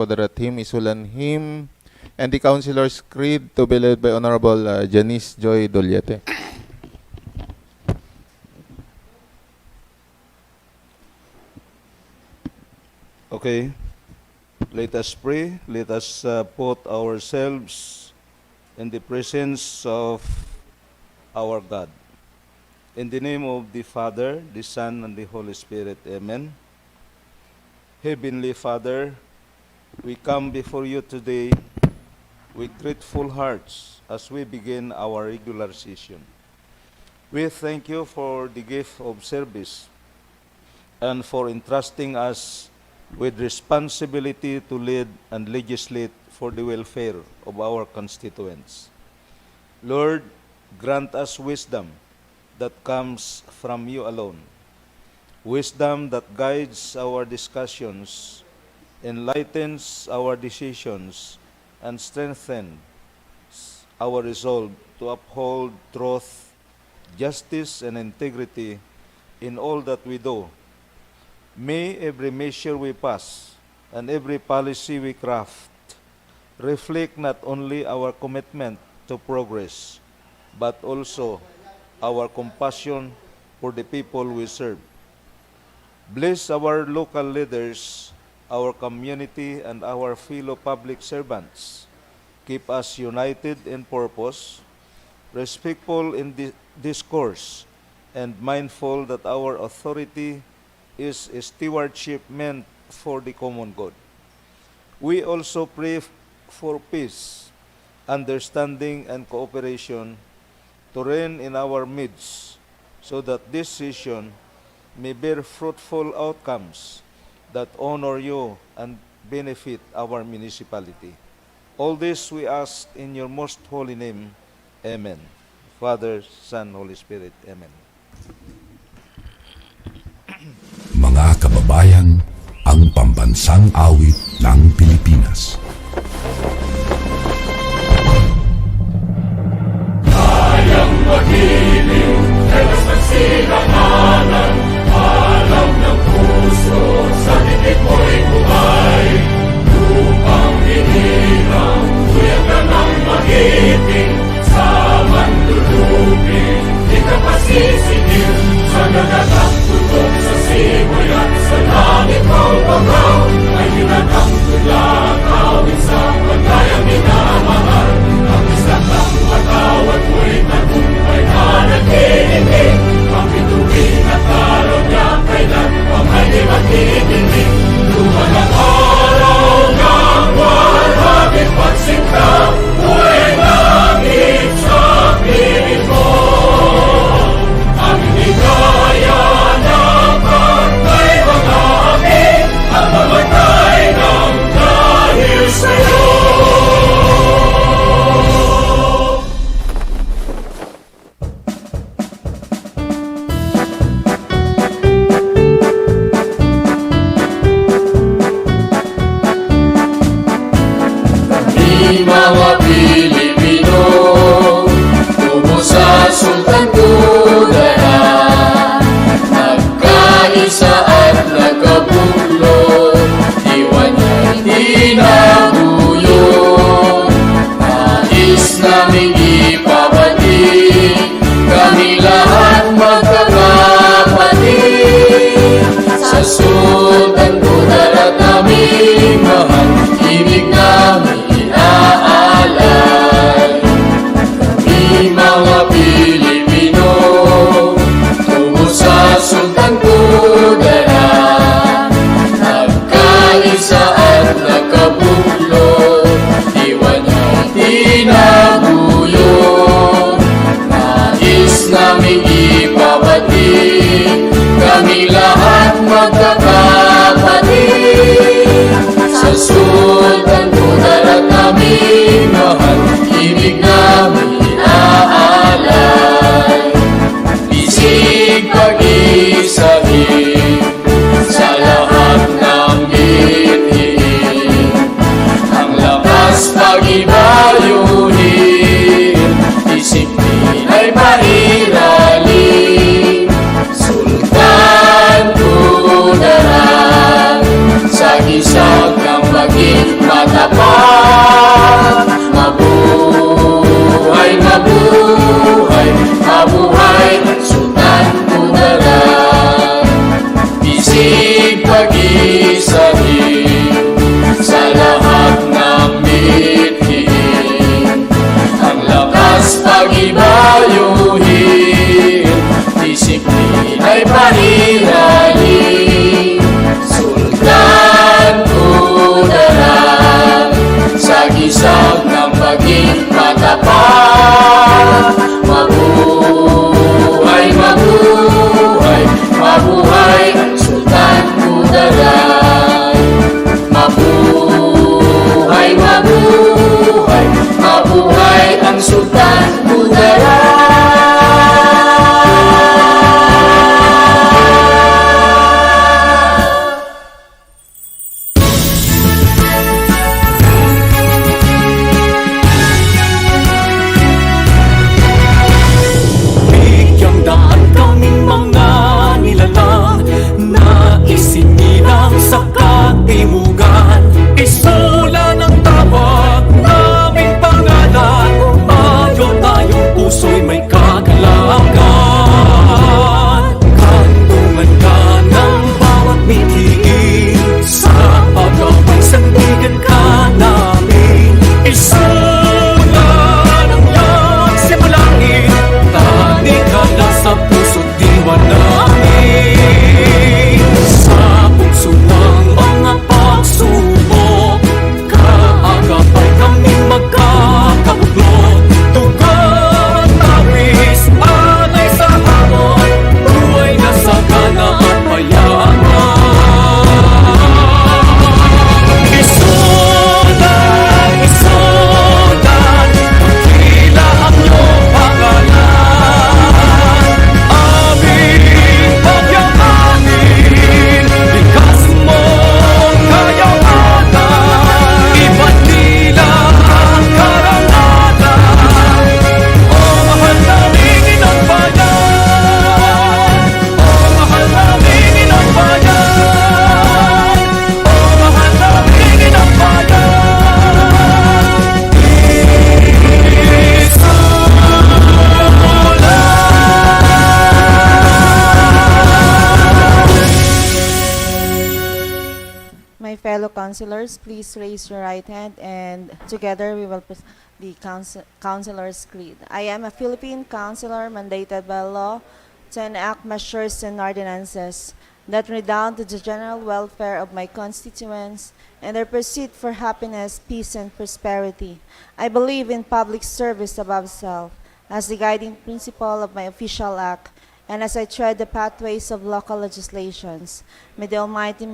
Moderate hymn, ISULAN hymn, and the Councilor's Creed to be led by Honorable Janice Joy Dolyete. Okay, let us pray. Let us put ourselves in the presence of our God. In the name of the Father, the Son, and the Holy Spirit. Amen. Heavenly Father, we come before you today with grateful hearts as we begin our regular session. We thank you for the gift of service and for entrusting us with responsibility to lead and legislate for the welfare of our constituents. Lord, grant us wisdom that comes from you alone, wisdom that guides our discussions, enlightens our decisions, and strengthens our resolve to uphold truth, justice, and integrity in all that we do. May every measure we pass and every policy we craft reflect not only our commitment to progress, but also our compassion for the people we serve. Bless our local leaders, our community, and our fellow public servants. Keep us united in purpose, respectful in discourse, and mindful that our authority is a stewardship meant for the common good. We also pray for peace, understanding, and cooperation to reign in our midst, so that this session may bear fruitful outcomes that honor you and benefit our municipality. All this we ask in your most holy name. Amen. Father, Son, Holy Spirit. Amen. Mga kababayan, ang pambansang awit ng Pilipinas. Kayang magiliw, ewas ng silanganan, alam ng puso, sa titik mo'y buhay. Upang hinirang, tuyag ka ng magiting, sa manlulupin, di ka pasisingil, sa nagatang tutok sa simoy at sa langit mo bagaw, ay ginatang tulang awit sa pagkayang minamahal. Ang isang ng matawad mo'y tagumpay na naghihiling, ang bituin at araw niya kailan pang ay di maghihiling. Luman ang araw ng walhagit pagsinta, buhay langit sa piling mo. Ang hindi kaya ng pagkay mga aking, ang mamatay ng dahil sa'yo. Mga Pilipino, tubo sa Sultan Kudarat, nagkaisa at nagkabulot, iwan niya'y di nabuyot. Nais naming ipabalik, kami lahat magkakapatid. Sa Sultan Kudarat naming mahal, ibig namin inaalay. Kami mga Pilipino, tungo sa Sultan Kudarat, nagkaisa at nagkabuo. matapat. Mabuhay, mabuhay, mabuhay ang Sultan Kudarat. Isig pag-isahin sa lahat ng mithiin, ang lakas pag-ibayuhin, disiplina'y pahirahin. Sultan Kudarat, sa gisag ng paging matapat. Mabuhay, mabuhay, mabuhay ang Sultan Kudarat. Mabuhay, mabuhay, mabuhay ang Sultan Kudarat. Bigyang daan kaming mga nilalang na isinilang sa katimugan. Isulan ang tawag naming pangalan, tayo tayong puso'y may kagalakan. Kandungan ka ng bawat mithiin, sa pag-away sandigan ka namin. Isulan ang iyong simulangin, tani ka na sa puso't diwa namin. Sa puso ng mga pagsubok, kaagapay kaming magkakabuklod. Tugon at tawis, alay sa hamon, buhay na sagana at payaman. Isulan, isulan, magkila ang iyong pangalan. Aming pagyamanin, likas mong kayamanan. Iba't nila ang karangalan, o mahal naming inang bayan. O mahal naming inang bayan. O mahal naming inang bayan. My fellow councilors, please raise your right hand and together we will present the councilor's creed. I am a Philippine councilor mandated by law to enact measures and ordinances that redound to the general welfare of my constituents and their pursuit for happiness, peace, and prosperity. I believe in public service above self as the guiding principle of my official act, and as I tread the pathways of local legislations, may the Almighty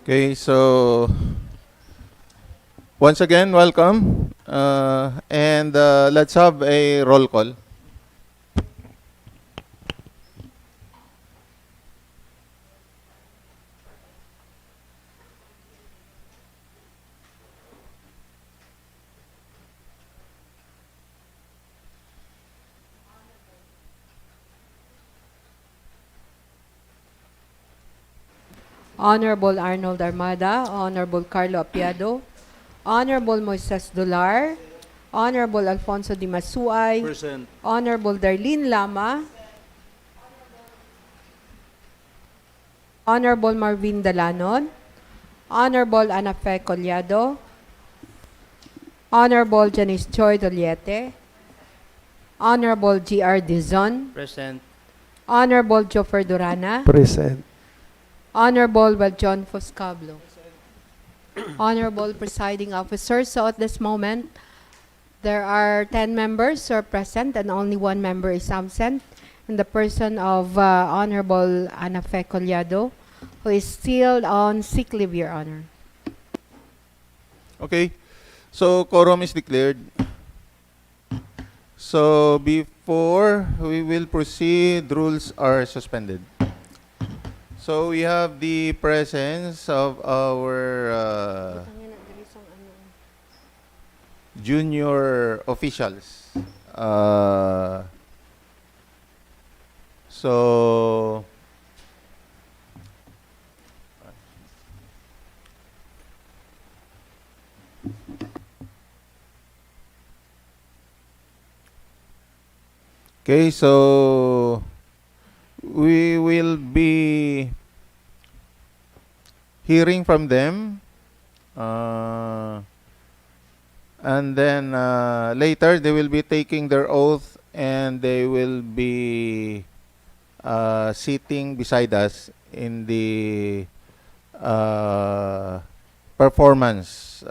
Okay, so once again, welcome. And let's have a roll call. Honorable Arnold Armada, Honorable Carlo Apiado, Honorable Moises Dolar, Honorable Alfonso Dimasuay, Present. Honorable Darlene Lama, Honorable Marvin Dalanon, Honorable Anafe Collado, Honorable Janice Joy Doliete, Honorable G.R. Dizon, Present. Honorable Joffer Durana, Present. Honorable John Foscablo. Honorable Presiding Officer, so at this moment, there are 10 members who are present and only 1 member is absent, in the person of Honorable Anafe Collado, who is still on sick leave, Your Honor. Okay, so quorum is declared. So before we will proceed, rules are suspended. So we have the presence of our junior officials. So, okay, so we will be hearing from them. And then later they will be taking their oath and they will be sitting beside us in the performance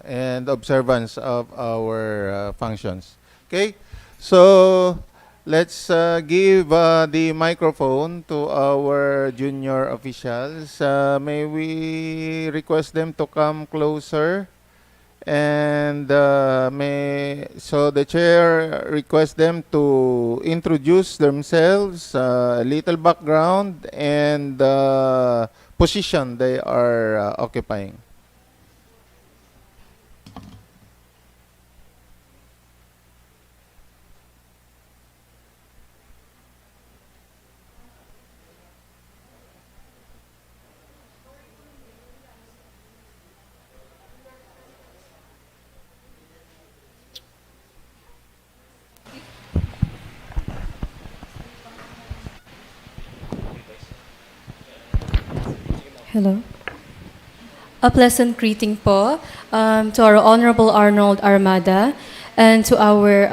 and observance of our functions. Okay, so let's give the microphone to our junior officials. May we request them to come closer? And so the chair requests them to introduce themselves, a little background, and position they are occupying. Hello. A pleasant greeting po to our Honorable Arnold Armada and to our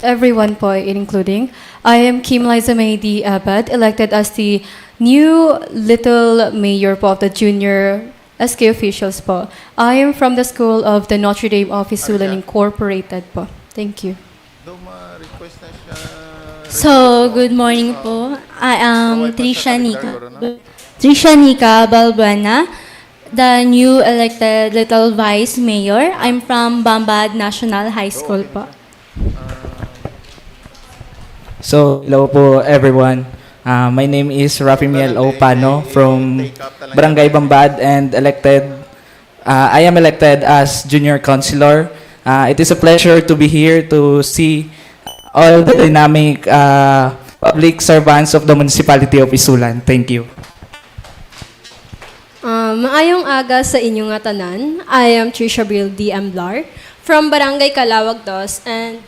everyone po, including. I am Kim Liza Maydi Abad, elected as the new little mayor po of the junior SK officials po. I am from the school of the Notre Dame of ISULAN Incorporated po. Thank you. So, good morning po. I am Trisha Nika Balbuena, the new elected little vice mayor. I'm from Bambad National High School po. So, hello po everyone. My name is Rafi Miel Opano from Barangay Bambad and I am elected as junior councilor. It is a pleasure to be here to see all the dynamic public servants of the municipality of Isulan. Thank you. Maayong aga sa inyong nga tanan. I am Trisha Bril D. Amblar from Barangay Calawag Dos and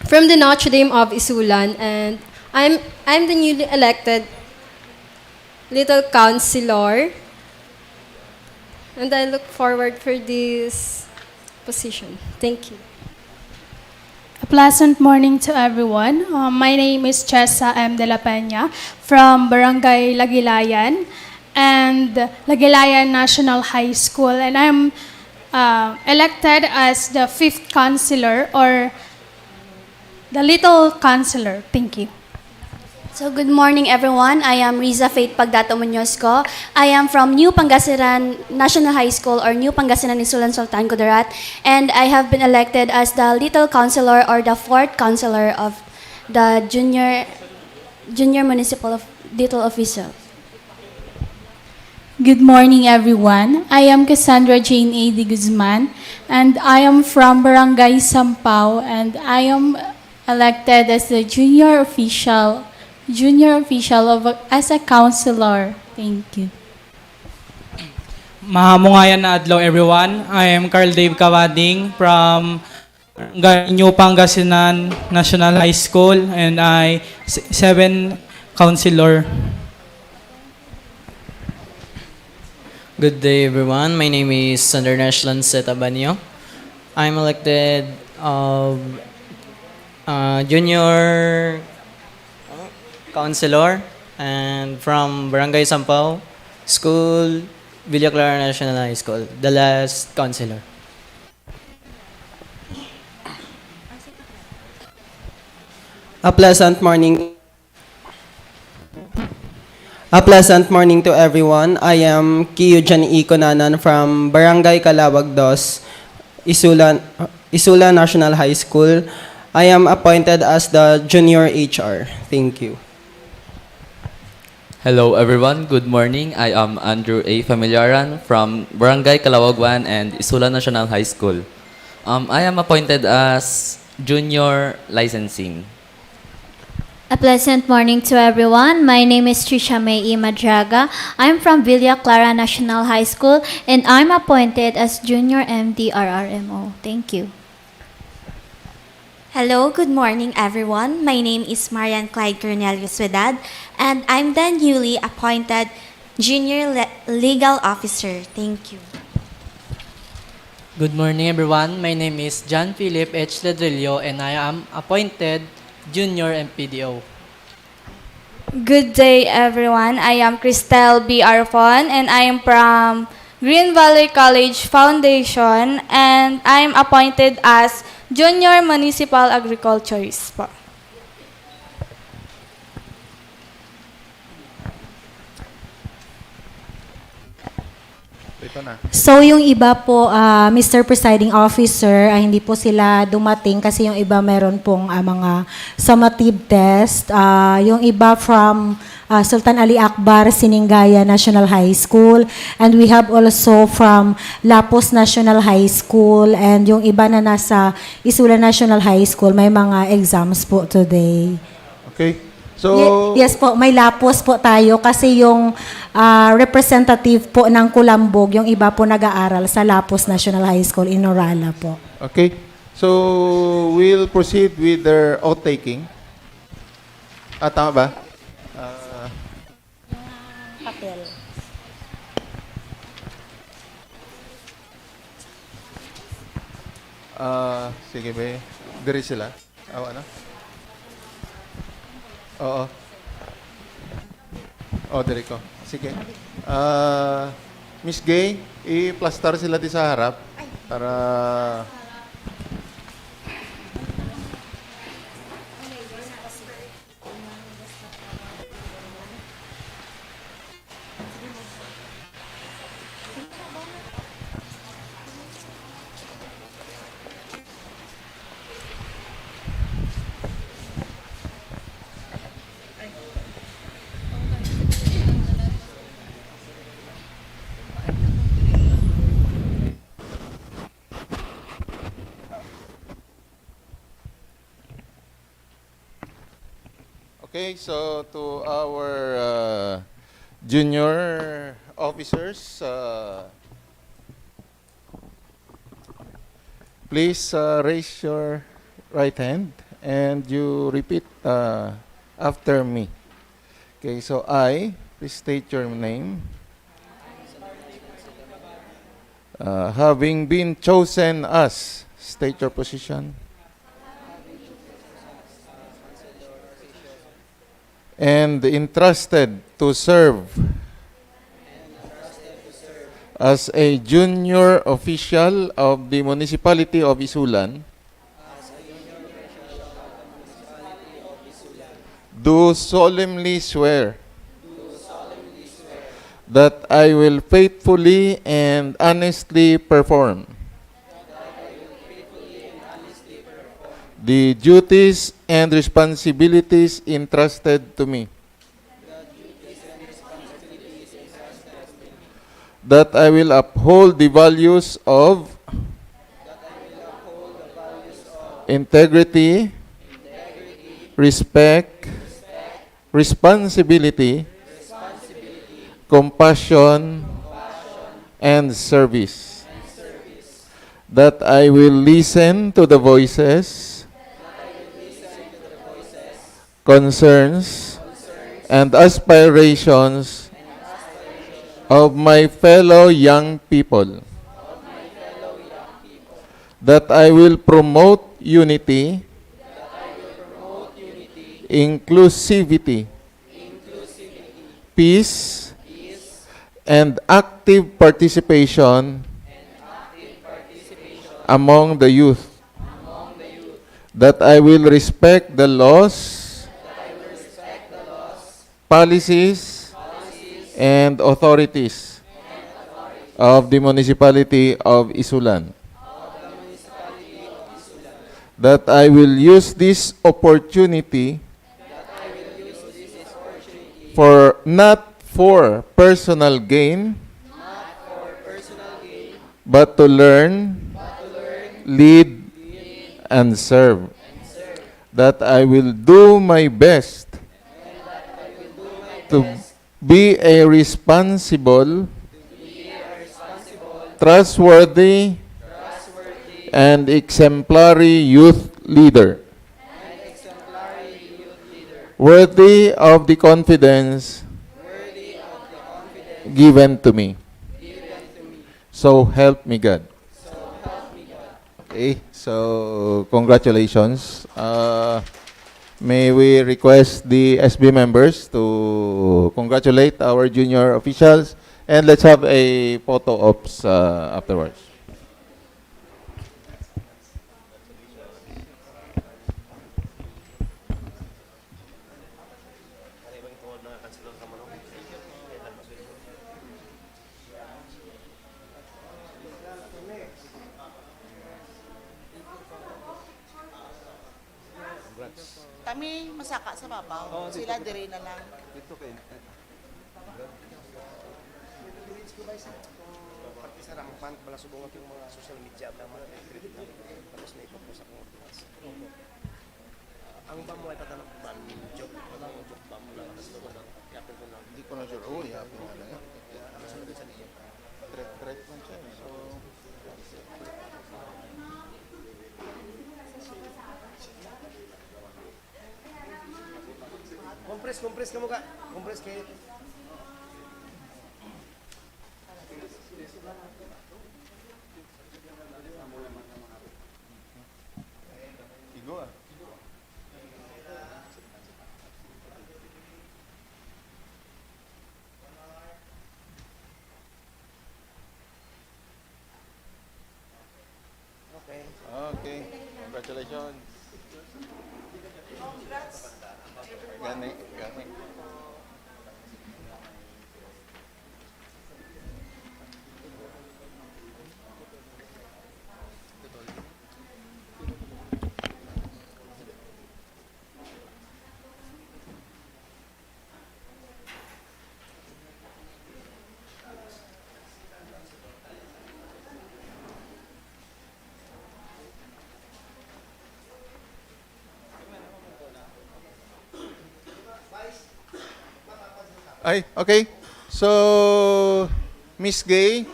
from the Notre Dame of Isulan, and I'm the newly elected little councilor, and I look forward for this position. Thank you. A pleasant morning to everyone. My name is Chesa M. De La Peña from Barangay Lagilayan and Lagilayan National High School, and I'm elected as the 5th councilor or the little councilor. Thank you. So, good morning everyone. I am Riza Faith Pagdato Muñozco. I am from New Pangasinan National High School or New Pangasinan Isulan Sultan Kudarat, and I have been elected as the little councilor or the 4th councilor of the junior municipal little official. Good morning, everyone. I am Cassandra Jane A. De Guzman, and I am from Barangay Sampao, and I am elected as the junior official as a councilor. Thank you. Mahamungayan na adlaw everyone. I am Carl Dave Kawading from New Pangasinan National High School, and I 7 councilor. Good day, everyone. My name is Sander Nashlan Setabanyo. I'm elected junior councilor and from Barangay Sampao School, Villa Clara National High School, the last councilor. A pleasant morning to everyone. I am Kiyujan E. Konanan from Barangay Calawag Dos, Isulan National High School. I am appointed as the junior HR. Thank you. Hello everyone, good morning. I am Andrew A. Familiaran from Barangay Calawag 1 and Isulan National High School. I am appointed as junior licensing. A pleasant morning to everyone. My name is Trisha May E. Madraga. I'm from Villa Clara National High School and I'm appointed as Junior MD RRMO. Thank you. Hello, good morning everyone. My name is Marian Clyde Cornelius Wedad and I'm the newly appointed Junior Legal Officer. Thank you. Good morning, everyone. My name is John Philip H. Ledrillo, and I am appointed Junior MPDO. Good day, everyone. I am Cristel B. Arfon, and I am from Green Valley College Foundation, and I am appointed as Junior Municipal Agriculturist po. Ito na. So yung iba po, Mr. Presiding Officer, hindi po sila dumating kasi yung iba meron pong mga summative test. Yung iba from Sultan Ali Akbar, Siningaya National High School. And we have also from Lapos National High School. And yung iba na nasa ISULAN National High School, may mga exams po today. Okay. So, yes po, may Lapos po tayo kasi yung representative po ng Kulambog, yung iba po nag-aaral sa Lapos National High School in Norala po. okay. So, we'll proceed with their oath-taking. Tama ba? Papel. Sige ba? Diri sila. Ano? Oo. Diri ko. Sige. Miss Gay, i-plaster sila di sa harap para okay, so to our junior officers, please raise your right hand and you repeat after me. Okay, so please state your name. Having been chosen as, state your position. And entrusted to serve as a junior official of the municipality of ISULAN, do solemnly swear that I will faithfully and honestly perform the duties and responsibilities entrusted to me. That I will uphold the values of integrity, respect, responsibility, compassion, and service. That I will listen to the voices, concerns, and aspirations of my fellow young people. That I will promote unity, inclusivity, peace, and active participation among the youth. That I will respect the laws, policies, and authorities of the municipality of ISULAN. That I will use this opportunity not for personal gain, but to learn, lead, and serve, that I will do my best to be a responsible, trustworthy, and exemplary youth leader, worthy of the confidence given to me. So help me God. Okay, so congratulations. May we request the SB members to congratulate our junior officials, and let's have a photo ops afterwards. Kami masaka sa babaw. Sila dire na lang. Dito kay Pati sa rampan, balasubong at yung mga social media na mga credit na tapos may ipapos sa kong oras. Ang ba mo ay tatanong ban, joke, walang joke ba mo lang, tapos naman ang yapin ko lang. Hindi ko na sure. Oh, yapin na lang. Ang sunod sa liyo. Threat man siya. So, Compress ka mo ka. Compress kayo. Igo ah. Okay. Okay. Congratulations. Gani, gani. Ay, okay. So, Miss Gay,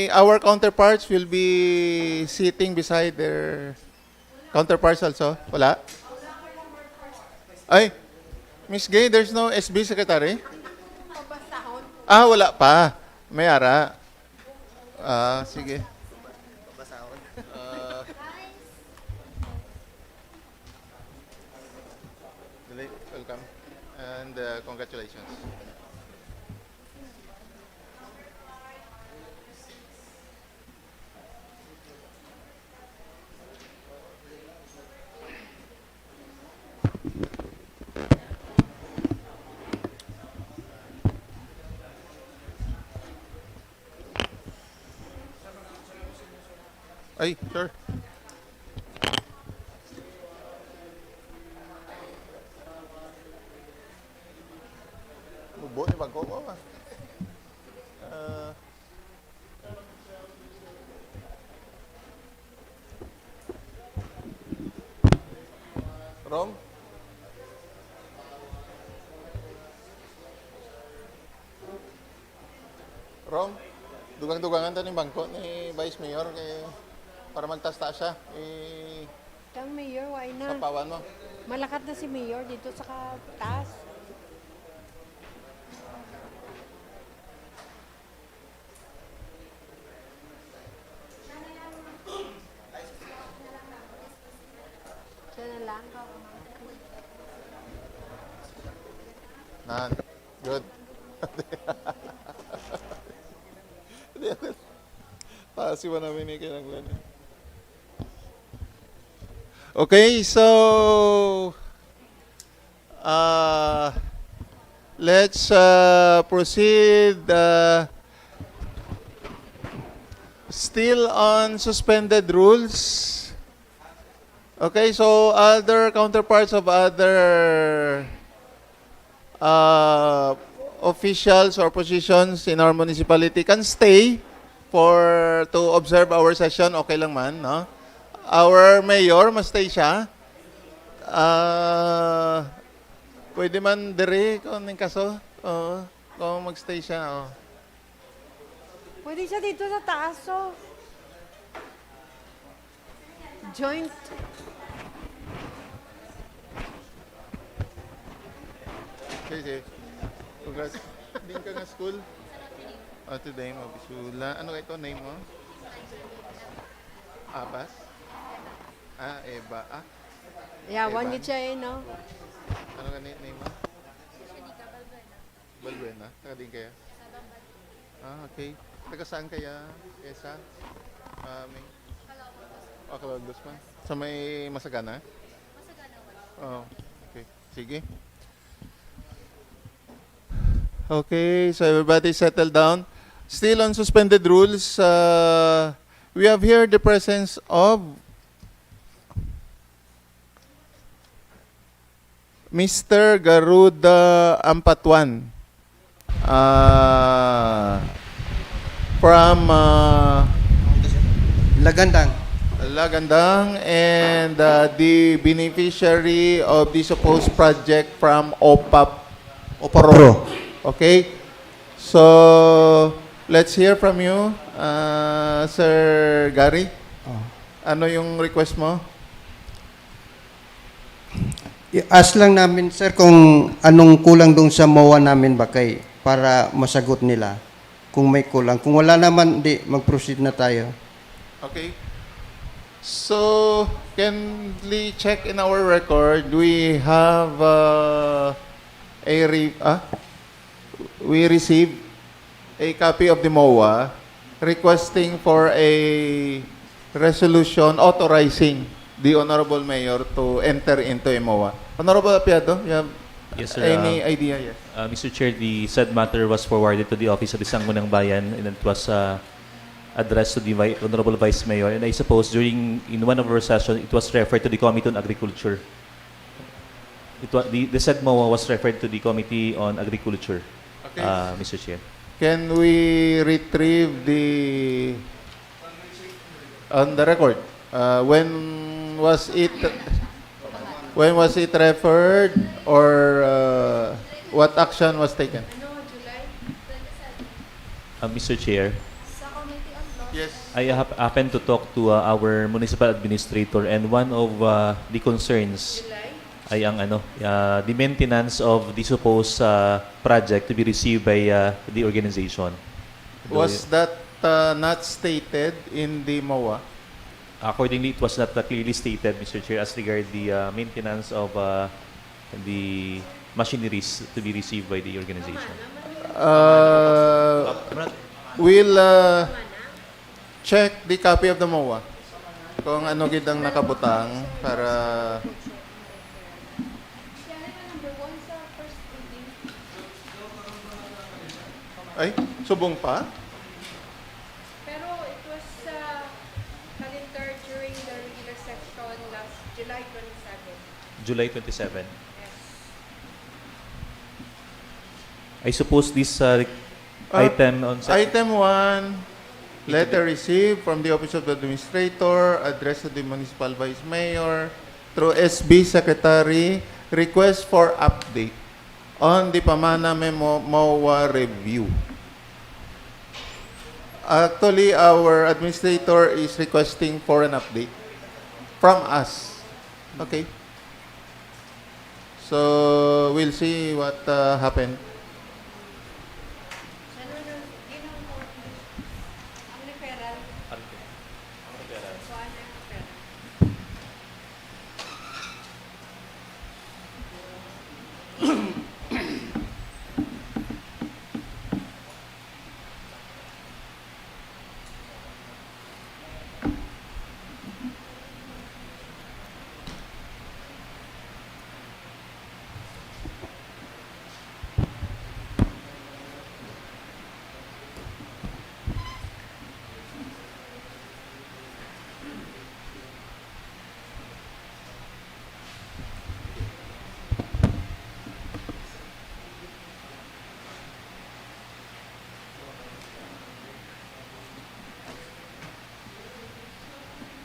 our counterparts will be sitting beside their counterparts also. Wala? Ay, Miss Gay, there's no SB secretary? Ah, wala pa. May ara. Ah, sige. Welcome. And congratulations. Ay, sure. Buo ni bago ko ah. Rom? Rom? Dugang-dugangan ta ni bangko ni Vice Mayor kay para magtas-taas siya. Kang Mayor, why na? Sapawan mo. Malakat na si Mayor dito sa taas. Siya na lang. Nan. Good. Pasiwa namin ni kinanglan. Okay, so let's proceed. Still on suspended rules. Okay, so other counterparts of other officials or positions in our municipality can stay to observe our session. Okay lang man, no? our mayor, mastay siya. Pwede man diri kung ning kaso. Oo, kung magstay siya. Oh. Pwede siya dito sa taas, so. Joint. Sige. Congrats. Din ka nga school? Today mo, ISULAN. Ano ito, name mo? Abbas? Eva. Yeah, Evan? one gid siya eh, no? Ano ka name mo? Balbuena. Taga din kaya? Okay. Taga saan kaya? Esa? May... Kalawagdos pa? Sa may Masagana? Oh, okay. Sige. Okay, so everybody settle down. Still on suspended rules, we have here the presence of Mr. Garuda Ampatuan from Lagandang, and the beneficiary of the supposed project from OPRO. Okay, so let's hear from you, Sir Gary. Ano yung request mo? I-ask lang namin, sir, kung anong kulang dong sa MOA namin ba kay para masagot nila kung may kulang. Kung wala naman, di, mag-proceed na tayo. Okay. So, can we check in our record? We have we received a copy of the MOA requesting for a resolution authorizing the Honorable Mayor to enter into a MOA. Honorable Apiado, you have Yes, sir. any idea? Yes. Mr. Chair, the said matter was forwarded to the Office of the Sangguniang Bayan, and it was addressed to the Honorable Vice Mayor. And I suppose in one of our sessions, it was referred to the Committee on Agriculture. The said MOA was referred to the Committee on Agriculture, Okay. Mr. Chair. Can we retrieve on the record? When was it referred, or what action was taken? Mr. Chair, yes. I happened to talk to our municipal administrator, and one of the concerns ay ang the maintenance of the supposed project to be received by the organization. Was that not stated in the MOA? Accordingly, it was not clearly stated, Mr. Chair, as regard the maintenance of the machineries to be received by the organization. We'll check the copy of the MOA kung ano gid ang nakabutang para ay subong pa. Pero it was calendar during the regular session last July 27. July 27. I suppose this item on Item 1, letter received from the Office of the Administrator, addressed to the Municipal Vice Mayor through SB Secretary, request for update on the Pamana Memo MOA review. Actually, our administrator is requesting for an update from us. Okay. So, we'll see what happened.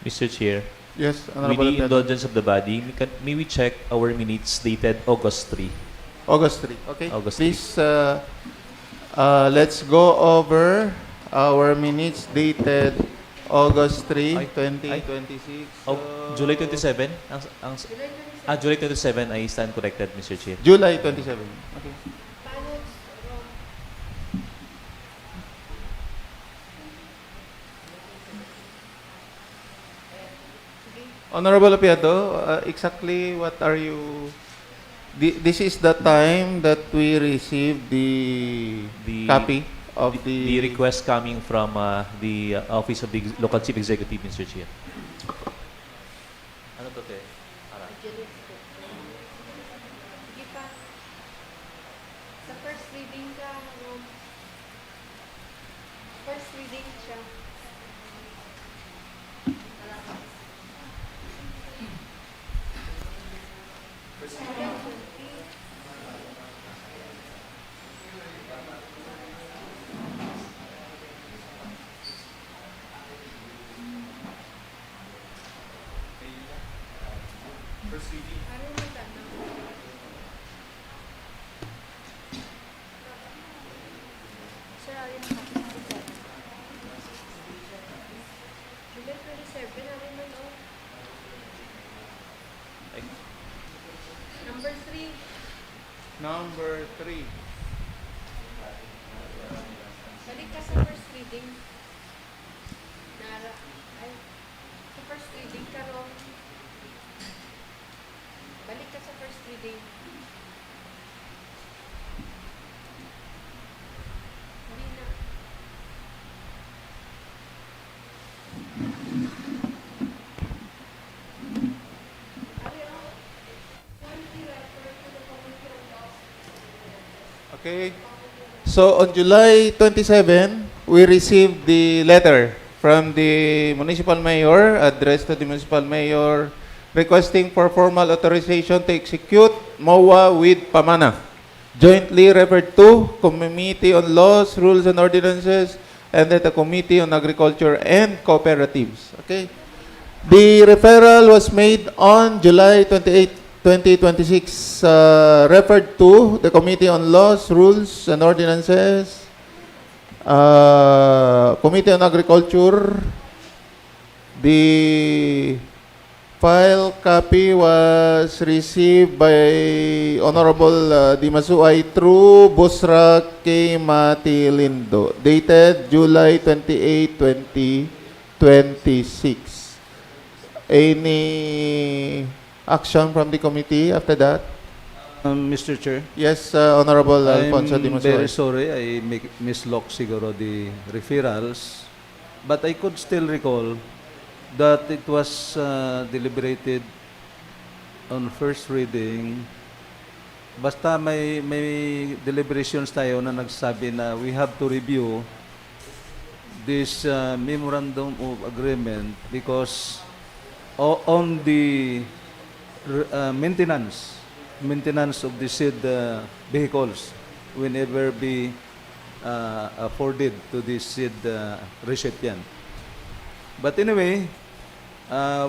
Mr. Chair, Yes, With Honorable the Apiato. indulgence of the body, may we check our minutes dated August 3? August 3. Okay. August Please, let's go over our minutes dated August 3, 2026. July 27? July 27, I stand corrected, Mr. Chair. July 27. Okay. Honorable Apiato, exactly what are you... This is the time that we received the copy of The request coming from the Office of the Local Chief Executive, Mr. Chair. Ano to, te? Ara. Sa first reading ka, first reading siya. Number 3. Number 3. Balik ka sa first reading. Nara. Ay, sa first reading ka ron. Balik ka sa first reading. Hindi na. Okay. So on July 27, we received the letter from the municipal mayor addressed to the municipal mayor requesting for formal authorization to execute MOA with Pamana, jointly referred to Committee on Laws, Rules and Ordinances, and then the Committee on Agriculture and Cooperatives. Okay. The referral was made on July 28, 2026, referred to the Committee on Laws, Rules, and Ordinances, Committee on Agriculture. The file copy was received by Honorable Dimasuay through Busra K. Matilindo, dated July 28, 2026. Any action from the committee after that? Mr. Chair. Yes, Honorable Alfonso I'm very Dimasuay. sorry I mislocked siguro the referrals, but I could still recall that it was deliberated on first reading. Basta may deliberations tayo na nagsabi na we have to review this memorandum of agreement because on the maintenance of the said vehicles whenever be afforded to the said recipient. But anyway,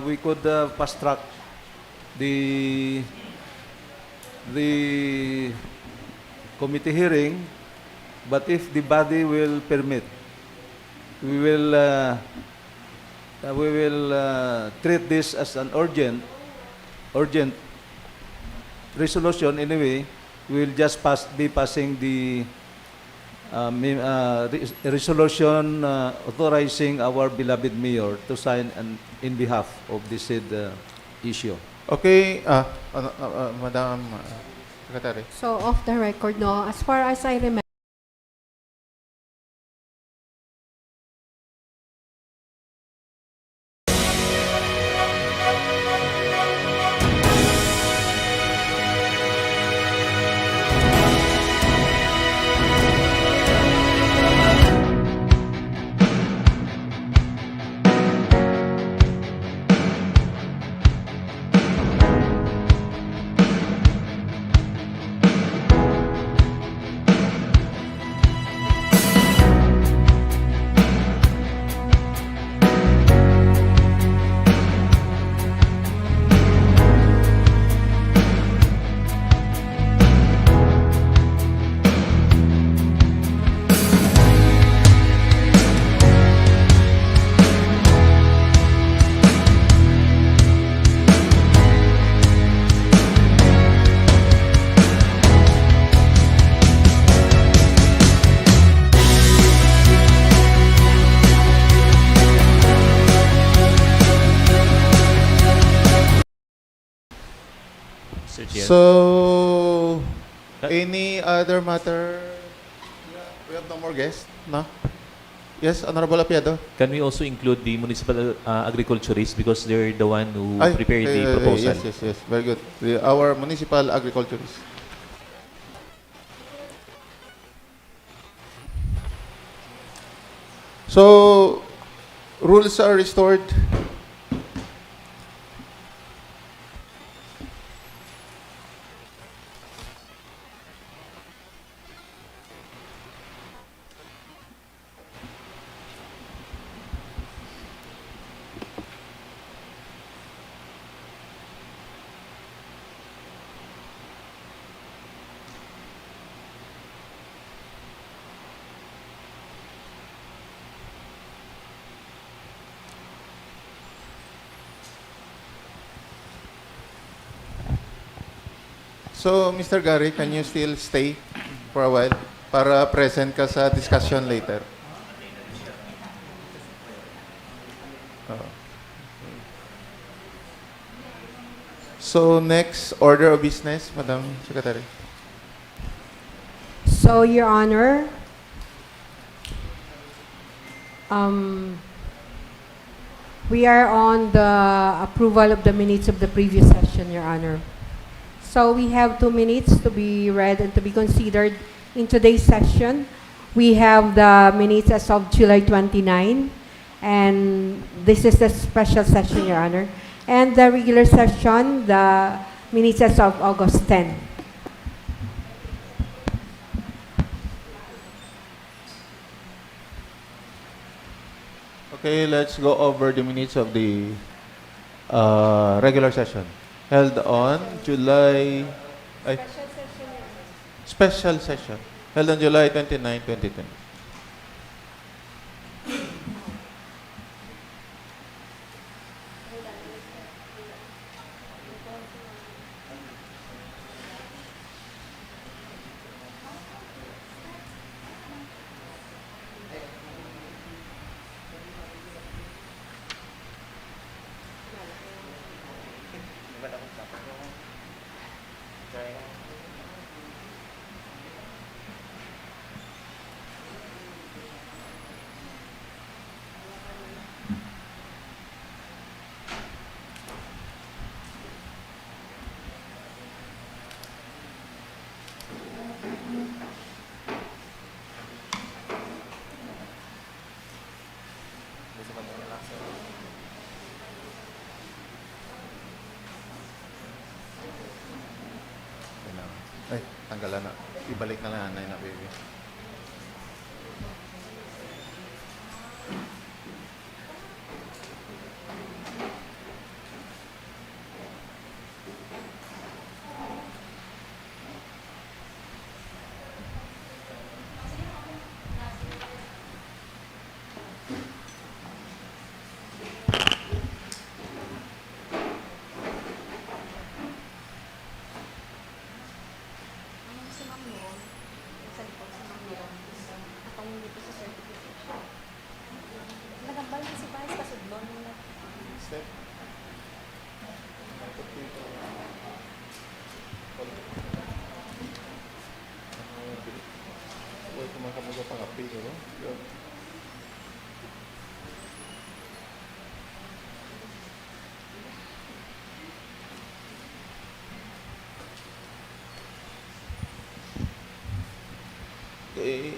we could fast track the committee hearing, but if the body will permit, we will treat this as an urgent resolution. Anyway, we will just be passing the resolution authorizing our beloved mayor to sign in behalf of this said issue. Okay, Madam Secretary. So, off the record, no, as far as I remember, Mr. Chair. So, any other matter? We have no more guests, no? Yes, Honorable Apiado. Can we also include the municipal agriculturists because they're the one who Ay, prepared the proposal? Yes. Very good. Our municipal agriculturists. So, rules are restored. So, Mr. Gary, can you still stay for a while para present ka sa discussion later? So, next order of business, Madam Secretary. So, Your Honor, we are on the approval of the minutes of the previous session, Your Honor. So we have 2 minutes to be read and to be considered in today's session. We have the minutes as of July 29, and this is the special session, Your Honor. And the regular session, the minutes as of August 10. Okay, let's go over the minutes of the regular session held on July... Special session held on July 29, 2020. Ay, tanggalan na. Ibalik na lang na baby.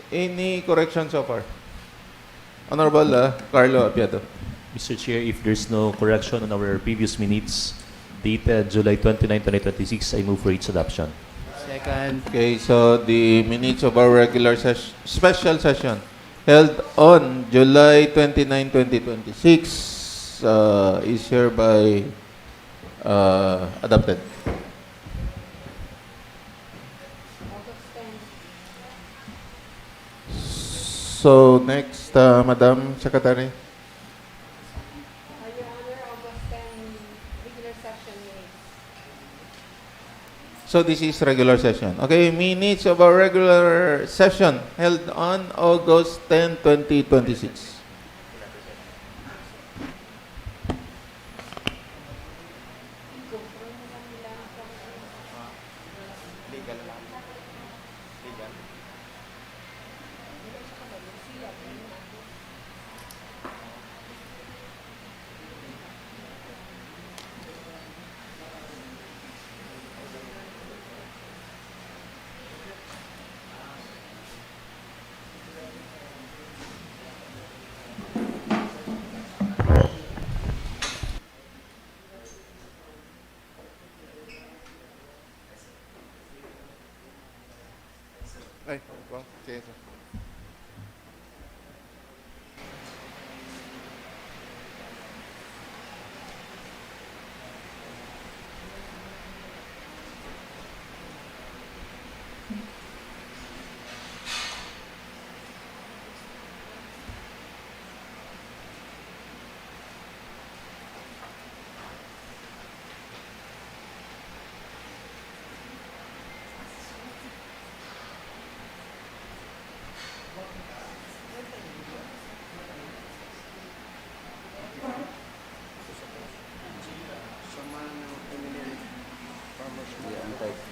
Any correction so far? Honorable Carlo Apiado. Mr. Chair, if there's no correction on our previous minutes dated July 29, 2026, I move for its adoption. Second. Okay, so the minutes of our regular special session held on July 29, 2026 is hereby adopted. So next, Madam Secretary. So this is regular session. Okay, minutes of our regular session held on August 10, 2026. Ay, well, sige, sir.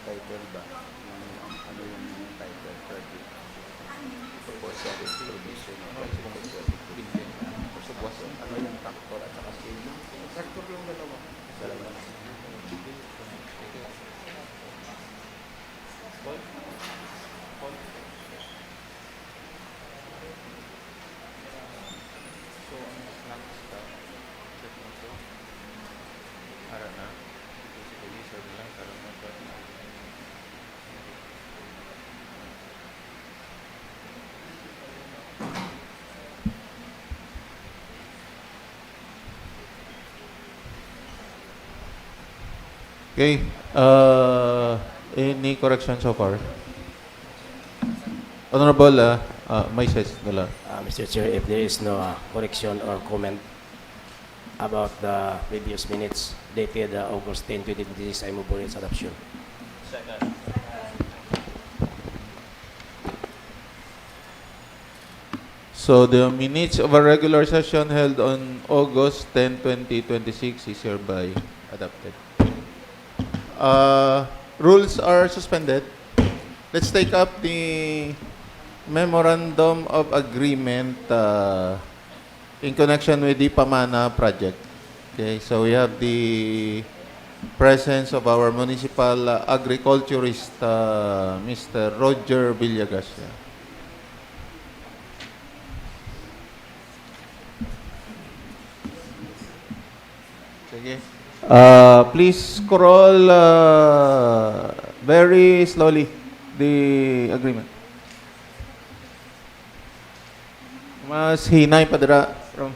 Title ba? Ano yung title? Proposal introduction of ano yung factor at saka scale? Factor lang dalawa. Dalawa. So, ang next step, check mo to. Para na. Basically, sabi lang, para na. Okay. Any correction so far? Honorable Moises Galar. Mr. Chair, if there is no correction or comment about the previous minutes dated August 10, 2026, I move for its adoption. Second. So the minutes of a regular session held on August 10, 2026 is hereby adopted. Rules are suspended. Let's take up the Memorandum of Agreement in connection with the Pamana project. Okay, so we have the presence of our municipal agriculturist, Mr. Roger Villagas. Sige. Please scroll very slowly the agreement. Mas hinay pa dira, Rom.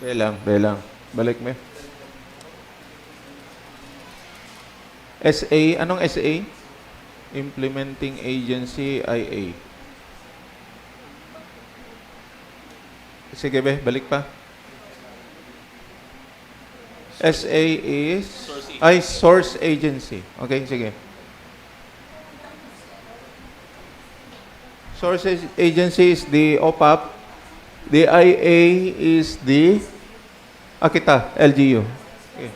Belang. Balik mo. SA, anong SA? Implementing Agency, IA. Sige be, balik pa. SA is Source Agency. Okay, sige. Source Agency is the OPAP. The IA is the Akita, LGU. Okay.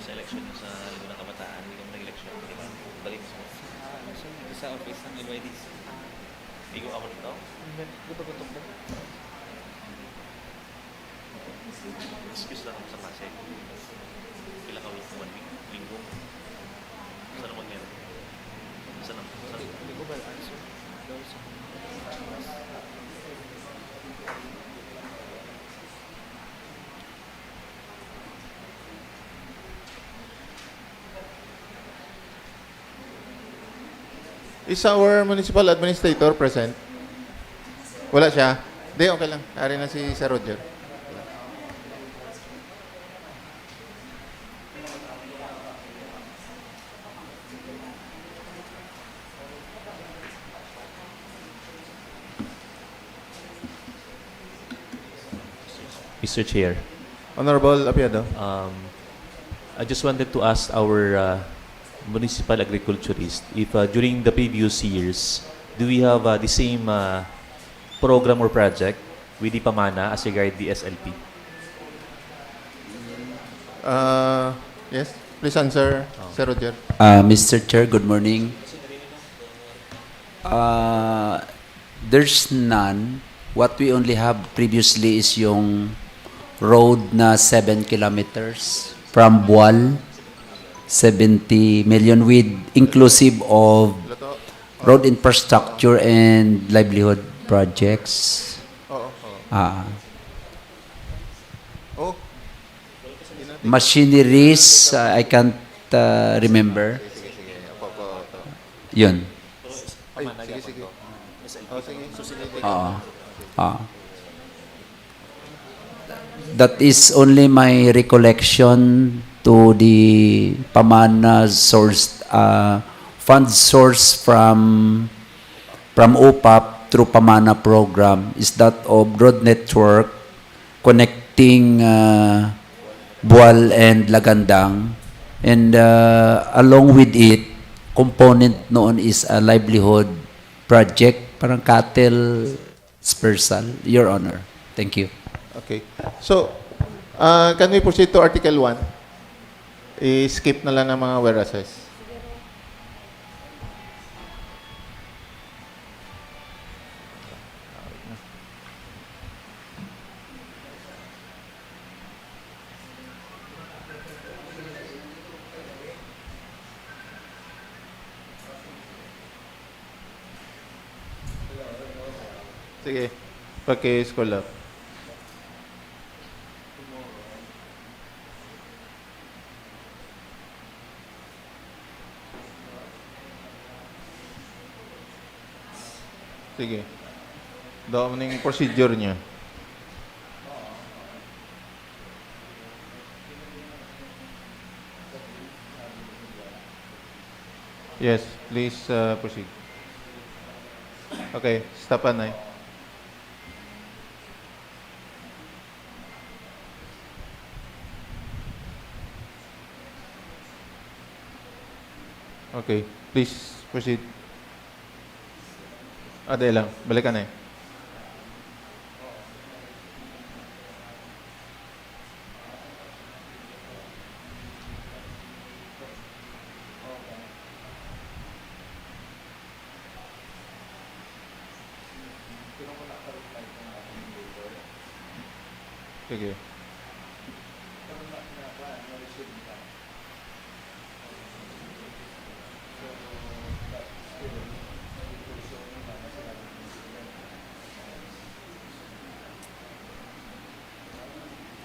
Sa election sa Ligo ng Kabataan, hindi kami nag-election. Di ba? Balik mo. Sa office ng LYDs. Hindi ko ako dito. Di ba gutok na? Excuse lang ako sa klase. Kailan ka week? 1 week? Linggo? Saan naman meron? Saan naman? Linggo ba? Answer? Is our municipal administrator present? Wala siya? Hindi, okay lang. Ari na si Sir Roger. Mr. Chair. Honorable Apiado. I just wanted to ask our municipal agriculturist if during the previous years, do we have the same program or project with the Pamana as regard the SLP? Yes, please answer, Sir Roger. Mr. Chair, good morning. There's none. What we only have previously is yung road na 7 kilometers from Bual, 70 million with inclusive of road infrastructure and livelihood projects. Machineries, I can't remember. Yun. That is only my recollection to the Pamana source, fund source from OPAP through Pamana program is that of road network connecting Bual and Lagandang, and along with it, component noon is a livelihood project, parang cattle dispersal. Your Honor. Thank you. Okay. So, can we proceed to Article 1? I-skip na lang ang mga whereases. Sige, paki-scroll up. Sige. Daw mo yung procedure niya. Yes, please proceed. Okay, stop na. Okay, please proceed. Dahil lang. Balikan na. Sige.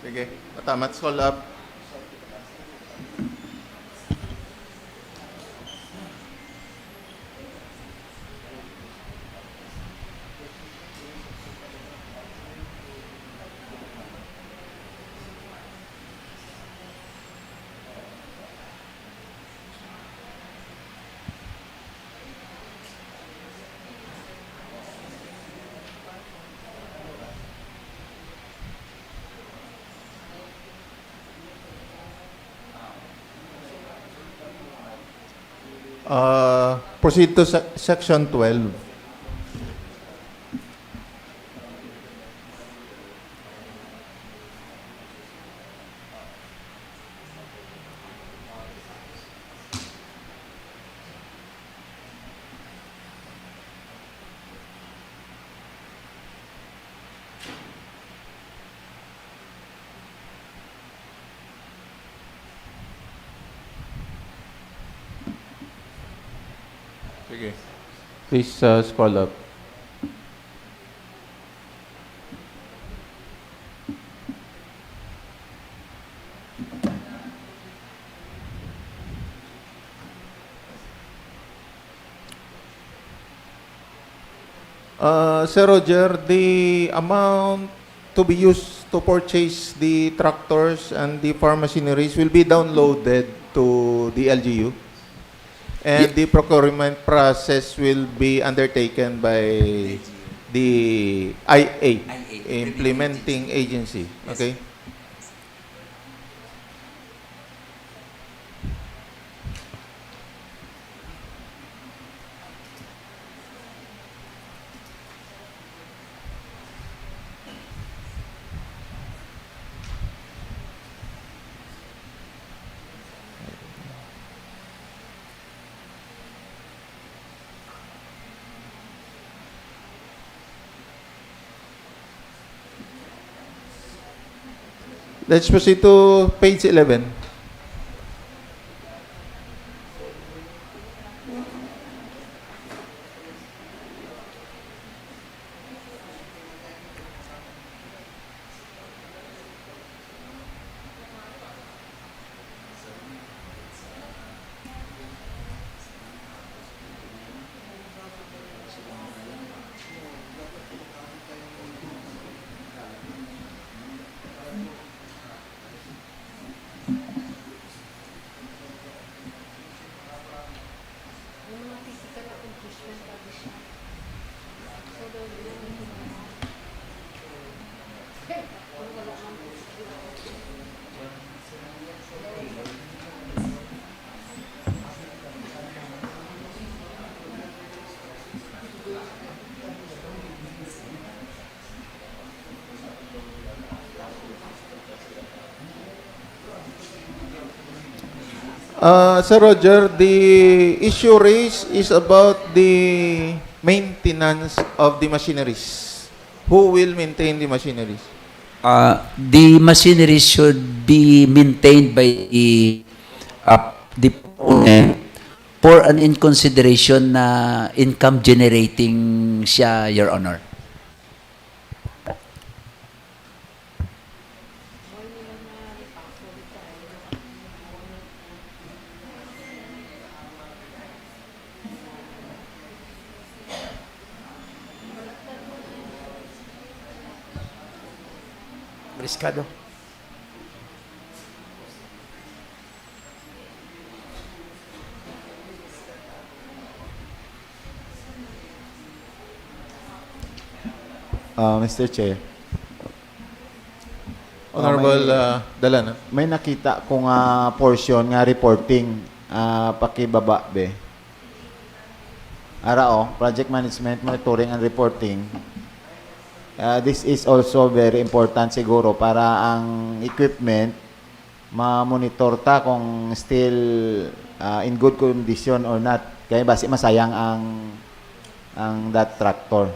Sige, matamat, scroll up. Proceed to section 12. Sige. Please scroll up. Sir Roger, the amount to be used to purchase the tractors and the farm machineries will be downloaded to the LGU? And the procurement process will be undertaken by the IA implementing agency. Okay? Let's proceed to page 11. Sir Roger, the issue raised is about the maintenance of the machineries. Who will maintain the machineries? The machinery should be maintained by the owner for an in consideration na income generating siya, Your Honor. Briskado. Mr. Chair. Honorable Dalan. May nakita kong portion nga reporting pakibaba be. Project management, monitoring and reporting. This is also very important siguro para ang equipment ma-monitor ta kung still in good condition or not. Kaya basi masayang ang that tractor.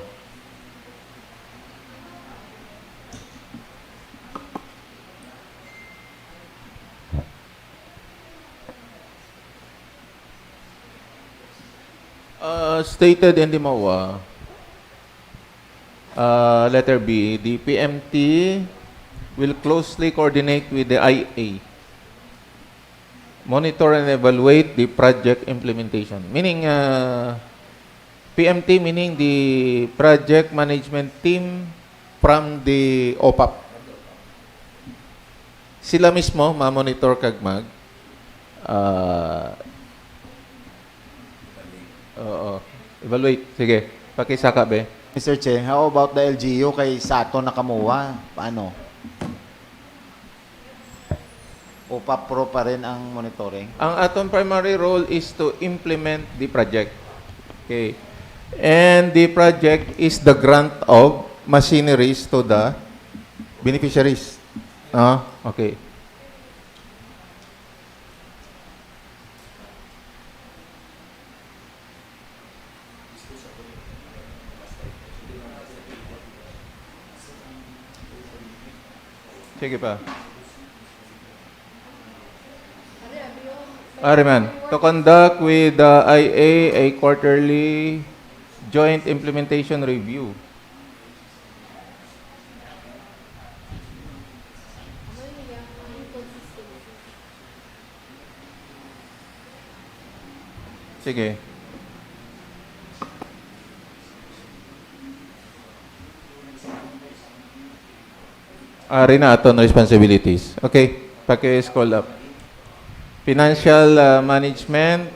Stated in the MOA, letter B, the PMT will closely coordinate with the IA, monitor and evaluate the project implementation. Meaning, PMT meaning the project management team from the OPAP. Sila mismo ma-monitor kagmag. Evaluate. Sige. Pakisaka be. Mr. Che, how about the LGU kay Sato Nakamuwa? Paano? OPAP Pro pa rin ang monitoring? Ang atong primary role is to implement the project. Okay. And the project is the grant of machineries to the beneficiaries. Okay. Sige pa. Ariman, to conduct with the IA a quarterly joint implementation review. Sige. Ari na aton responsibilities. Okay, paki-scroll up. Financial management.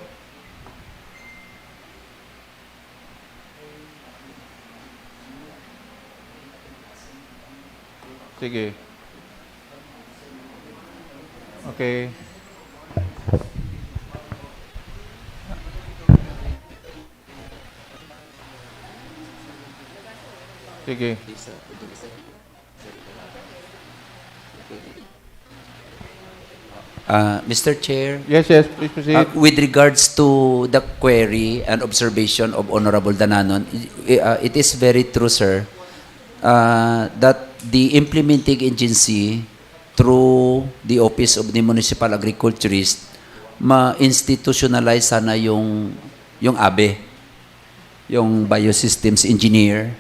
Sige. Okay. Sige. Mr. Chair, Yes, yes, please proceed. with regards to the query and observation of Honorable Dananon, it is very true, sir, that the implementing agency through the Office of the Municipal Agriculturist ma-institutionalize sana yung ABE, yung Biosystems Engineer,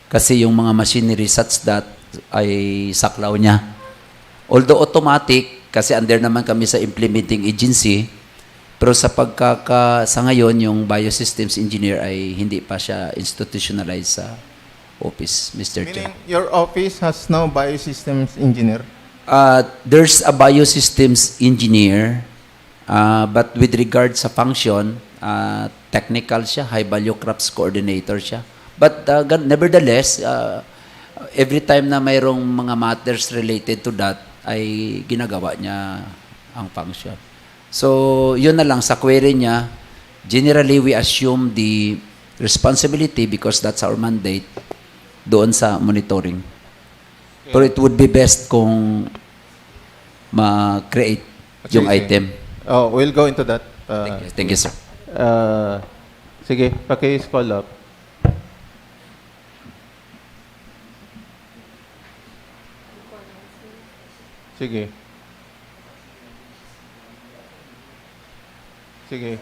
kasi yung mga machinery such that ay saklaw niya. Although automatic, kasi under naman kami sa implementing agency, pero sa sa ngayon, yung Biosystems Engineer ay hindi pa siya institutionalized sa office, Mr. Chair. Meaning, your office has no biosystems engineer? There's a Biosystems Engineer, but with regard sa function, technical siya, high value crops coordinator siya. But nevertheless, every time na mayroong mga matters related to that, ay ginagawa niya ang function. So, yun na lang sa query niya. Generally, we assume the responsibility because that's our mandate doon sa monitoring. Pero it would be best kung ma-create yung item. Oh, we'll go into that. Thank you, sir. Sige, paki-scroll up. Sige. Sige.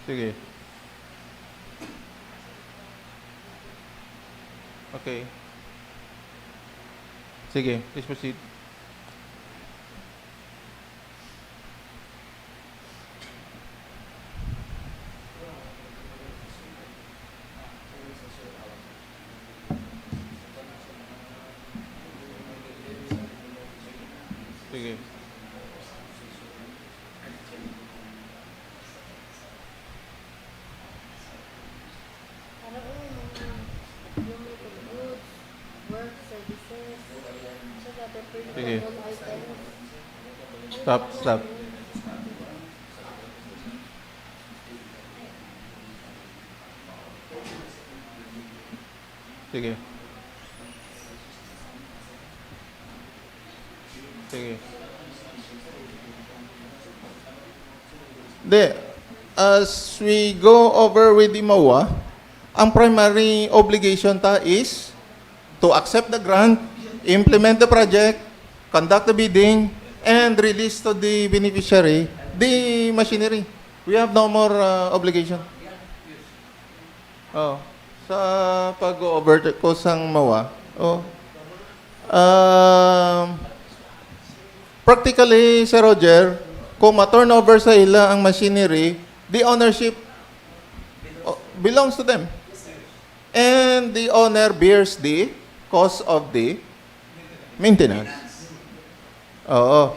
Sige. Okay. Sige, please proceed. Sige. Sige. Stop, stop. Sige. Sige. As we go over with the MOA, ang primary obligation ta is to accept the grant, implement the project, conduct the bidding, and release to the beneficiary the machinery. We have no more obligation. Oh, sa pag-over ko sang MOA, practically, Sir Roger, kung ma-turnover sa ila ang machinery, the ownership belongs to them. And the owner bears the cost of the maintenance. Oo.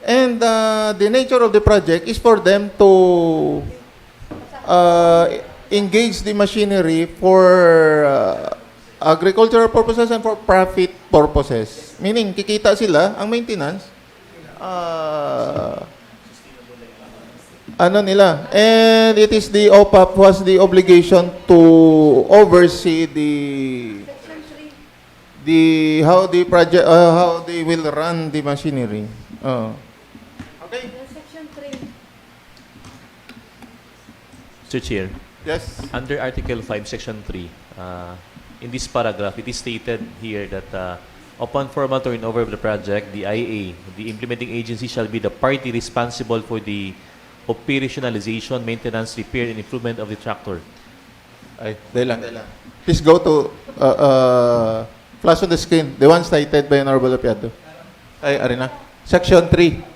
And the nature of the project is for them to engage the machinery for agricultural purposes and for profit purposes. Meaning, kikita sila, ang maintenance, ano nila. And it is the OPAP who has the obligation to oversee how the project, how they will run the machinery. Okay. Section 3. Mr. Chair. Yes. Under Article 5, Section 3, in this paragraph, it is stated here that upon formal turnover of the project, the IA, the implementing agency, shall be the party responsible for the operationalization, maintenance, repair, and improvement of the tractor. Ay, dahil lang. Please go to flash on the screen, the one cited by Honorable Apiado. Ay, Arena. Section 3.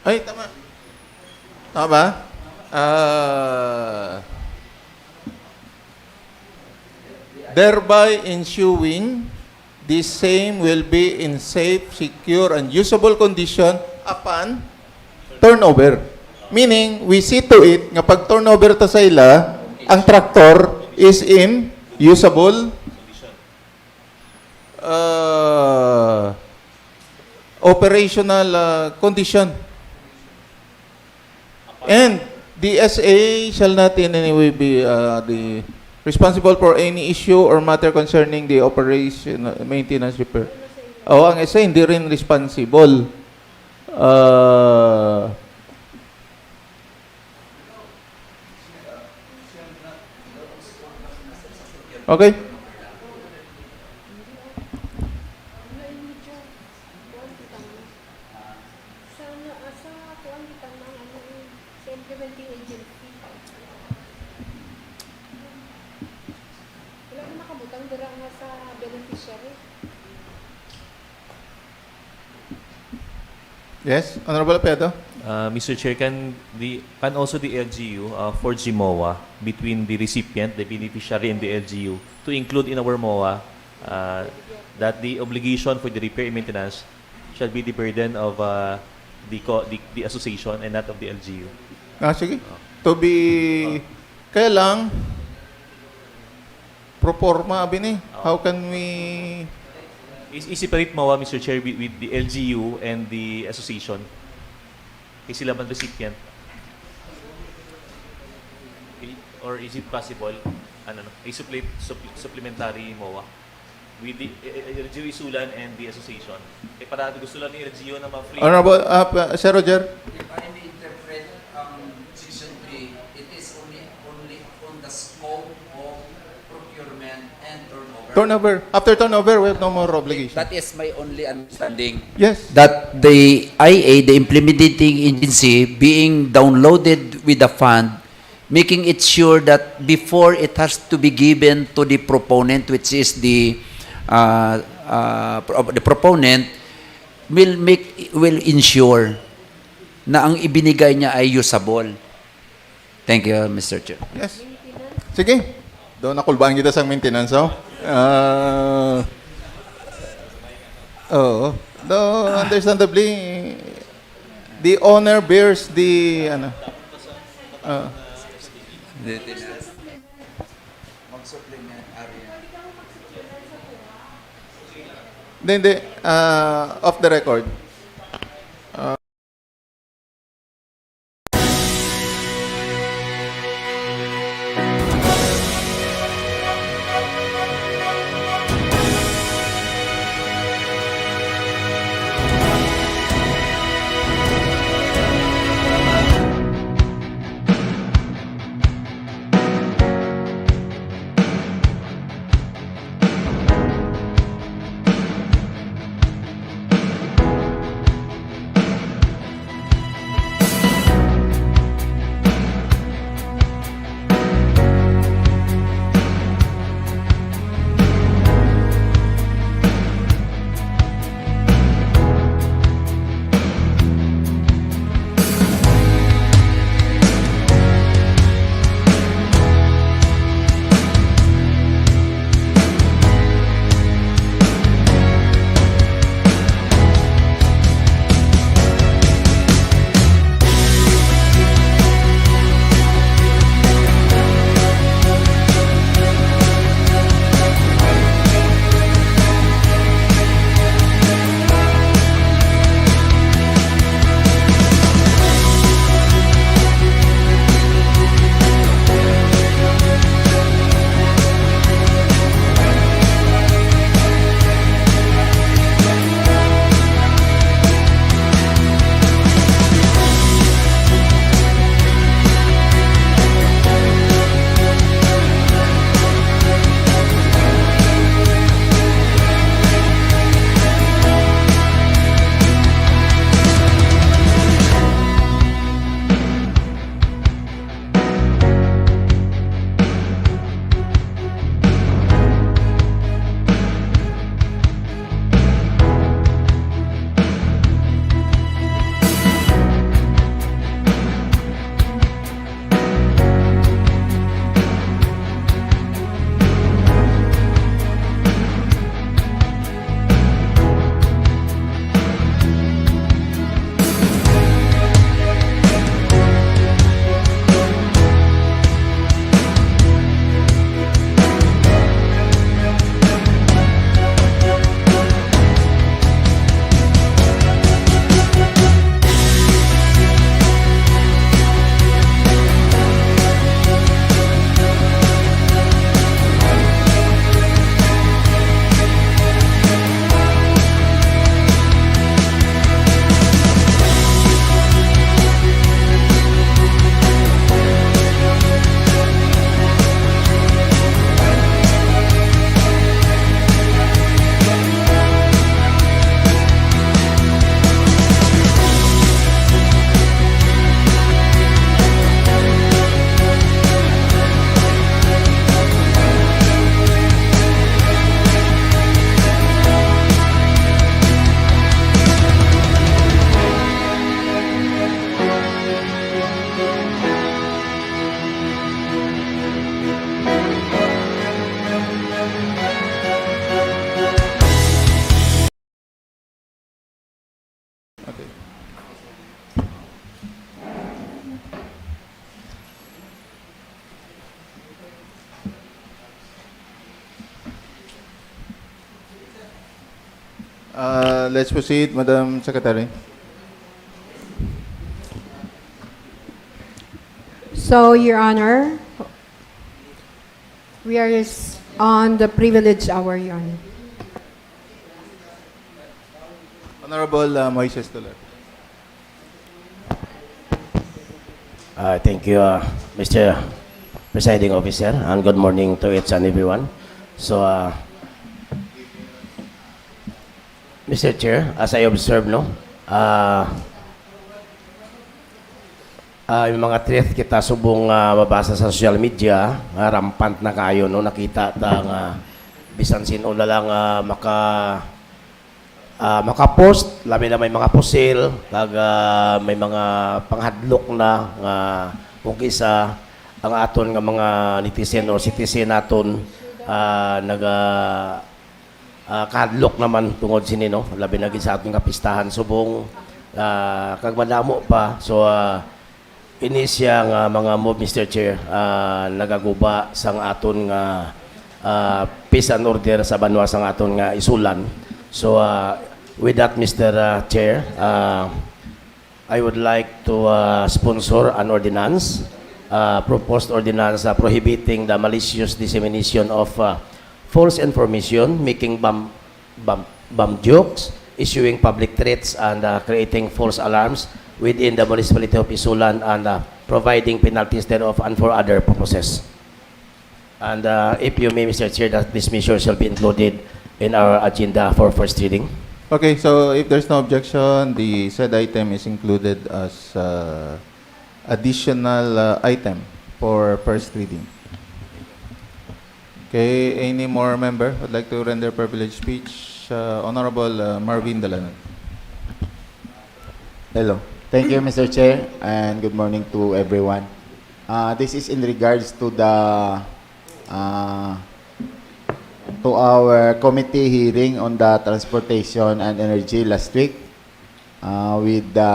Ay, tama. Tama? Thereby ensuring the same will be in safe, secure, and usable condition upon turnover. Meaning, we see to it nga pag turnover to sa ila, ang tractor is in usable operational condition. And the SA shall not in any way be the responsible for any issue or matter concerning the operation, maintenance, repair. O, ang SA hindi rin responsible. Okay? Yes, Honorable Pedro. Mr. Chair, can also the LGU forge the MOA between the recipient, the beneficiary, and the LGU to include in our MOA that the obligation for the repair and maintenance shall be the burden of the association and not of the LGU? Sige. To be, kaya lang, pro forma, abin eh. How can we... I-separate MOA, Mr. Chair, with the LGU and the association. Kasi sila man recipient. Or is it possible, supplementary MOA with the LGU ISULAN and the association? Para gusto lang ni LGU na ma-free. Honorable, Sir Roger. If I may interpret Section 3, it is only on the scope of procurement and turnover. Turnover. After turnover, we have no more obligation. That is my only understanding. Yes. That the IA, the implementing agency, being downloaded with the fund, making it sure that before it has to be given to the proponent, which is the proponent, will ensure na ang ibinigay niya ay usable. Thank you, Mr. Chair. Yes. Sige. Doon nakulbaan kita sa maintenance, oh. Though understandably, the owner bears the then off the record. Okay. Let's proceed, Madam Secretary. So, Your Honor, we are on the privilege hour, Your Honor. Honorable Moises Tular. Thank you, Mr. Presiding Officer, and good morning to each and everyone. So, Mr. Chair, as I observe, no, yung mga threat kita subong mabasa sa social media, rampant na kayo, no, nakita ta bisan sino na lang maka-post, labi na may mga pusil, may mga panghadlok na kung kisa ang aton nga mga netizen or citizen naton kahadlok naman tungod sini, no, labi na gid sa aton nga pistahan subong kag madamo pa. So ini siya nga mga move, Mr. Chair, nagaguba sang aton nga peace and order sa banwa sang aton nga ISULAN. So with that, Mr. Chair, I would like to sponsor an ordinance, proposed ordinance prohibiting the malicious dissemination of false information, making bomb jokes, issuing public threats, and creating false alarms within the municipality of ISULAN, and providing penalties thereof and for other purposes. And if you may, Mr. Chair, that this measure shall be included in our agenda for first reading. Okay, so if there's no objection, the said item is included as additional item for first reading. Okay, any more member would like to render privilege speech? Honorable Marvin Dalanon. Hello. Thank you, Mr. Chair, and good morning to everyone. This is in regards to the to our committee hearing on the transportation and energy last week with the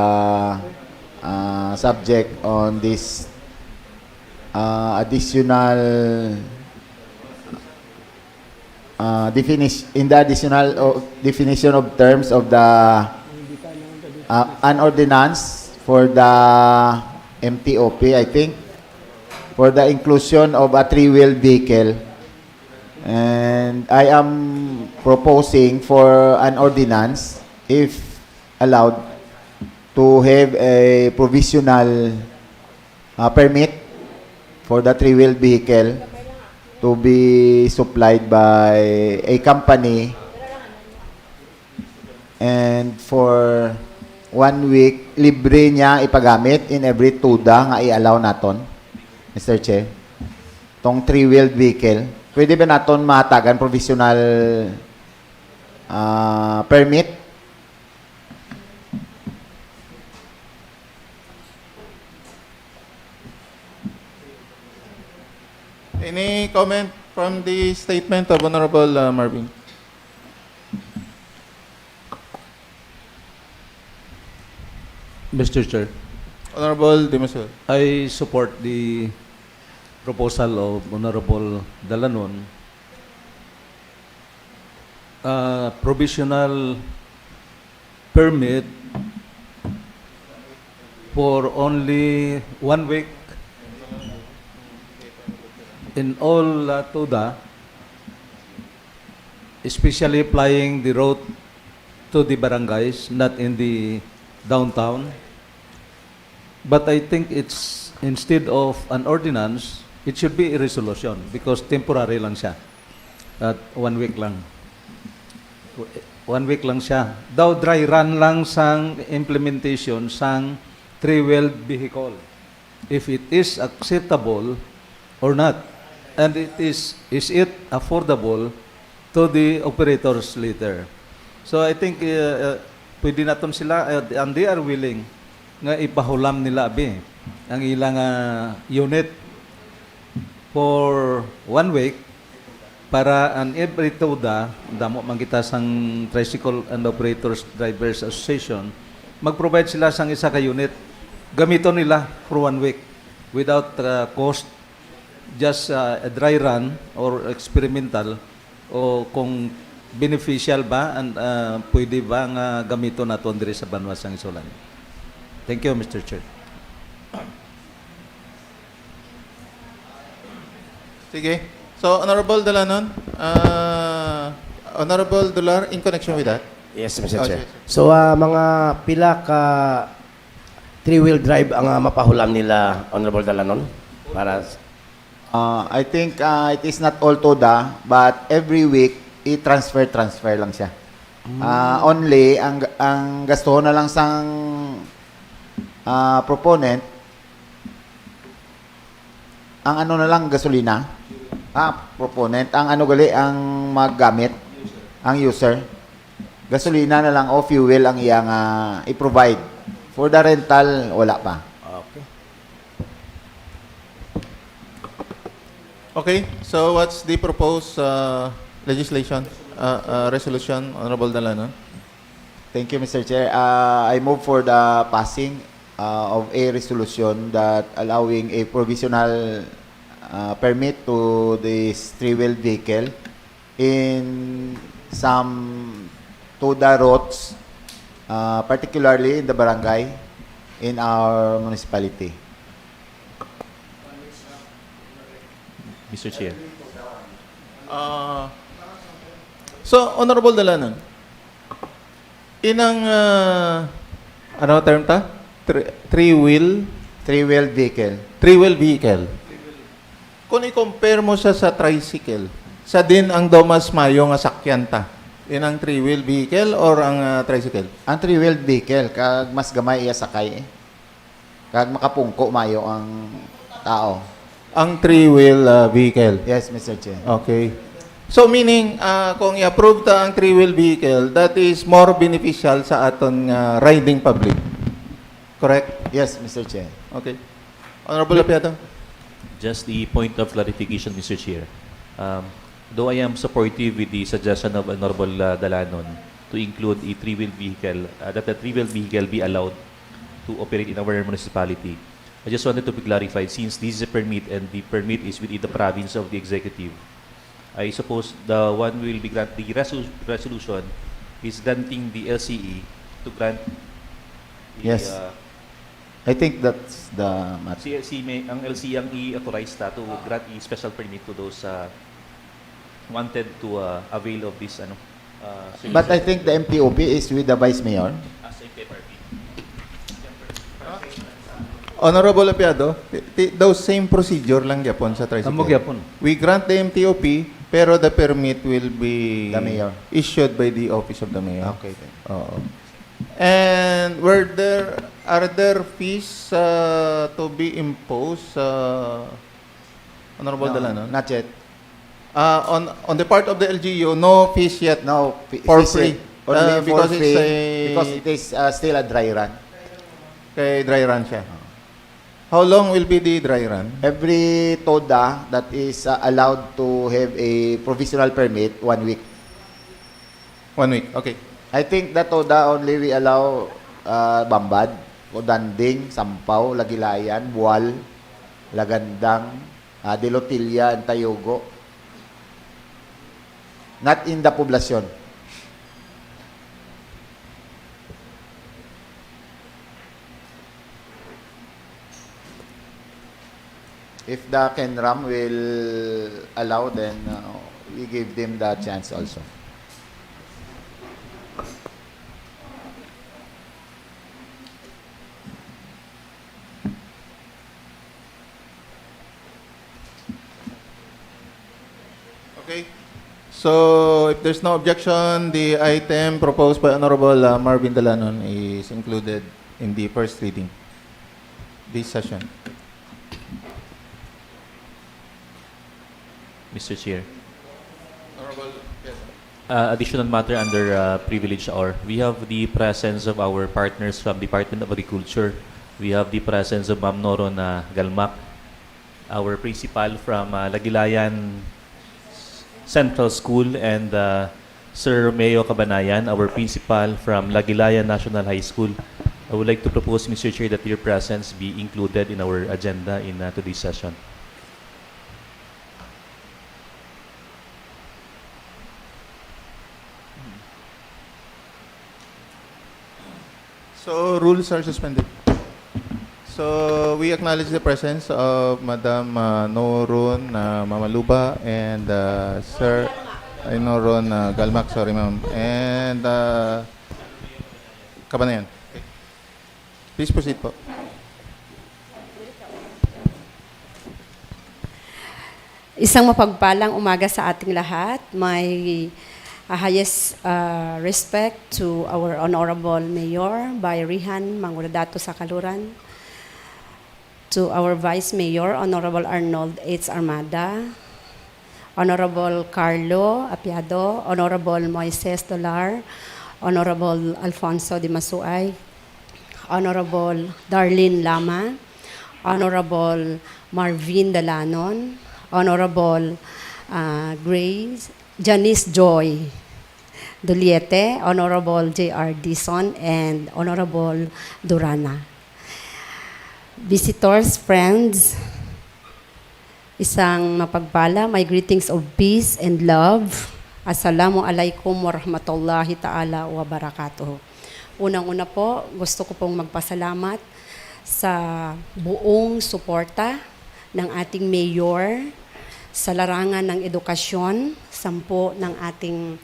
subject on this additional definition of terms of the an ordinance for the MTOP, I think, for the inclusion of a three-wheeled vehicle. And I am proposing for an ordinance, if allowed, to have a provisional permit for the three-wheeled vehicle to be supplied by a company, and for 1 week, libre niya ipagamit in every tuda nga i-allow naton, Mr. Chair. Tong three-wheeled vehicle, pwede ba naton mahatagan provisional permit? Any comment from the statement of Honorable Marvin? Mr. Chair, Honorable Dimasul. I support the proposal of Honorable Dalanon. Provisional permit for only 1 week in all TUDA, especially applying the road to the barangays, not in the downtown. But I think it's, instead of an ordinance, it should be a resolution because temporary lang siya. At 1 week lang. 1 week lang siya. Daw dry run lang sang implementation sang three-wheeled vehicle. If it is acceptable or not. And is it affordable to the operators later? So I think pwede naton sila, and they are willing nga ipahulam nila abi ang ilang unit for 1 week para an every TODA, damo man kita sang Tricycle and Operators Drivers Association, mag-provide sila sang isa ka unit. Gamiton nila for 1 week without cost, just a dry run or experimental, o kung beneficial ba and pwede ba nga gamiton naton diri sa banwas sang Isulan. Thank you, Mr. Chair. Sige. So, Honorable Dalanon, Honorable Dular, in connection with that? Yes, Mr. Chair. Sige. So, mga pila ka three-wheel drive ang mapahulam nila, Honorable Dalanon? Para I think it is not all TODA, but every week, i-transfer lang siya. Only, ang gasto na lang sang proponent, ang ano na lang, gasolina. Proponent. Ang ano gali, ang maggamit, ang user. Gasolina na lang o fuel ang iyang i-provide. For the rental, wala pa. Okay. Okay, so what's the proposed legislation, resolution, Honorable Dalanon? Thank you, Mr. Chair. I move for the passing of a resolution that allowing a provisional permit to this three-wheeled vehicle in some TODA roads, particularly in the barangay in our municipality. Mr. Chair. So, Honorable Dalanon, inang, ano term ta? Three-wheel vehicle. Three-wheel vehicle. Kung i-compare mo siya sa tricycle, sa din ang daw mas mayo nga sakyan ta. Inang three-wheel vehicle or ang tricycle? Ang three-wheeled vehicle, kag mas gamay iya sakay. Kag makapungko mayo ang tao. Ang three-wheel vehicle? Yes, Mr. Chair. Okay. So meaning, kung i-approve ta ang three-wheel vehicle, that is more beneficial sa aton riding public. Correct? Yes, Mr. Chair. Okay. Honorable Apiato? Just the point of clarification, Mr. Chair. Though I am supportive with the suggestion of Honorable Dalanon to include a three-wheel vehicle, that the three-wheel vehicle be allowed to operate in our municipality, I just wanted to be clarified, since this is a permit and the permit is within the province of the executive, I suppose the one will be grant, the resolution is granting the LCE to grant the, Yes. I think that's the matter. ang LCE ang i-authorize ta to grant a special permit to those wanted to avail of this But I think the MTOP is with the Vice Mayor. as a PRP. Honorable Apiado, those same procedure lang yapon sa tricycle. Amo gyapon. We grant the MTOP, pero the permit will be The mayor. issued by the office of the mayor. Okay. Oo. And are there fees to be imposed, Honorable Dalanon? Not yet. On the part of the LGU, no fees yet. No, For fees free. yet. Only Because for it's free, because it is still a dry run. kay dry run siya. How long will be the dry run? Every TODA that is allowed to have a provisional permit, 1 week. 1 week, okay. I think that TODA only we allow Bambad, Danding, Sampaw, Lagilayan, Bual, Lagandang, Dilotilya, and Tayugo. Not in the poblasyon. If the Kenram will allow, then we give them the chance also. Okay. So, if there's no objection, the item proposed by Honorable Marvin Dalanon is included in the first reading this session. Mr. Chair. Additional matter under privilege hour. We have the presence of our partners from Department of Agriculture. We have the presence of Ma'am Noro na Galmak, our principal from Lagilayan Central School, and Sir Romeo Cabanayan, our principal from Lagilayan National High School. I would like to propose, Mr. Chair, that your presence be included in our agenda in today's session. So rules are suspended. So we acknowledge the presence of Madam Norun Mamaluba and Sir Norun Galmac, sorry ma'am, and Kabanayan. Okay. Please proceed po. Isang mapagpalang umaga sa ating lahat. My highest respect to our Honorable Mayor by Rihan Manguradato sa Kaluran, to our Vice Mayor, Honorable Arnold H. Armada, Honorable Carlo Apiado, Honorable Moises Dolar, Honorable Alfonso de Masuay, Honorable Darlene Lama, Honorable Marvin Dalanon, Honorable Grace, Janice Joy Duliete, Honorable J.R. Dison, and Honorable Durana. Visitors, friends, isang mapagpala, my greetings of peace and love. Assalamu alaikum warahmatullahi ta'ala wa barakatuh. Unang-una po, gusto ko pong magpasalamat sa buong suporta ng ating mayor sa larangan ng edukasyon, 10 ng ating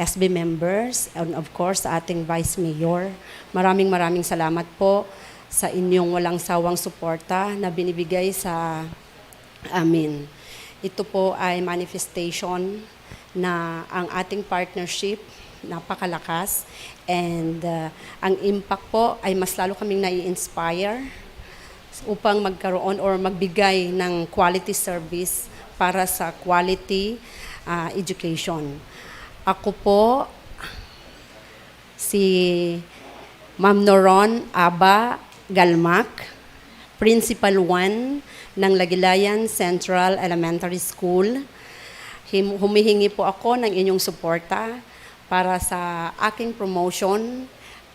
SB members, and of course sa ating vice mayor. Maraming salamat po sa inyong walang sawang suporta na binibigay sa amin. Ito po ay manifestation na ang ating partnership napakalakas, and ang impact po ay mas lalo kaming nai-inspire upang magkaroon or magbigay ng quality service para sa quality education. Ako po si Ma'am Noron Aba Galmac, Principal 1 ng Lagilayan Central Elementary School. Humihingi po ako ng inyong suporta para sa aking promotion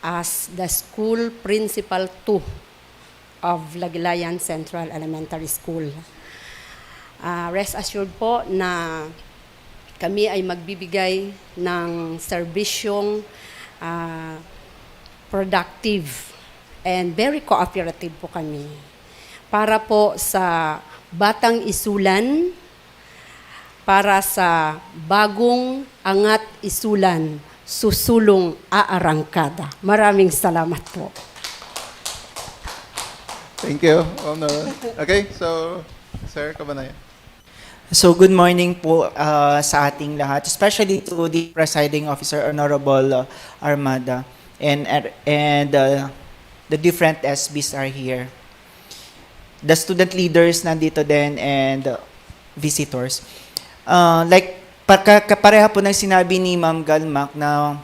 as the School Principal 2 of Lagilayan Central Elementary School. Rest assured po na kami ay magbibigay ng serbisyong productive and very cooperative po kami para po sa Batang Isulan, para sa bagong angat Isulan, susulong aarangkada. Maraming salamat po. Thank you, Honor. Okay, so Sir Kabanayan. So good morning po sa ating lahat, especially to the presiding officer, Honorable Armada, and the different SBs are here. The student leaders nandito din, and visitors. Pareha po ng sinabi ni Ma'am Galmac na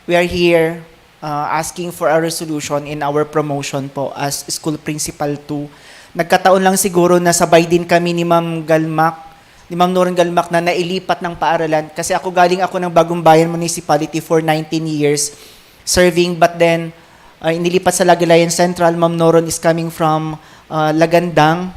we are here asking for a resolution in our promotion po as School Principal 2. Nagkataon lang siguro na sabay din kami ni Ma'am Galmac, ni Ma'am Noron Galmac na nailipat ng paaralan. Kasi galing ako ng Bagong Bayan Municipality for 19 years serving, but then inilipat sa Lagilayan Central. Ma'am Noron is coming from Lagandang,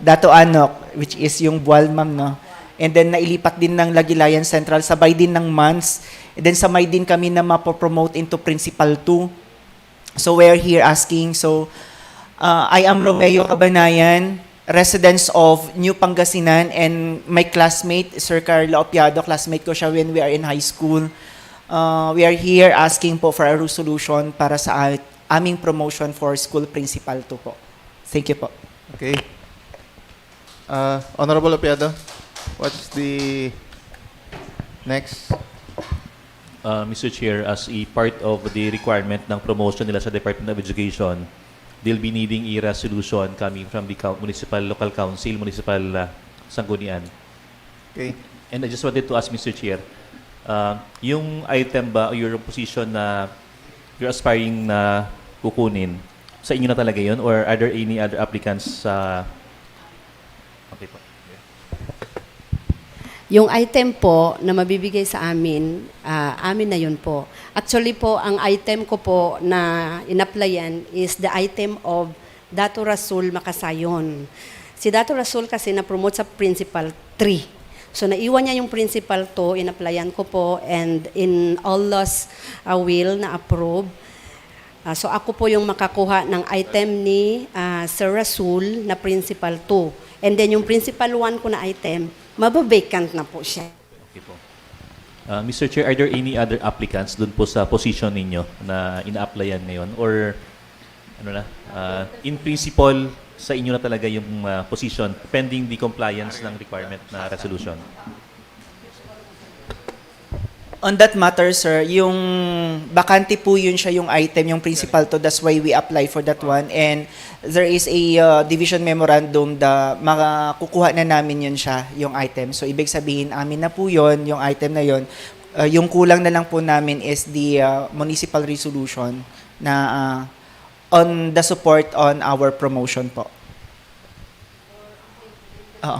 Dato Anok, which is yung Bual, ma'am, no? And then nailipat din ng Lagilayan Central, sabay din ng months. And then sabay din kami na mapopromote into Principal 2. So we're here asking, I am Romeo Cabanayan, residents of New Pangasinan, and my classmate, Sir Carlo Apiado, classmate ko siya when we are in high school. We are here asking po for a resolution para sa aming promotion for School Principal 2 po. Thank you po. Okay. Honorable Apiado, what's the next? Mr. Chair, as a part of the requirement ng promotion nila sa Department of Education, they'll be needing a resolution coming from the municipal local council, municipal sanggunian. Okay. And I just wanted to ask, Mr. Chair, yung item ba, your position na you're aspiring na kukunin, sa inyo na talaga yun? Or are there any other applicants sa... Okay po. Yung item po na mabibigay sa amin, amin na yun po. Actually po, ang item ko po na in-applyan is the item of Dato Rasul Makasayon. Si Dato Rasul kasi na-promote sa Principal 3. So naiwan niya yung Principal 2, in-applyan ko po, and in Allah's will na approve. So ako po yung makakuha ng item ni Sir Rasul na Principal 2. And then yung Principal 1 ko na item, mababakant na po siya. Okay po. Mr. Chair, are there any other applicants dun po sa position ninyo na ina-applyan ngayon? Or in principle, sa inyo na talaga yung position pending the compliance ng requirement na resolution? On that matter, sir, yung bakante po yun siya yung item, yung principal to. That's why we apply for that one. And there is a division memorandum na makukuha na namin yun siya, yung item. So, ibig sabihin, amin na po yun, yung item na yun. Yung kulang na lang po namin is the municipal resolution na on the support on our promotion po.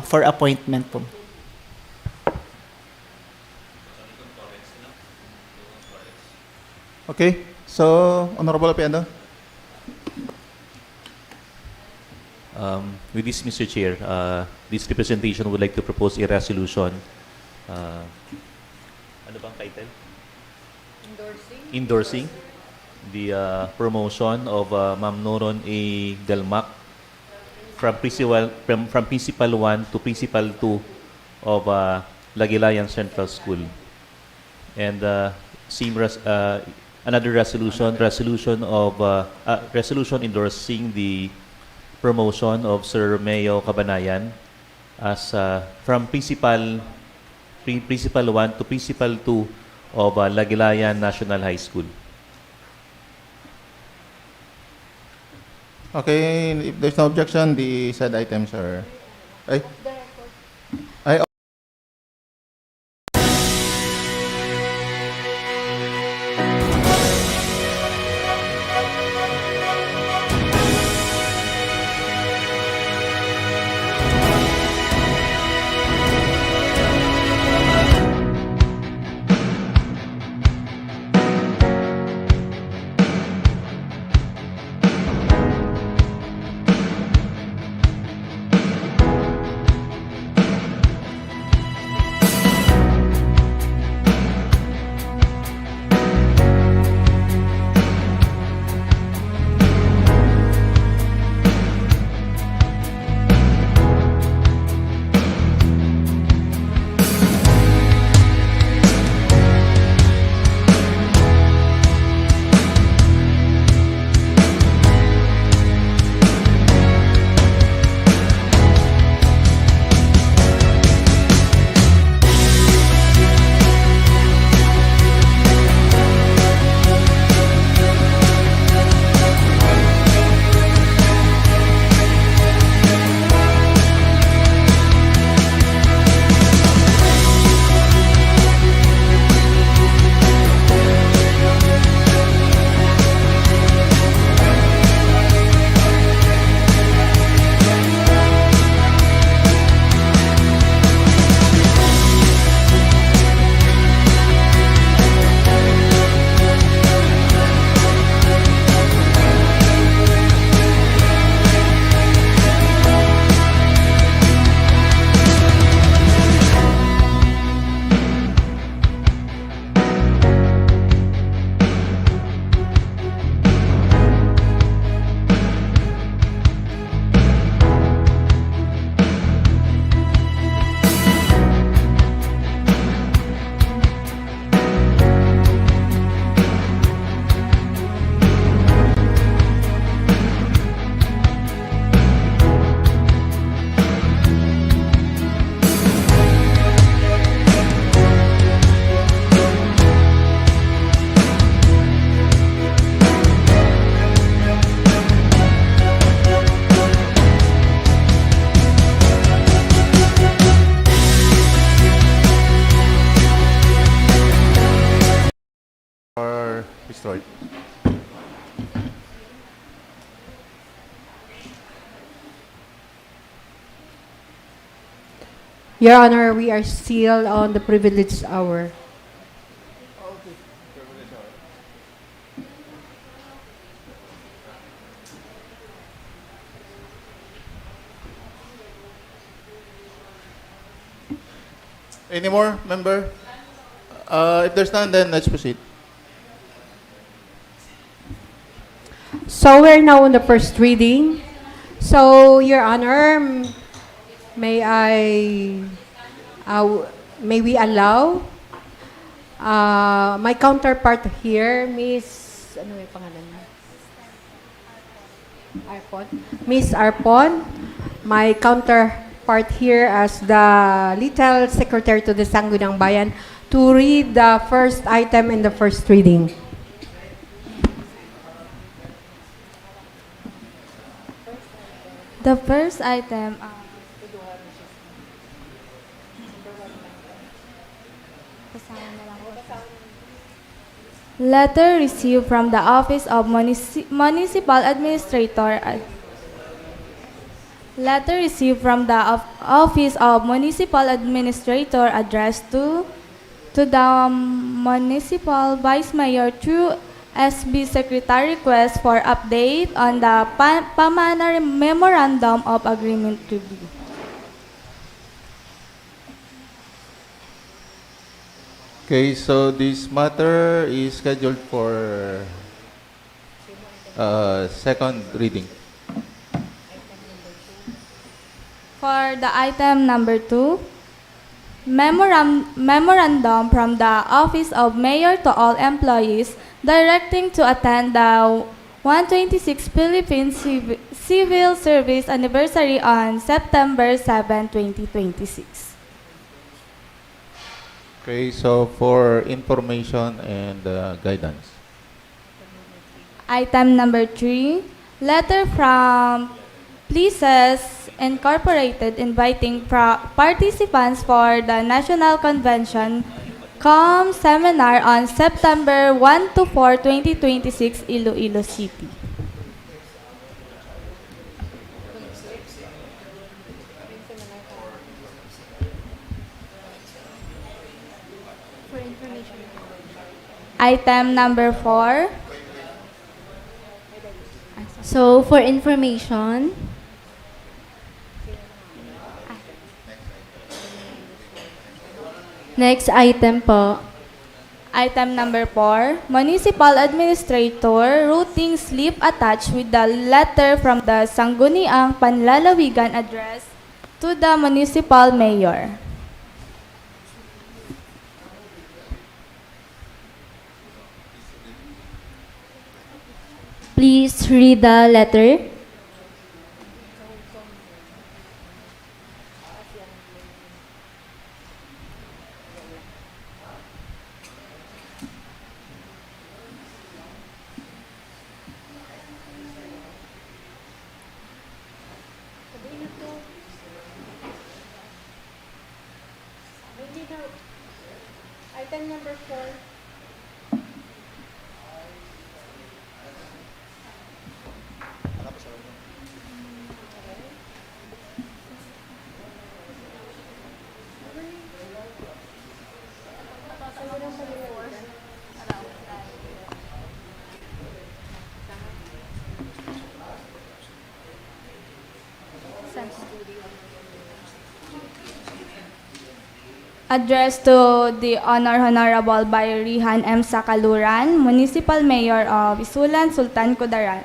For appointment po. Okay, so Honorable Apiano. With this, Mr. Chair, this representation would like to propose a resolution. Ano bang title? Endorsing the promotion of Ma'am Noron A. Delmac from Principal 1 to Principal 2 of Lagilayan Central School. And another resolution endorsing the promotion of Sir Romeo Cabanayan as from Principal 1 to Principal 2 of Lagilayan National High School. Okay, if there's no objection, the said items are... Ay, destroyed. Your Honor, we are still on the privileged hour. Any more, member? If there's none, then let's proceed. So we're now on the first reading. So, Your Honor, may may we allow my counterpart here, Miss, ano yung pangalan niya? Arpon. Miss Arpon, my counterpart here as the Little Secretary to the Sangguniang Bayan, to read the first item in the first reading. The first item, letter received from the Office of Municipal Administrator. Letter received from the Office of Municipal Administrator addressed to the Municipal Vice Mayor through SB Secretary request for update on the Pamana Memorandum of Agreement review. Okay, so this matter is scheduled for second reading. For the item number 2, memorandum from the Office of Mayor to all employees directing to attend the 126 Philippine Civil Service Anniversary on September 7, 2026. Okay, so for information and guidance. Item number 3, letter from Places Incorporated inviting participants for the National Convention Seminar on September 1 to 4, 2026, Iloilo City. Item number 4. So, for information, next item po. Item number 4, Municipal Administrator routing slip attached with the letter from the Sangguniang Panlalawigan address to the Municipal Mayor. Please read the letter. Item number 4. Addressed to the Honorable by Rihan M. Sakaluran, Municipal Mayor of ISULAN, Sultan Kudarat.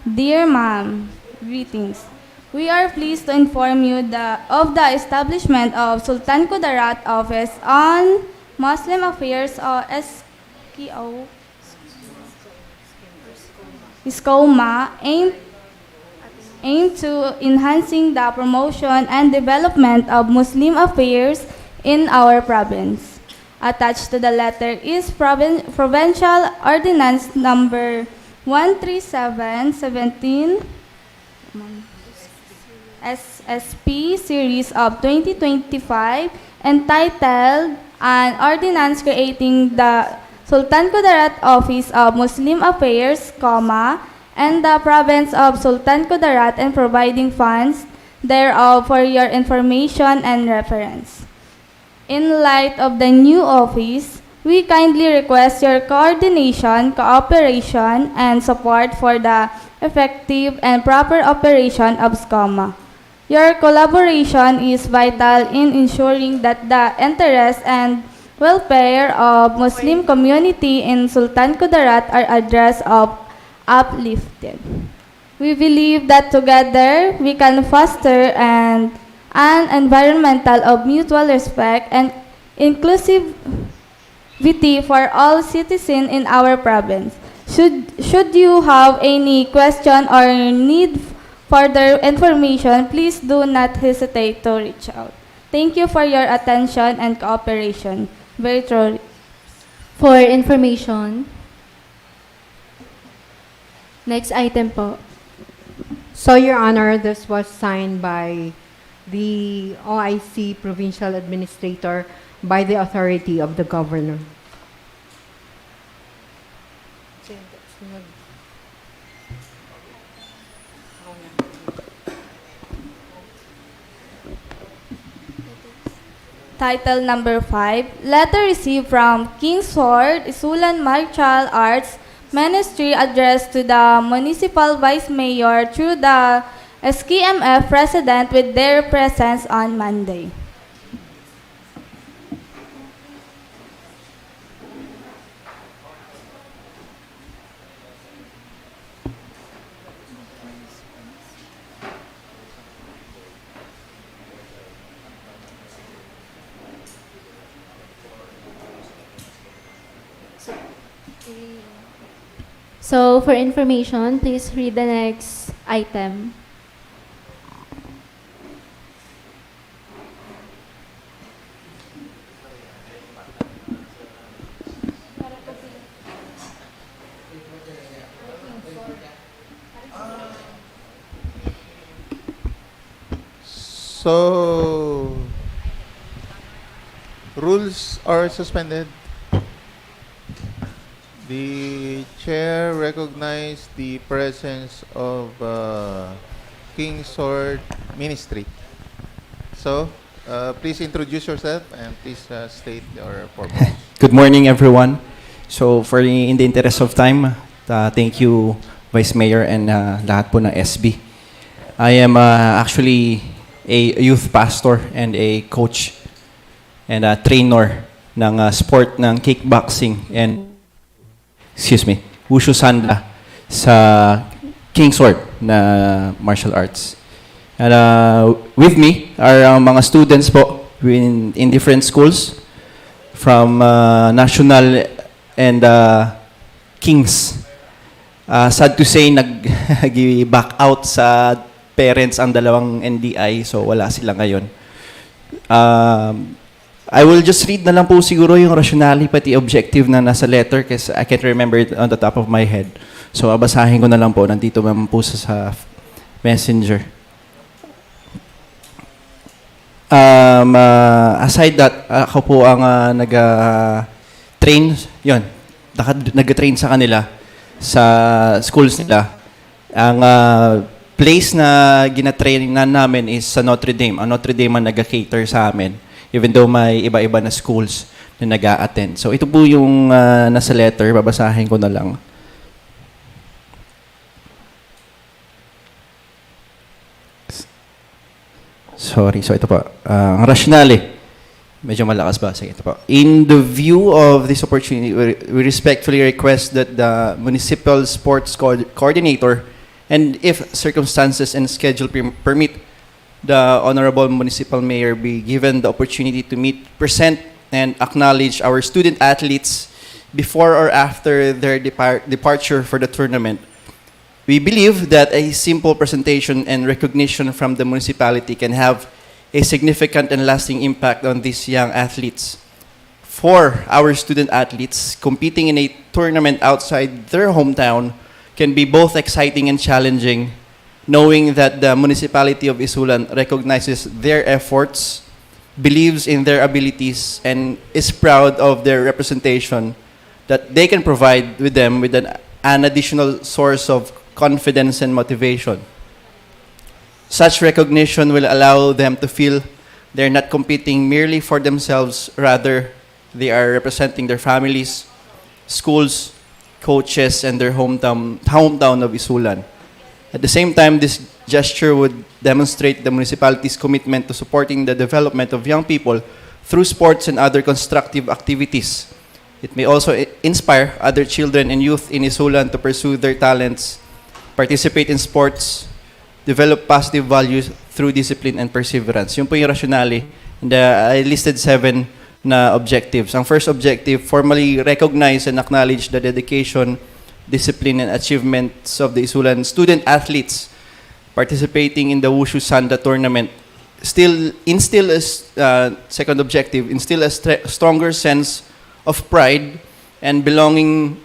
Dear Ma'am, greetings. We are pleased to inform you of the establishment of Sultan Kudarat Office on Muslim Affairs or SKO, SCOMA, aimed to enhancing the promotion and development of Muslim affairs in our province. Attached to the letter is Provincial Ordinance Number 13717 SSP Series of 2025 entitled An Ordinance Creating the Sultan Kudarat Office of Muslim Affairs, and the Province of Sultan Kudarat and providing funds thereof for your information and reference. In light of the new office, we kindly request your coordination, cooperation, and support for the effective and proper operation of SCOMA. Your collaboration is vital in ensuring that the interests and welfare of Muslim community in Sultan Kudarat are addressed of uplifted. We believe that together we can foster an environmental of mutual respect and inclusivity for all citizens in our province. Should you have any question or need further information, please do not hesitate to reach out. Thank you for your attention and cooperation. Very truly. For information, next item po. So, Your Honor, this was signed by the OIC Provincial Administrator by the authority of the Governor. Title number 5, letter received from King's Sword, ISULAN Martial Arts Ministry addressed to the Municipal Vice Mayor through the SKMF President with their presence on Monday. So, for information, please read the next item. So, rules are suspended. The chair recognized the presence of King's Sword Ministry. So, please introduce yourself and please state your purpose. Good morning, everyone. So, in the interest of time, thank you, Vice Mayor and lahat po ng SB. I am actually a youth pastor and a coach and a trainer ng sport ng kickboxing and Wushu Sanda sa King's Sword na martial arts. And with me are mga students po in different schools from national and Kings. Sad to say, nag-back out sa parents ang dalawang NDI, so wala sila ngayon. I will just read na lang po siguro yung rationale pati objective na nasa letter kasi I can't remember it on the top of my head. So, basahin ko na lang po. Nandito naman po sa messenger. Aside that, ako po ang nag-train, yun, nag-train sa kanila sa schools nila. Ang place na gina-trainan namin is sa Notre Dame. Ang Notre Dame ang nag-cater sa amin. Even though may iba-iba na schools na nag-a-attend. So ito po yung nasa letter, babasahin ko na lang. Sorry, so ito po. Ang rationale, medyo malakas ba? Sige, ito po. In the view of this opportunity, we respectfully request that the Municipal Sports Coordinator, and if circumstances and schedule permit, the Honorable Municipal Mayor be given the opportunity to meet, present, and acknowledge our student athletes before or after their departure for the tournament. We believe that a simple presentation and recognition from the municipality can have a significant and lasting impact on these young athletes. For our student athletes, competing in a tournament outside their hometown can be both exciting and challenging, knowing that the municipality of Isulan recognizes their efforts, believes in their abilities, and is proud of their representation, that they can provide with them with an additional source of confidence and motivation. Such recognition will allow them to feel they're not competing merely for themselves, rather they are representing their families, schools, coaches, and their hometown of ISULAN. At the same time, this gesture would demonstrate the municipality's commitment to supporting the development of young people through sports and other constructive activities. It may also inspire other children and youth in ISULAN to pursue their talents, participate in sports, develop positive values through discipline and perseverance. Yun po yung rationale. And I listed 7 na objectives. Ang first objective, formally recognize and acknowledge the dedication, discipline, and achievements of the ISULAN student athletes participating in the Wushu Sanda tournament. Second objective, instill a stronger sense of pride and belonging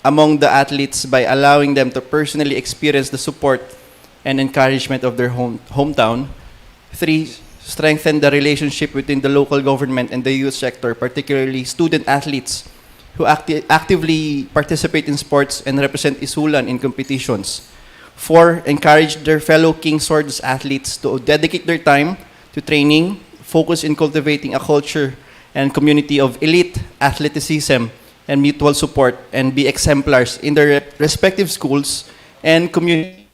among the athletes by allowing them to personally experience the support and encouragement of their hometown. 3, strengthen the relationship between the local government and the youth sector, particularly student athletes who actively participate in sports and represent ISULAN in competitions. 4, encourage their fellow King Swords athletes to dedicate their time to training, focus in cultivating a culture and community of elite athleticism and mutual support, and be exemplars in their respective schools and community,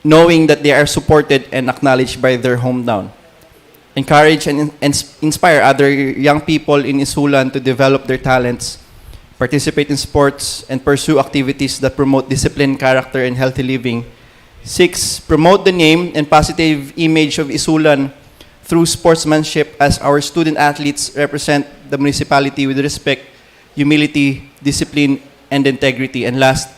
knowing that they are supported and acknowledged by their hometown. Encourage and inspire other young people in ISULAN to develop their talents, participate in sports, and pursue activities that promote discipline, character, and healthy living. 6, promote the name and positive image of ISULAN through sportsmanship, as our student athletes represent the municipality with respect, humility, discipline, and integrity. And last,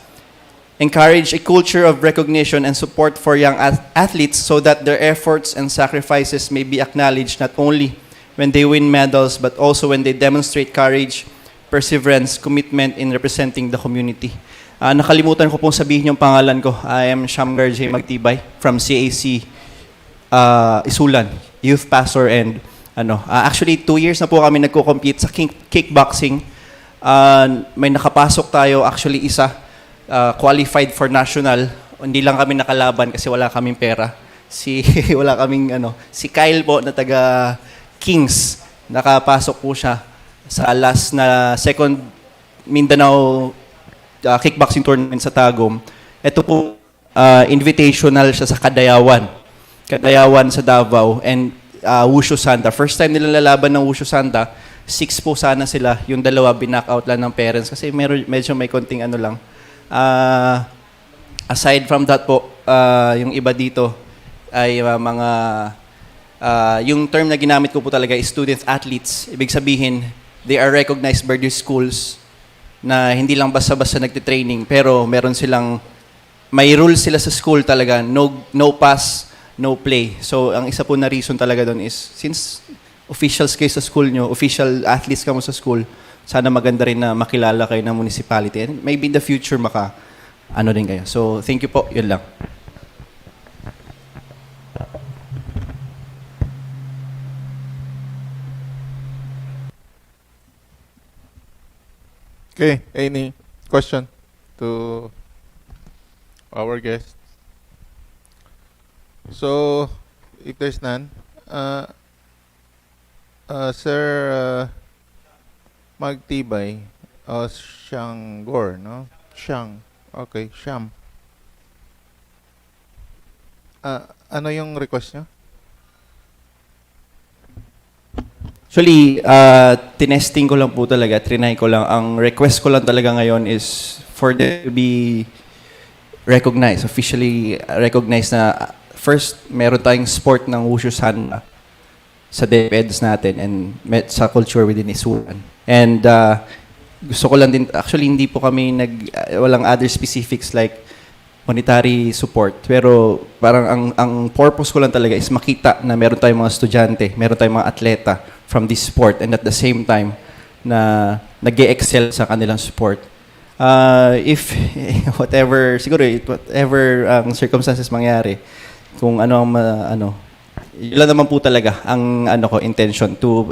encourage a culture of recognition and support for young athletes so that their efforts and sacrifices may be acknowledged not only when they win medals but also when they demonstrate courage, perseverance, commitment in representing the community. Nakalimutan ko pong sabihin yung pangalan ko. I am Shamgar J. Magtibay from CAC ISULAN, youth pastor, and actually 2 years na po kami nagko-compete sa kickboxing. May nakapasok tayo, actually isa qualified for national. Hindi lang kami nakalaban kasi wala kaming pera. Si Kyle po na taga Kings, nakapasok po siya sa last na second Mindanao kickboxing tournament sa Tagum. Ito po invitational siya sa Kadayawan sa Davao, and Wushu Sanda. First time nila lalaban ng Wushu Sanda. 6 po sana sila, yung 2 binack-out lang ng parents kasi medyo may konting lang. Aside from that po, yung iba dito ay yung term na ginamit ko po talaga is student athletes. Ibig sabihin, they are recognized by their schools na hindi lang basta-basta nagtitraining, pero may rules sila sa school talaga, no pass, no play. So, ang isa po na reason talaga doon is, since officials kayo sa school nyo, official athletes ka mo sa school, sana maganda rin na makilala kayo ng municipality. And maybe in the future, din kayo. So, thank you po. Yun lang. Okay, any question to our guest? So, if there's none, Sir Magtibay, Shanggor, no? Okay, Sham. Ano yung request nyo? Actually, tinesting ko lang po talaga, trinay ko lang. Ang request ko lang talaga ngayon is for them to be recognized, officially recognized na first, meron tayong sport ng Wushu Sanda sa DepEds natin and sa culture within ISULAN. And gusto ko lang din, actually hindi po kami walang other specifics like monetary support. Pero parang ang purpose ko lang talaga is makita na meron tayong mga estudyante, meron tayong mga atleta from this sport, and at the same time na nag-excel sa kanilang sport. If whatever ang circumstances mangyari, kung yun lang naman po talaga ang intention to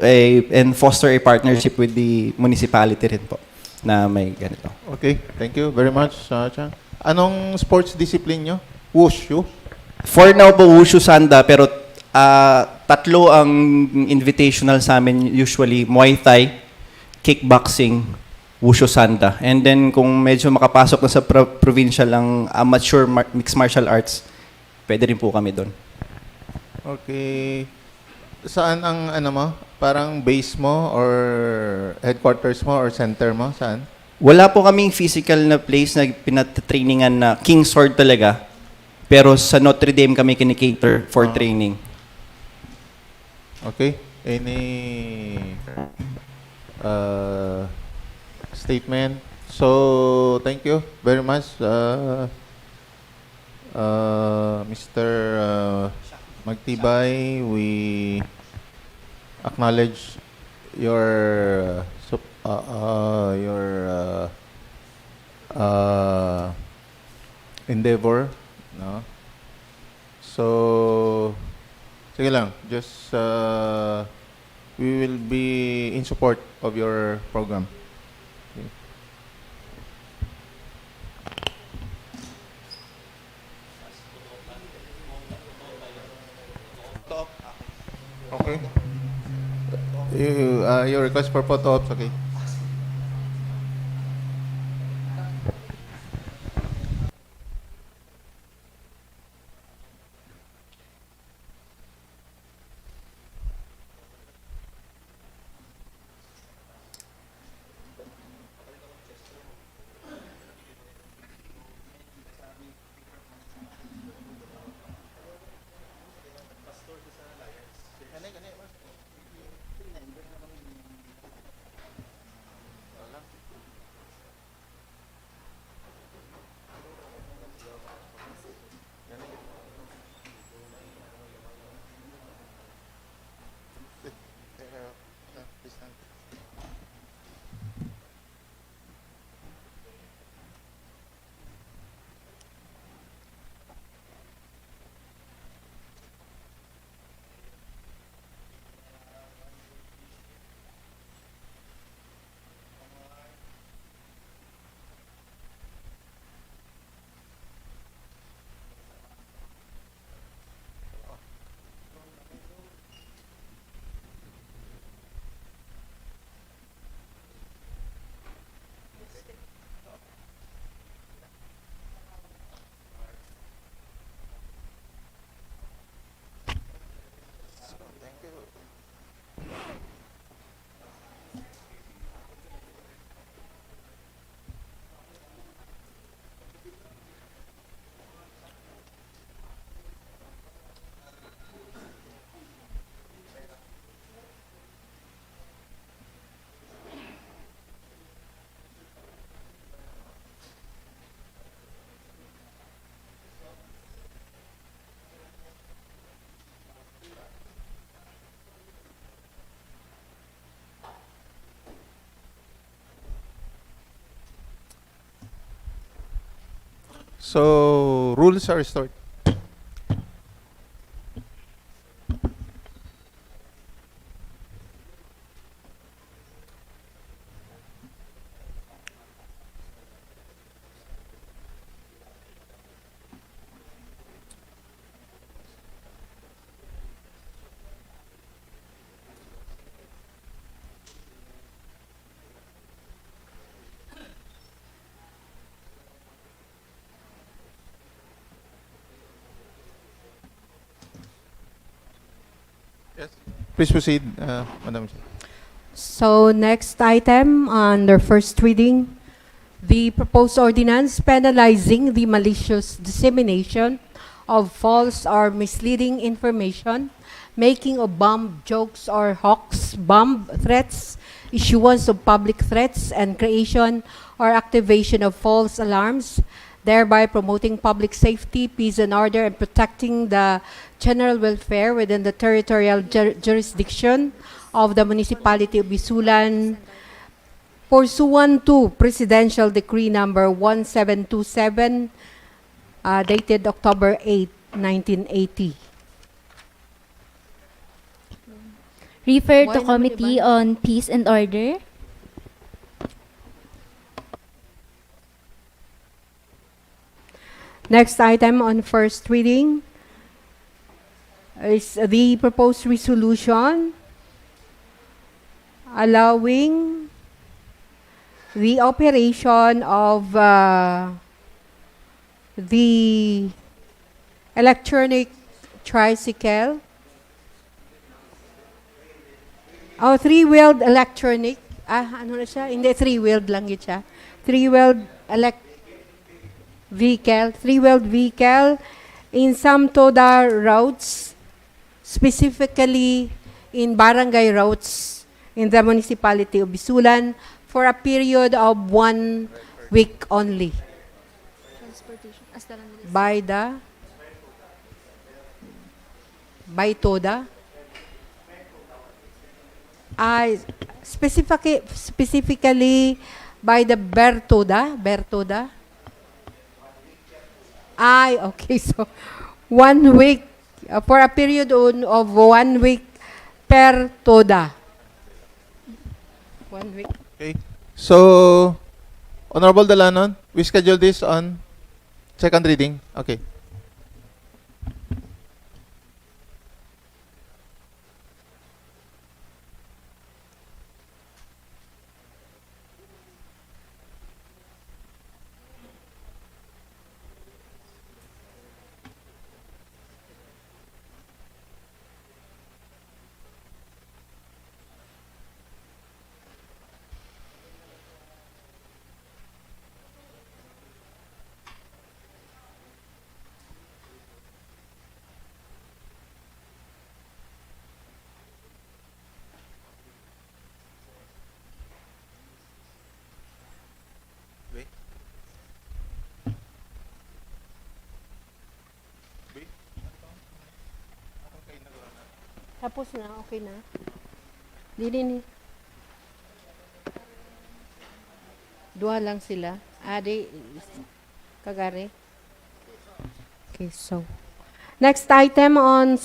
and foster a partnership with the municipality rin po na may ganito. Okay, thank you very much, Chang. Anong sports discipline nyo? Wushu? For now po, Wushu Sanda, pero tatlo ang invitational sa amin, usually Muay Thai, kickboxing, Wushu Sanda. And then kung medyo makapasok na sa provincial ang amateur mixed martial arts, pwede rin po kami doon. Okay. Saan ang ano mo? Parang base mo or headquarters mo or center mo? Saan? Wala po kaming physical na place na pinatrainingan na King Sword talaga. Pero sa Notre Dame kami kinikater for training. Okay. Any statement? So, thank you very much, Mr. Magtibay. We acknowledge your endeavor, no? So, sige lang, just we will be in support of your program. Okay. Okay. Your request for photo ops, okay. So, rules are restored. Yes. Please proceed, Madam Chair. So next item under first reading, the proposed ordinance penalizing the malicious dissemination of false or misleading information, making of bomb jokes or hoax, bomb threats, issuance of public threats, and creation or activation of false alarms, thereby promoting public safety, peace and order, and protecting the general welfare within the territorial jurisdiction of the municipality of ISULAN, pursuant to Presidential Decree number 1727, dated October 8, 1980. Refer to Why naman Committee iba? on Peace and Order. Next item on first reading, is the proposed resolution allowing the operation of the electronic tricycle. Oh, three-wheeled electronic. Ano na siya? Hindi, three-wheeled lang yun siya. Three-wheeled vehicle in some TODA routes, specifically in barangay routes in the municipality of ISULAN for a period of 1 week only. By TODA. Specifically by the Bertoda. Okay, so 1 week, for a period of 1 week per TODA. 1 week. Okay. So, Honorable Dalanon, we schedule this on second reading. Okay. Tapos na, okay na. Dili. Dua lang sila. Kagari. Okay, so. Next item on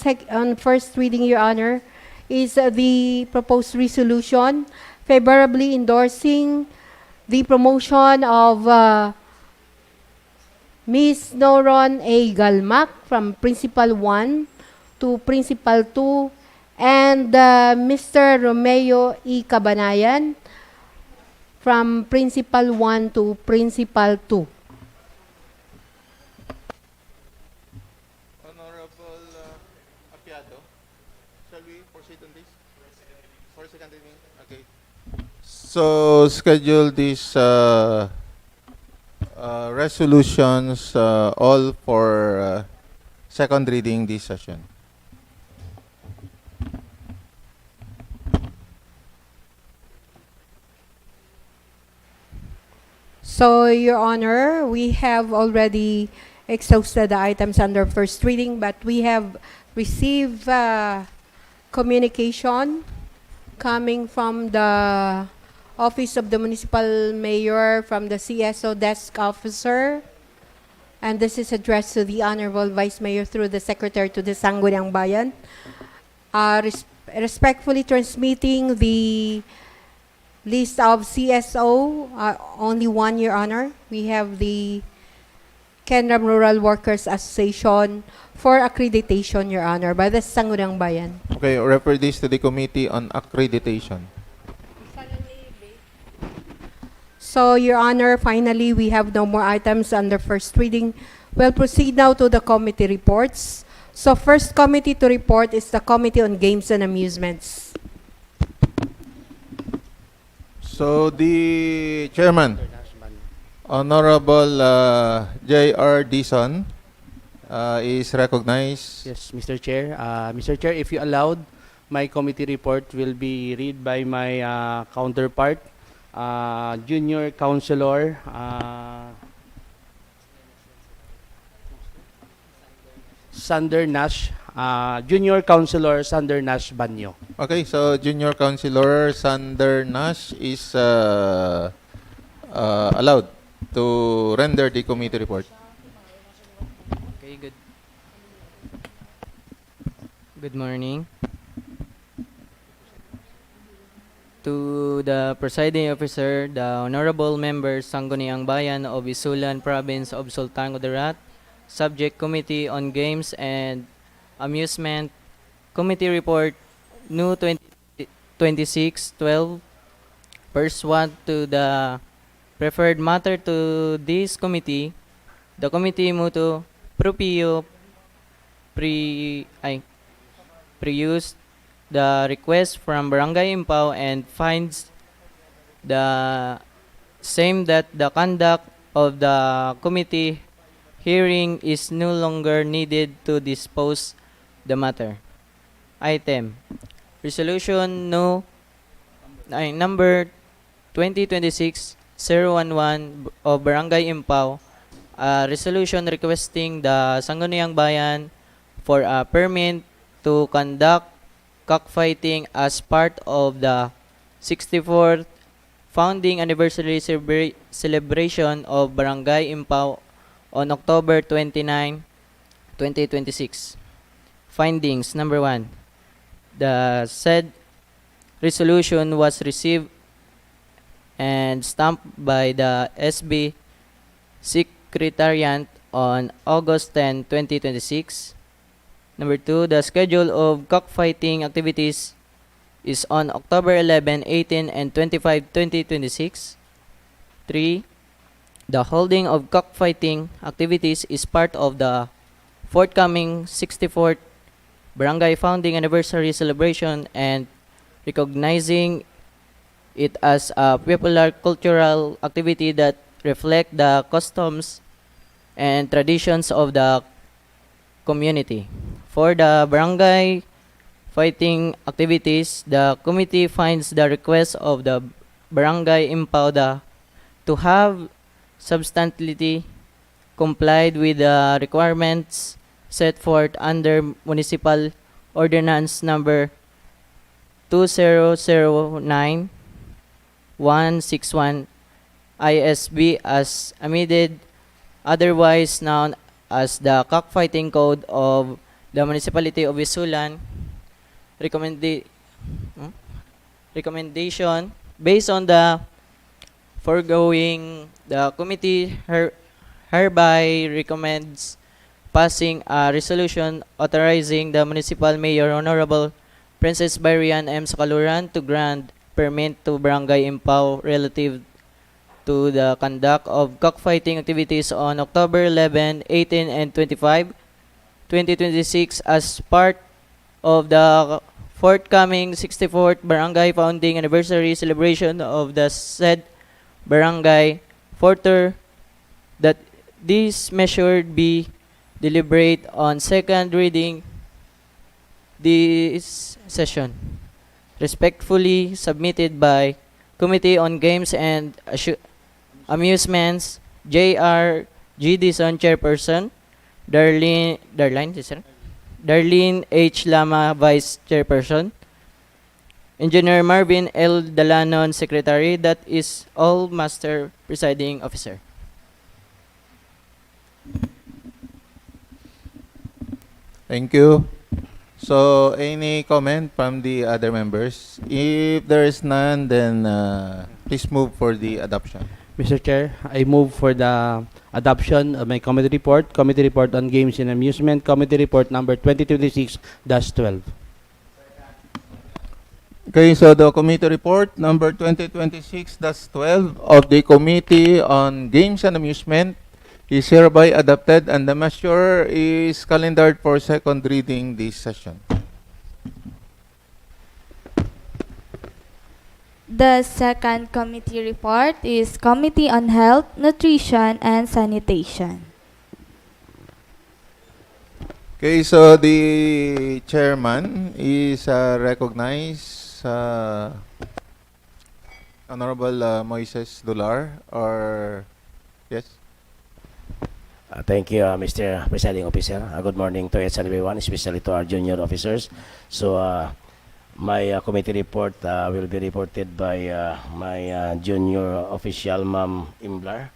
first reading, Your Honor, is the proposed resolution favorably endorsing the promotion of Ms. Noron A. Galmac from Principal 1 to Principal 2 and Mr. Romeo E. Cabanayan from Principal 1 to Principal 2. Honorable Apiado, shall we proceed on this? For second reading? Okay. So, schedule these resolutions all for second reading this session. So, Your Honor, we have already exhausted the items under first reading, but we have received communication coming from the Office of the Municipal Mayor, from the CSO Desk Officer, and this is addressed to the Honorable Vice Mayor through the Secretary to the Sangguniang Bayan. Respectfully transmitting the list of CSO, only one, Your Honor. We have the Kenram Rural Workers Association for accreditation, Your Honor, by the Sangguniang Bayan. Okay, refer this to the Committee on Accreditation. So, Your Honor, finally, we have no more items under first reading. We'll proceed now to the committee reports. So, first committee to report is the Committee on Games and Amusements. So, the Chairman, Honorable J.R. Dison, is recognized. Yes, Mr. Chair. Mr. Chair, if you allowed, my committee report will be read by my counterpart, Junior Councilor Sander Nash, Junior Councilor Sander Nash Banyo. Okay, so Junior Councilor Sander Nash is allowed to render the committee report. Okay, good morning. To the presiding officer, the honorable members, Sangguniang Bayan of ISULAN Province of Sultan Kudarat, Subject Committee on Games and Amusement, Committee Report No 2612, pursuant to the preferred matter to this committee, the committee motu proprio pre-use the request from Barangay Impao and finds the same that the conduct of the committee hearing is no longer needed to dispose the matter. Item Resolution No number 2026-011 of Barangay Impao, a resolution requesting the Sangguniang Bayan for a permit to conduct cockfighting as part of the 64th founding anniversary celebration of Barangay Impao on October 29, 2026. Findings. Number 1. The said resolution was received and stamped by the SB Secretariat on August 10, 2026. Number 2, the schedule of cockfighting activities is on October 11, 18, and 25, 2026. 3, the holding of cockfighting activities is part of the forthcoming 64th Barangay Founding Anniversary celebration and recognizing it as a popular cultural activity that reflect the customs and traditions of the community. For the barangay fighting activities, the committee finds the request of the Barangay Impauda to have substantially complied with the requirements set forth under Municipal Ordinance Number 2009-161 ISB as amended, otherwise known as the Cockfighting Code of the Municipality of ISULAN. Recommendation. Based on the foregoing, the committee hereby recommends passing a resolution authorizing the municipal mayor, Honorable Princess Byrian M. Sakaluran, to grant permit to Barangay Impao relative to the conduct of cockfighting activities on October 11, 18, and 25, 2026 as part of the forthcoming 64th Barangay Founding Anniversary celebration of the said barangay. Further, that this measure be deliberate on second reading this session. Respectfully submitted by Committee on Games and Amusements, J.R. G. Dison, Chairperson, Darlene H. Lama, Vice Chairperson, Engineer Marvin L. Dalanon, Secretary. That is all, Master Presiding Officer. Thank you. So, any comment from the other members? If there is none, then please move for the adoption. Mr. Chair, I move for the adoption of my Committee Report on Games and Amusement, Committee Report number 2026-12. Okay, so the committee report number 2026-12 of the Committee on Games and Amusement is hereby adopted, and the measure is calendared for second reading this session. The second committee report is Committee on Health, Nutrition, and Sanitation. Okay, so the chairman is recognized, Honorable Moises Dular, or yes? Thank you, Mr. Presiding Officer. Good morning to each and everyone, especially to our junior officers. So, my committee report will be reported by my junior official, Ma'am Imblar.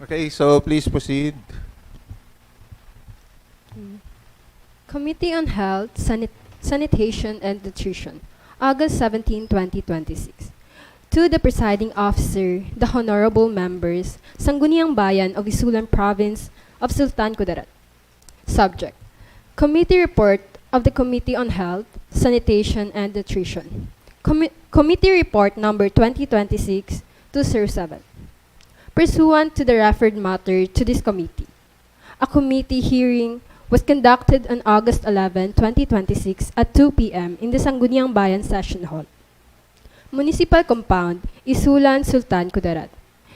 Okay, so please proceed. Committee on Health, Sanitation, and Nutrition, August 17, 2026. To the presiding officer, the honorable members, Sangguniang Bayan of ISULAN Province of Sultan Kudarat. Subject: Committee Report of the Committee on Health, Sanitation, and Nutrition. Committee Report number 2026-207. Pursuant to the referred matter to this committee, a committee hearing was conducted on August 11, 2026 at 2 p.m. in the Sangguniang Bayan Session Hall, Municipal Compound, ISULAN, Sultan Kudarat.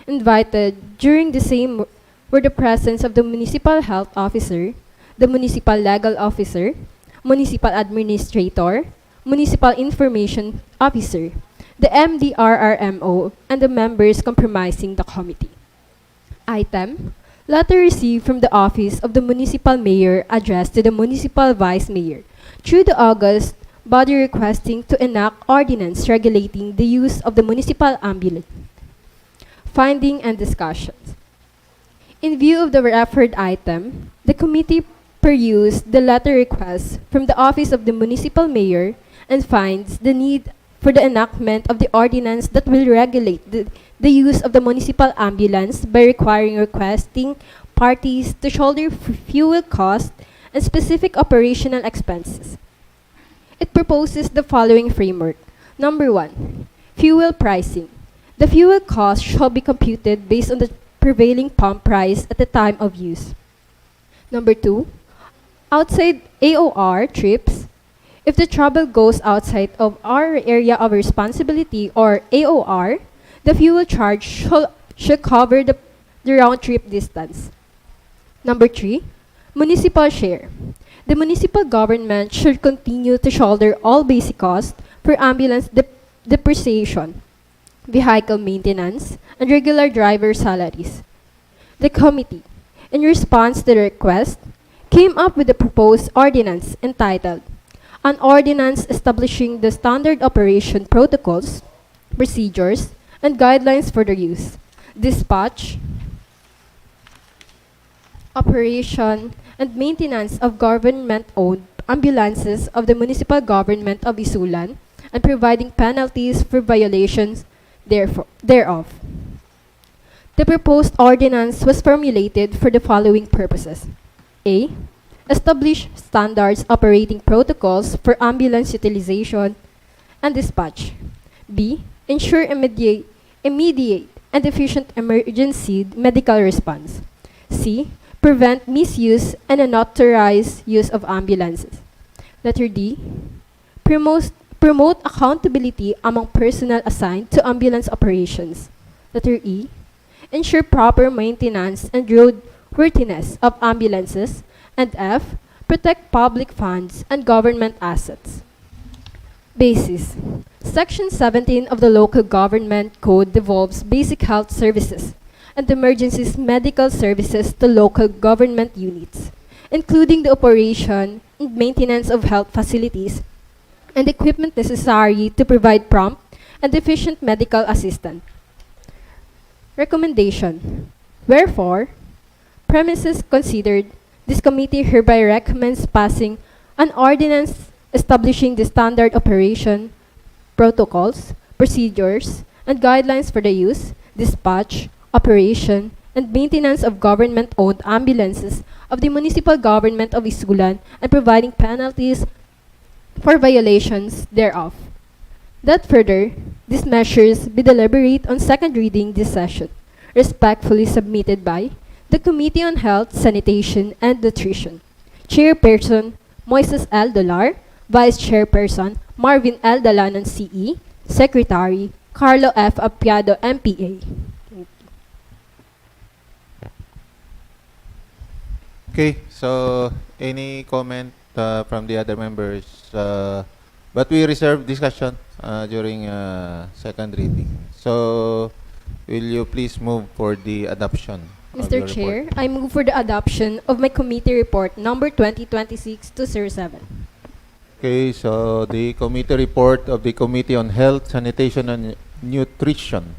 Invited during the same were the presence of the Municipal Health Officer, the Municipal Legal Officer, Municipal Administrator, Municipal Information Officer, the MDRRMO, and the members comprising the committee. Item: letter received from the Office of the Municipal Mayor addressed to the Municipal Vice Mayor through the August body requesting to enact ordinance regulating the use of the municipal ambulance. Finding and discussions. In view of the referred item, the committee perused the letter request from the Office of the Municipal Mayor and finds the need for the enactment of the ordinance that will regulate the use of the municipal ambulance by requiring requesting parties to shoulder fuel costs and specific operational expenses. It proposes the following framework. Number 1, fuel pricing. The fuel cost shall be computed based on the prevailing pump price at the time of use. Number 2, outside AOR trips. If the trouble goes outside of our area of responsibility or AOR, the fuel charge should cover the round-trip distance. Number 3, municipal share. The municipal government should continue to shoulder all basic costs for ambulance depreciation, vehicle maintenance, and regular driver salaries. The committee, in response to the request, came up with a proposed ordinance entitled An Ordinance Establishing the Standard Operation Protocols, Procedures, and Guidelines for their Use, Dispatch, Operation, and Maintenance of Government-Owned Ambulances of the Municipal Government of ISULAN, and providing penalties for violations thereof. The proposed ordinance was formulated for the following purposes. A. Establish standards operating protocols for ambulance utilization and dispatch. B. Ensure immediate and efficient emergency medical response. C. Prevent misuse and unauthorized use of ambulances. Letter D. Promote accountability among personnel assigned to ambulance operations. Letter E. Ensure proper maintenance and roadworthiness of ambulances. And F. Protect public funds and government assets. Basis. Section 17 of the Local Government Code devolves basic health services and emergencies medical services to local government units, including the operation and maintenance of health facilities and equipment necessary to provide prompt and efficient medical assistance. Recommendation. Wherefore, premises considered, this committee hereby recommends passing an ordinance establishing the standard operation, protocols, procedures, and guidelines for the use, dispatch, operation, and maintenance of government-owned ambulances of the municipal government of ISULAN and providing penalties for violations thereof. That further, these measures be deliberated on second reading this session. Respectfully submitted by the Committee on Health, Sanitation, and Nutrition. Chairperson, Moises L. Dolar. Vice Chairperson, Marvin L. Dalanon, CE. Secretary, Carlo F. Apiado, MPA. Okay, so any comment from the other members? But we reserve discussion during second reading. So, will you please move for the adoption? Mr. Chair, I move for the adoption of my committee report number 2026-207. Okay, so the committee report of the Committee on Health, Sanitation, and Nutrition.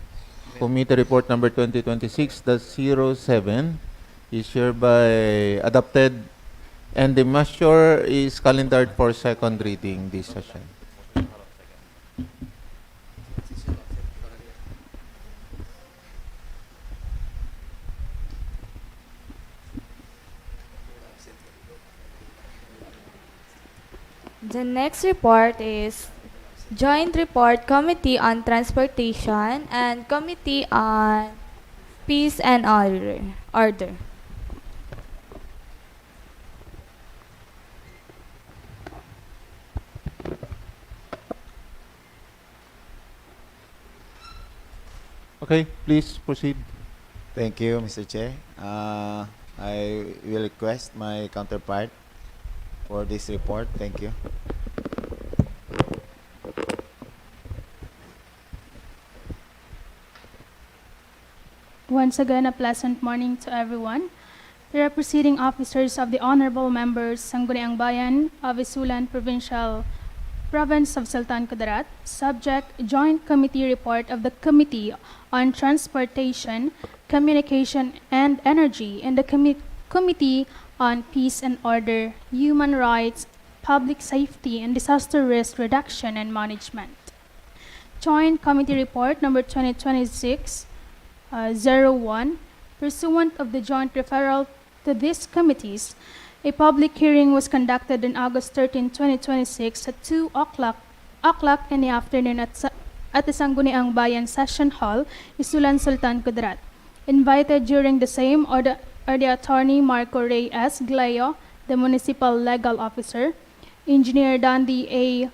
Committee report number 2026-07 is hereby adopted, and the measure is calendared for second reading this session. The next report is Joint Report Committee on Transportation and Committee on Peace and Order. Okay, please proceed. Thank you, Mr. Chair. I will request my counterpart for this report. Thank you. Once again, a pleasant morning to everyone. The proceeding officers of the honorable members Sangguniang Bayan of ISULAN Province of Sultan Kudarat, subject Joint Committee Report of the Committee on Transportation, Communication and Energy and the Committee on Peace and Order, Human Rights, Public Safety and Disaster Risk Reduction and Management. Joint Committee Report number 2026-01, pursuant of the joint referral to these committees, a public hearing was conducted on August 13, 2026 at 2 o'clock in the afternoon at the Sangguniang Bayan Session Hall, ISULAN, Sultan Kudarat. Invited during the same are the Attorney Marco Reyes Gleo, the Municipal Legal Officer, Engineer Dandy A.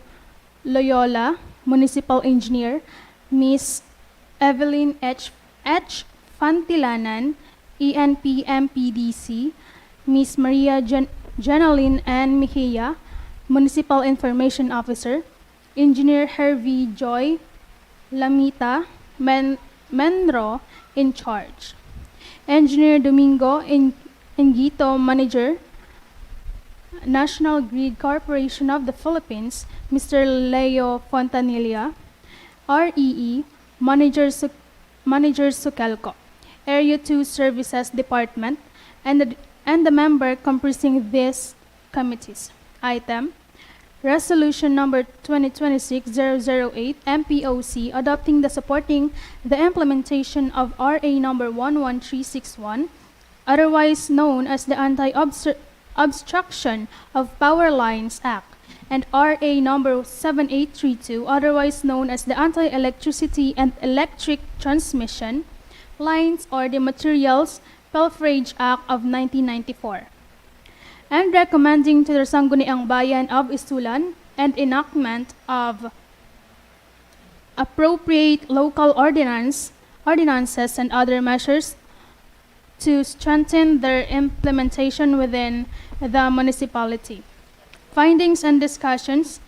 Loyola, Municipal Engineer, Ms. Evelyn H. Fantilanan, ENP MPDC, Ms. Maria Jeneline N. Mejia, Municipal Information Officer, Engineer Hervey Joy Lamita Menro in charge, Engineer Domingo Ingito, Manager, National Grid Corporation of the Philippines, Mr. Leo Fontanilla, REE, Manager Sukelco, Area 2 Services Department, and the member comprising these committees. Item, Resolution number 2026-008 MPOC adopting the supporting the implementation of RA number 11361, otherwise known as the Anti-Obstruction of Power Lines Act, and RA number 7832, otherwise known as the Anti-Electricity and Electric Transmission Lines or the Materials Pilferage Act of 1994. And recommending to the Sangguniang Bayan of ISULAN and enactment of appropriate local ordinances and other measures to strengthen their implementation within the municipality. Findings and discussions.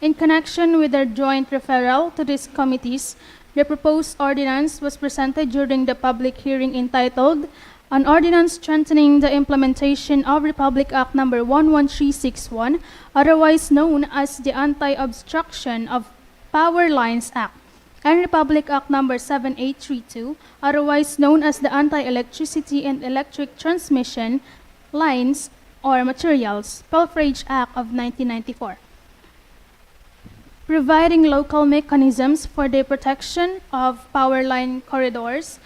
In connection with their joint referral to these committees, the proposed ordinance was presented during the public hearing entitled An Ordinance Strengthening the Implementation of Republic Act No. 11361, otherwise known as the Anti-Obstruction of Power Lines Act, and Republic Act No. 7832, otherwise known as the Anti-Electricity and Electric Transmission Lines or Materials Pilferage Act of 1994. Providing local mechanisms for the protection of power line corridors,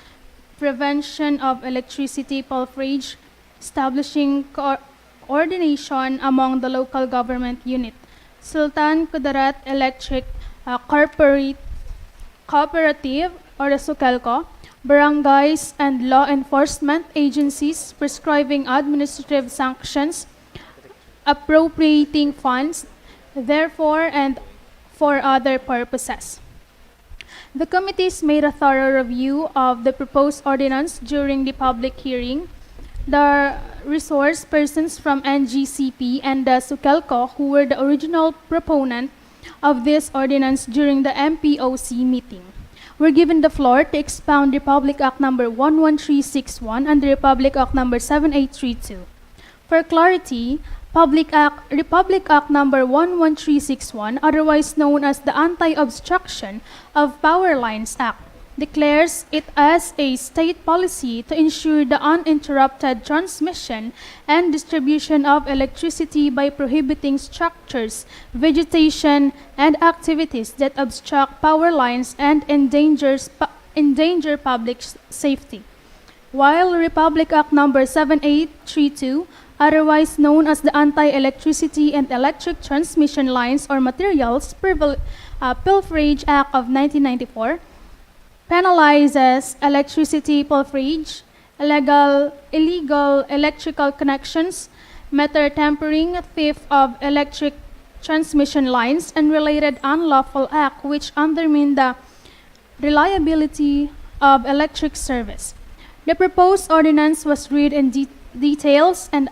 prevention of electricity pilferage, establishing coordination among the local government unit, Sultan Kudarat Electric Cooperative or the SUKELCO, barangays and law enforcement agencies prescribing administrative sanctions, appropriating funds, therefore and for other purposes. The committees made a thorough review of the proposed ordinance during the public hearing. The resource persons from NGCP and the SUKELCO, who were the original proponent of this ordinance during the MPOC meeting, were given the floor to expound Republic Act No. 11361 and the Republic Act No. 7832. For clarity, Republic Act No. 11361, otherwise known as the Anti-Obstruction of Power Lines Act, declares it as a state policy to ensure the uninterrupted transmission and distribution of electricity by prohibiting structures, vegetation, and activities that obstruct power lines and endanger public safety. While Republic Act No. 7832 otherwise known as the Anti-Electricity and Electric Transmission Lines or Materials Pilferage Act of 1994, penalizes electricity pilferage, illegal electrical connections, meter tampering, theft of electric transmission lines, and related unlawful act which undermine the reliability of electric service. The proposed ordinance was read in details and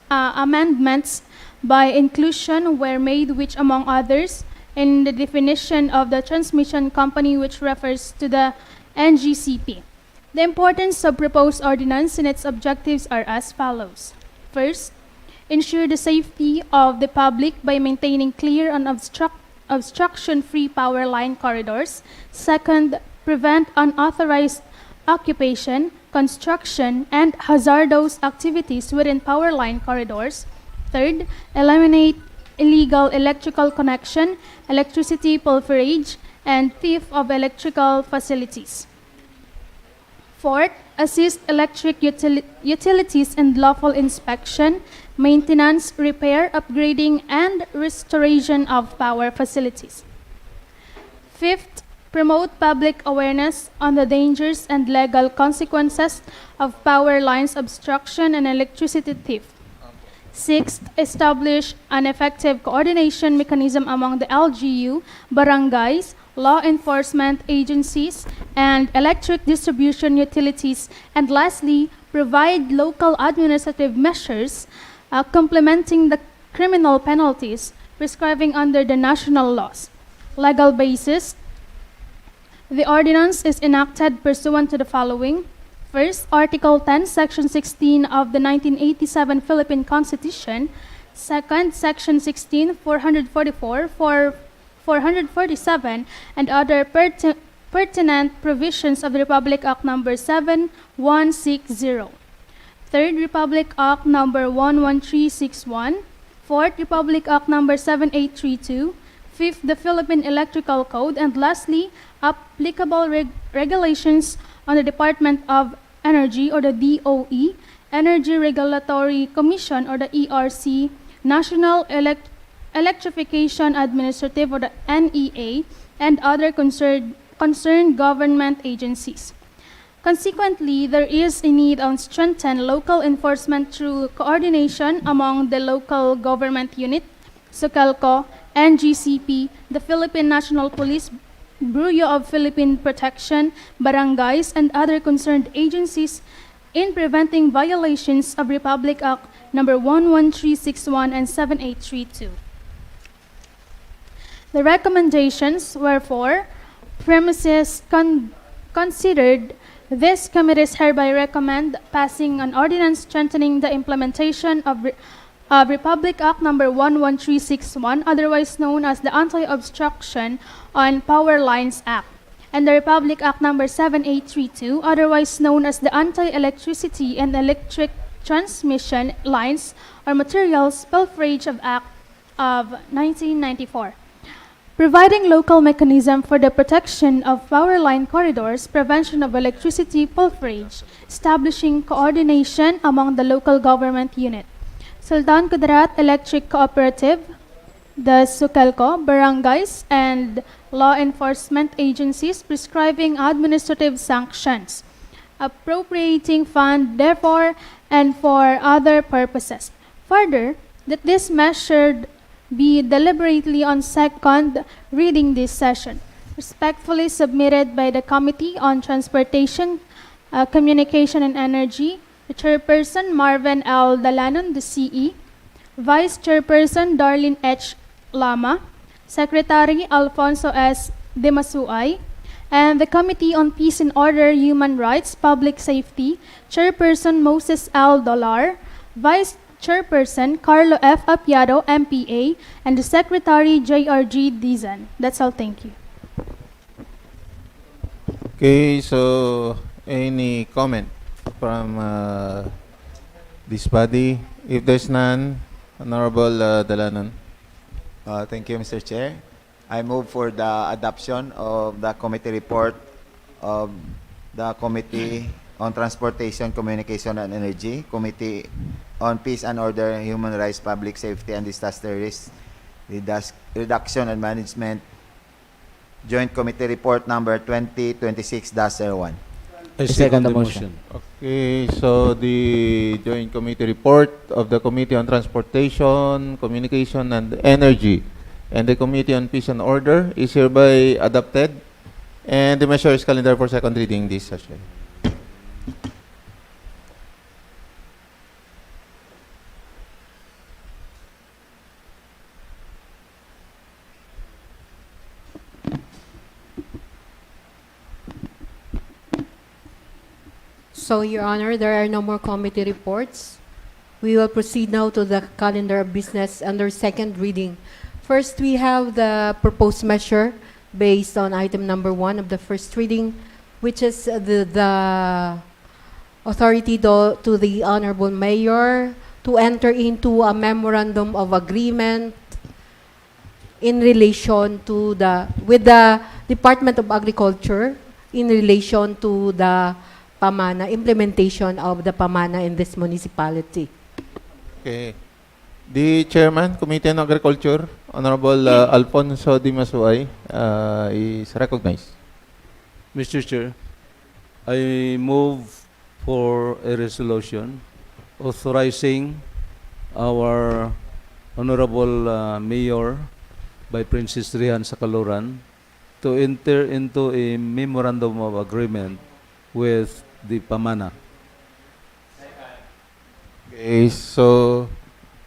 amendments by inclusion were made which, among others, in the definition of the transmission company which refers to the NGCP. The importance of proposed ordinance and its objectives are as follows. First, ensure the safety of the public by maintaining clear and obstruction-free power line corridors. Second, prevent unauthorized occupation, construction, and hazardous activities within power line corridors. Third, eliminate illegal electrical connection, electricity pilferage, and theft of electrical facilities. Fourth, assist electric utilities in lawful inspection, maintenance, repair, upgrading, and restoration of power facilities. Fifth, promote public awareness on the dangers and legal consequences of power lines obstruction and electricity theft. Sixth, establish an effective coordination mechanism among the LGU, barangays, law enforcement agencies, and electric distribution utilities. And lastly, provide local administrative measures complementing the criminal penalties prescribing under the national laws. Legal basis. The ordinance is enacted pursuant to the following. First, Article 10, Section 16 of the 1987 Philippine Constitution. Second, Section 16, 444, 447, and other pertinent provisions of the Republic Act Number 7160. Third, Republic Act Number 11361. Fourth, Republic Act Number 7832. Fifth, the Philippine Electrical Code. And lastly, applicable regulations on the Department of Energy or the DOE, Energy Regulatory Commission or the ERC, National Electrification Administrative or the NEA, and other concerned government agencies. Consequently, there is a need on strengthen local enforcement through coordination among the local government unit, SOCALCO, NGCP, the Philippine National Police, Bureau of Philippine Protection, barangays, and other concerned agencies in preventing violations of Republic Act Number 11361 and 7832. The recommendations were for premises considered. This committees hereby recommend passing an ordinance strengthening the implementation of Republic Act Number 11361, otherwise known as the Anti-Obstruction on Power Lines Act, and the Republic Act Number 7832, otherwise known as the Anti-Electricity and Electric Transmission Lines or Materials Pilferage of Act of 1994. Providing local mechanism for the protection of power line corridors, prevention of electricity pilferage, establishing coordination among the local government unit. Sultan Kudarat Electric Cooperative, the SOCALCO, barangays, and law enforcement agencies prescribing administrative sanctions, appropriating fund therefore and for other purposes. Further, that this measure be deliberately on second reading this session. Respectfully submitted by the Committee on Transportation, Communication and Energy, the Chairperson Marvin L. Dalanon, the CE, Vice Chairperson Darlene H. Lama, Secretary Alfonso S. Demasuay, and the Committee on Peace and Order, Human Rights, Public Safety, Chairperson Moses L. Dolar, Vice Chairperson Carlo F. Apiado, MPA, and the Secretary J.R.G. Dizan. That's all. Thank you. Okay, so any comment from this body? If there's none, Honorable Dalanon. Thank you, Mr. Chair. I move for the adoption of the committee report of the Committee on Transportation, Communication, and Energy, Committee on Peace and Order, Human Rights, Public Safety, and Disaster Risk Reduction and Management, Joint Committee Report number 2026-01. I second the motion. Okay, so the Joint Committee Report of the Committee on Transportation, Communication, and Energy and the Committee on Peace and Order is hereby adopted, and the measure is calendar for second reading this session. So, Your Honor, there are no more committee reports. We will proceed now to the calendar of business under second reading. First, we have the proposed measure based on item number 1 of the first reading, which is the authority to the Honorable Mayor to enter into a memorandum of agreement in relation to with the Department of Agriculture in relation to the Pamana, implementation of the Pamana in this municipality. Okay. The Chairman, Committee on Agriculture, Honorable Alfonso Di Masuay, is recognized. Mr. Chair, I move for a resolution authorizing our Honorable Mayor by Princess Rihan Sakaluran to enter into a memorandum of agreement with the Pamana. Okay, so,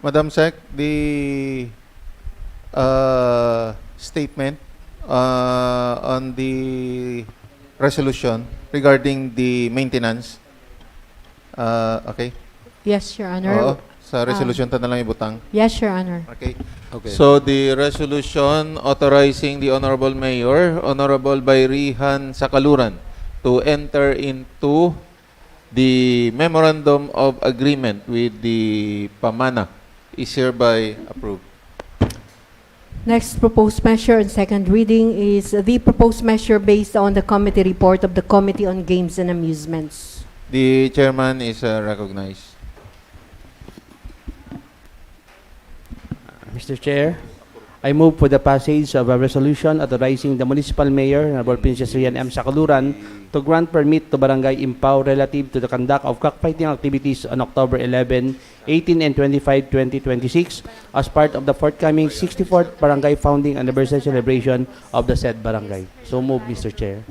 Madam Sec, the statement on the resolution regarding the maintenance. Okay? Yes, Your Honor. Oo, sa resolution ta na lang ibutang. Yes, Your Honor. Okay. Okay. So, the resolution authorizing the Honorable Mayor, Honorable Bayrihan Sakaluran, to enter into the memorandum of agreement with the Pamana is hereby approved. Next proposed measure in second reading is the proposed measure based on the committee report of the Committee on Games and Amusements. The Chairman is recognized. Mr. Chair, I move for the passage of a resolution authorizing the Municipal Mayor, Honorable Princess Rian M. Sakaluran, to grant permit to Barangay Impao relative to the conduct of cockfighting activities on October 11, 18, and 25, 2026 as part of the forthcoming 64th Barangay Founding Anniversary celebration of the said barangay. So move, Mr. Chair.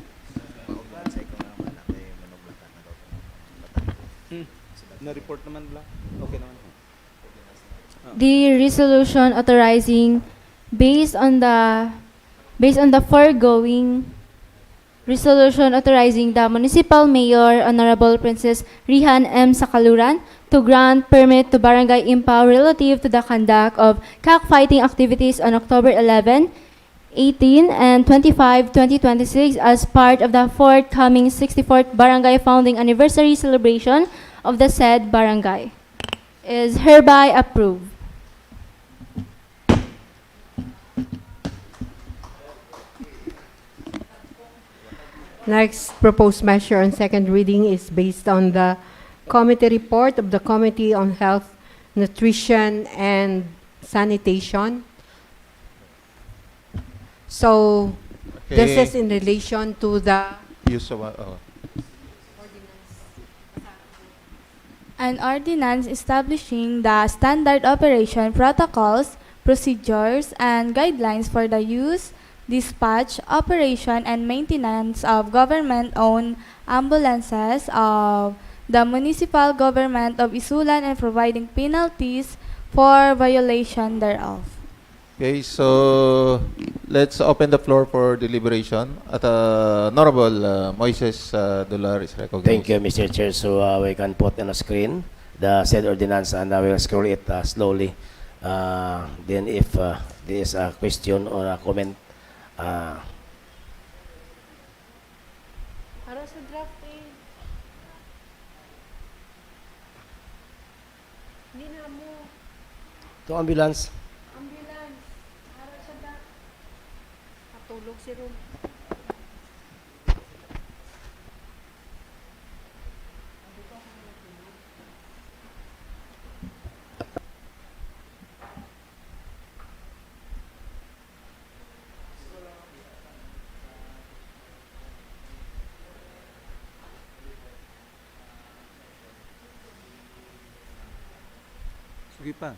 Na-report naman lang. Okay naman. The resolution authorizing based on the foregoing resolution authorizing the Municipal Mayor, Honorable Princess Rihan M. Sakaluran, to grant permit to Barangay Impao relative to the conduct of cockfighting activities on October 11, 18, and 25, 2026 as part of the forthcoming 64th Barangay Founding Anniversary celebration of the said barangay is hereby approved. Next proposed measure on second reading is based on the committee report of the Committee on Health, Nutrition, and Sanitation. So, this Okay. is in relation to the Use of, An ordinance establishing the standard operation protocols, procedures, and guidelines for the use, dispatch, operation, and maintenance of government-owned ambulances of the municipal government of ISULAN and providing penalties for violation thereof. okay, so let's open the floor for deliberation. At Honorable Moises Dular is recognized. Thank you, Mr. Chair. So we can put on the screen the said ordinance and I will scroll it slowly. Then if there is a question or a comment, Para sa draft eh. Hindi na mo. to ambulance. Ambulance. Para sa draft. Patulog si Ron. Sige pa.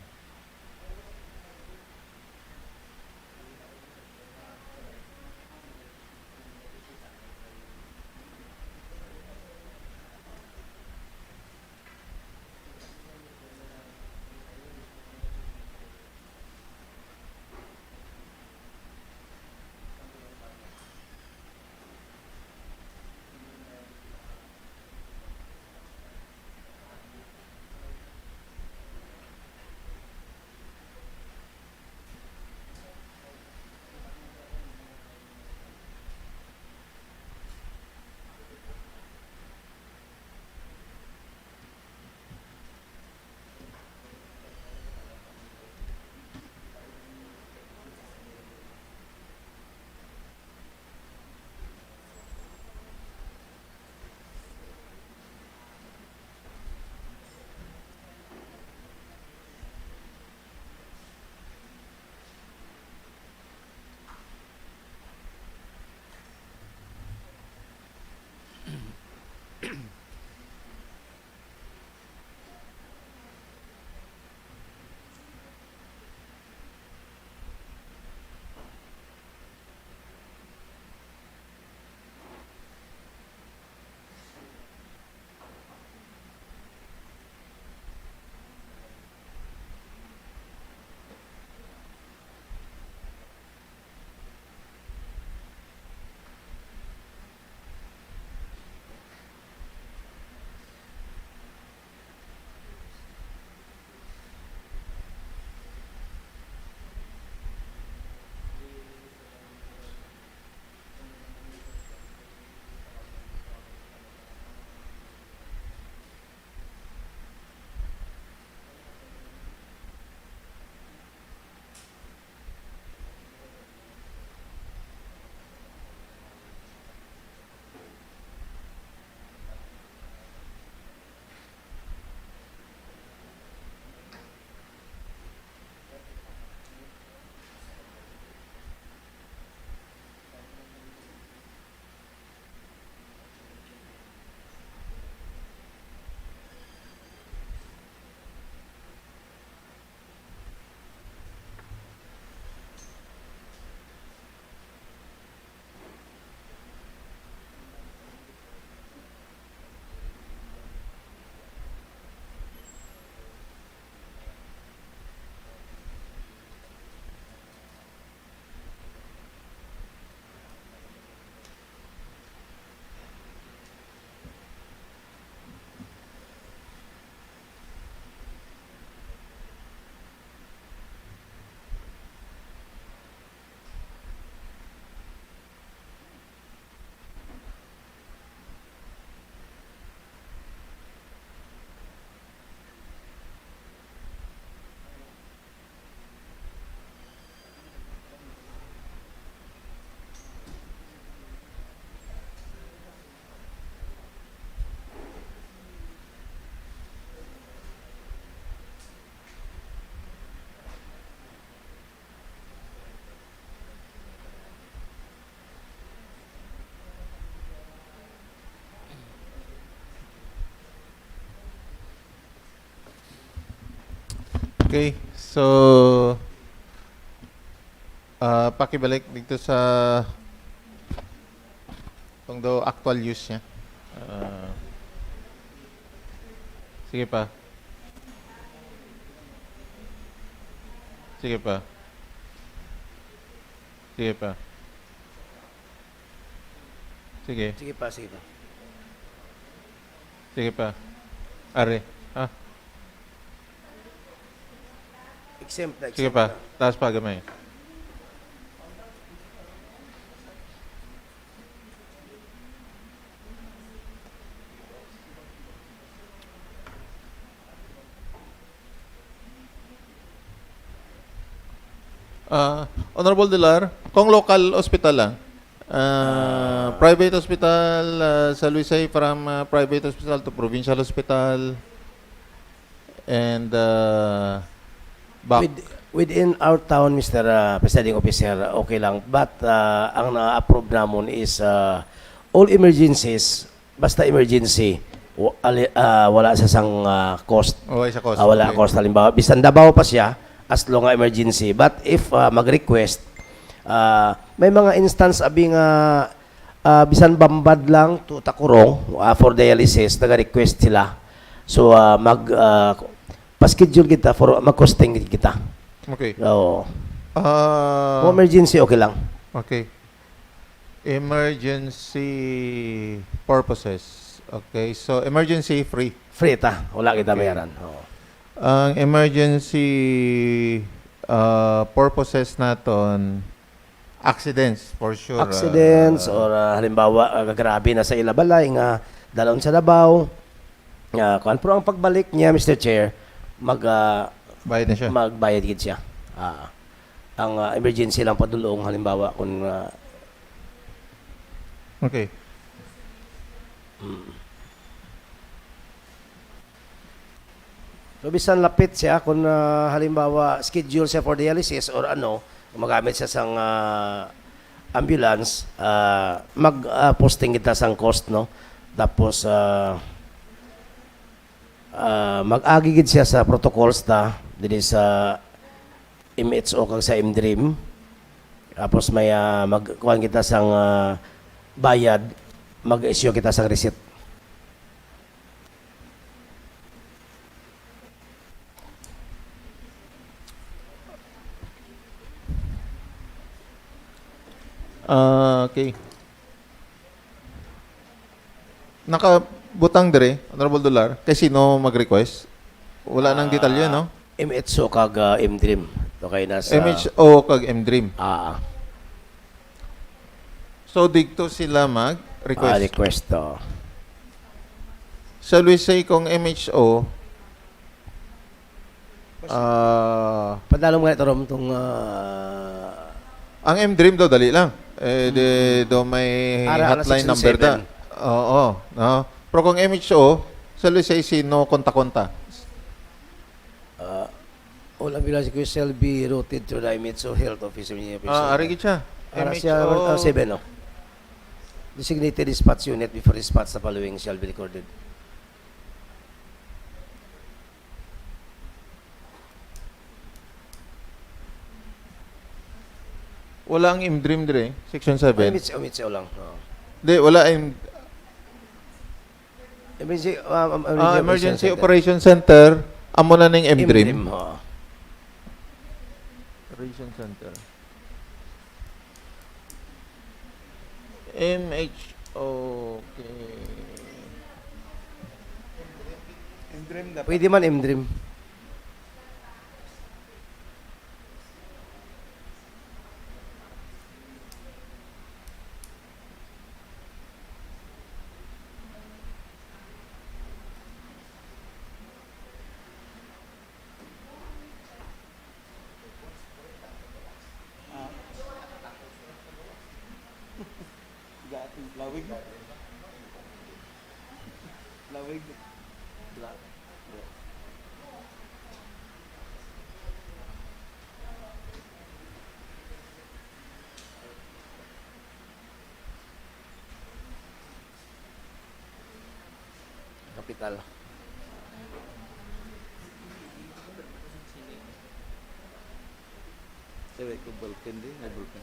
Okay, so pakibalik dito sa kung daw actual use niya. Sige pa. Sige pa. Sige pa. Sige. Sige pa, sige pa. Sige pa. Are. Ah. Exempt na, Sige pa. Taas pa gamay. Honorable Delar, kung local hospital lang, private hospital, shall we say from private hospital to provincial hospital, and back. Within our town, Mr. Presiding Officer, okay lang. But ang na-approve namon is all emergencies, basta emergency, wala sa sang cost. Oh, isa cost. Wala Okay. cost. Halimbawa, bisan Davao pa siya, as long nga emergency. But if mag-request, may mga instance abi nga bisan bambad lang to takurong for dialysis, naga-request sila. So, pa-schedule kita for mag-costing kita. Okay. So, kung emergency, okay lang. Okay. Emergency purposes. Okay, so emergency free. Free ta. Wala kita Okay. bayaran. Oo. Ang emergency purposes naton, accidents for sure. Accidents or halimbawa grabe na sa ilabalay nga dalon sa Davao. Pero ang pagbalik niya, Mr. Chair, bayad na siya. Magbayad gid siya. Ang emergency lang padulong halimbawa kung Okay. So bisan lapit siya kung halimbawa schedule siya for dialysis or magamit siya sang ambulance, mag-posting kita sang cost, no? Tapos mag-agigid siya sa protocols dili sa MHO kag sa MDRIM. Tapos may magkuhan kita sang bayad, mag-issue kita sang receipt. Okay. Nakabutang dire, Honorable Dolar, kay sino mag-request? Wala nang detalye, no? MHO kag MDRIM. Okay, nasa MHO kag MDRIM. So, dito sila mag-request. Request to. Shall we say kung MHO, padalong nga ito tong ang MDRIM daw, dali lang. Do may hotline number da. Oo. No? Pero kung MHO, shall we say sino konta-konta? All ambulance requests shall be routed to the MHO health officer. Arigit siya. MHO 7, no? Designated dispatch unit before dispatch the following shall be recorded. Wala ang MDRIM dire, Section 7. MHO lang. Di, wala Emergency Operation Center. Amo na ning MDRIM. Operation Center. MHO. Okay. Pwede man MDRIM. Lawig. Kapital. Sabi ko Balkan din, ay Balkan.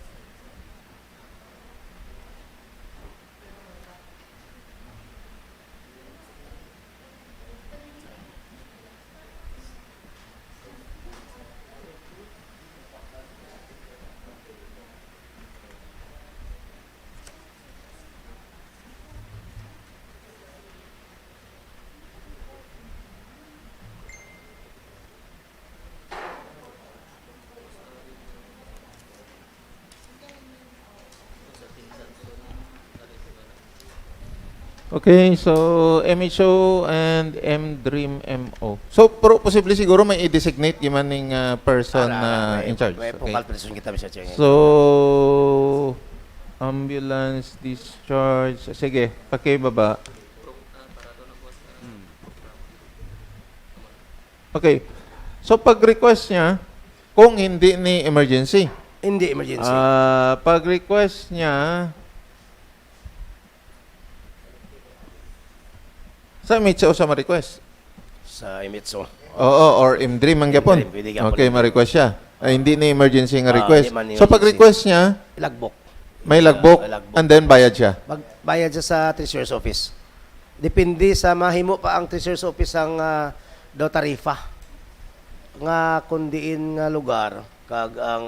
Okay, so MHO and MDRIM-MO. So, posible siguro may i-designate giman ning person in charge. May Okay. vocal person kita, Mr. Chair. So, ambulance discharge. Sige, pakibaba. Okay. So, pag-request niya, kung hindi ni emergency. Hindi emergency. Pag-request niya, Sa Mitso sa ma-request. Sa Imitso. Oo, or imdream ang gyapon. Imdream, pwede gyapon. Okay, ma-request siya. Ay, hindi na emergency nga request. Hindi man So pag emergency. request niya, Lagbok. may lagbok, and then bayad siya. Magbayad siya sa Treasurer's Office. Depende sa mahimo pa ang Treasurer's Office ang daw tarifa. Nga kundiin nga lugar, kag ang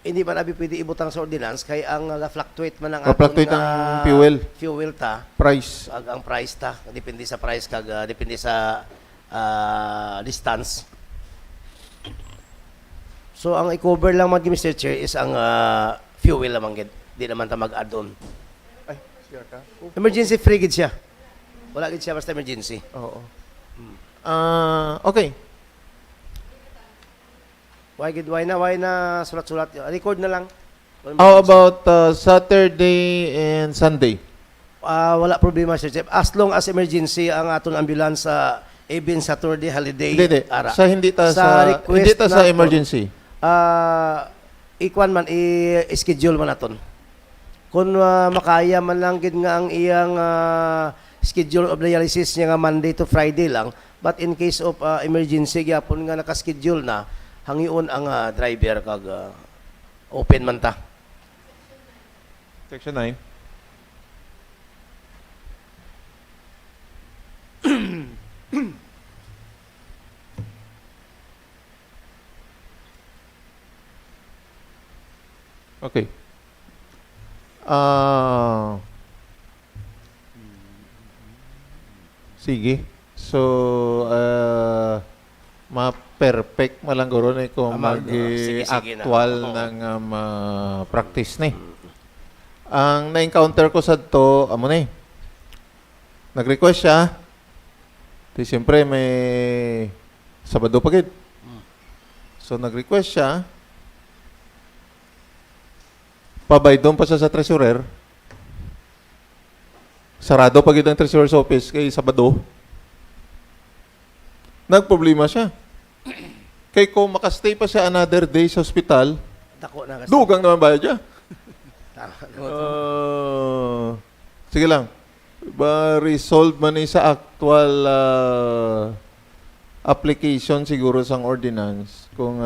hindi man abi pwede ibutang sa ordinance kay ang fluctuate man ang Fluctuate ang fuel ta price. kag ang price ta depende sa price kag depende sa distance. So ang i-cover lang man Mr. Chair is ang fuel lamang gid. Di naman ta mag-add on. Ay, sure ka? Emergency free gid siya. Wala gid siya basta emergency. Oo. Okay. Why na sulat-sulat. Record na lang. How about Saturday and Sunday? Wala problema Sir Jeff. As long as emergency ang aton ambulance sa even Saturday holiday. Hindi. ara. Sa hindi ta sa emergency. Ikuan man i-schedule man naton. Kung makaya man lang gid nga ang iyang schedule of dialysis niya nga Monday to Friday lang, but in case of emergency gyapon nga naka-schedule na, hangiun ang driver kag open man ta. Section 9. Okay. Sige. So, ma-perfect malanguro na kung mag-actual ng practice ni. Ang na-encounter ko sa to, amo ni. Nag-request siya. Di siyempre may Sabado pagid. So, nag-request siya. Pabaydon pa siya sa treasurer. Sarado pagid ang treasurer's office kay Sabado. Nagproblema siya. Kay kung makastay pa siya another day sa hospital, Dako na kasi. dugang naman bayad siya. Tama. Sige lang. Resolve man ni sa actual application siguro sang ordinance kung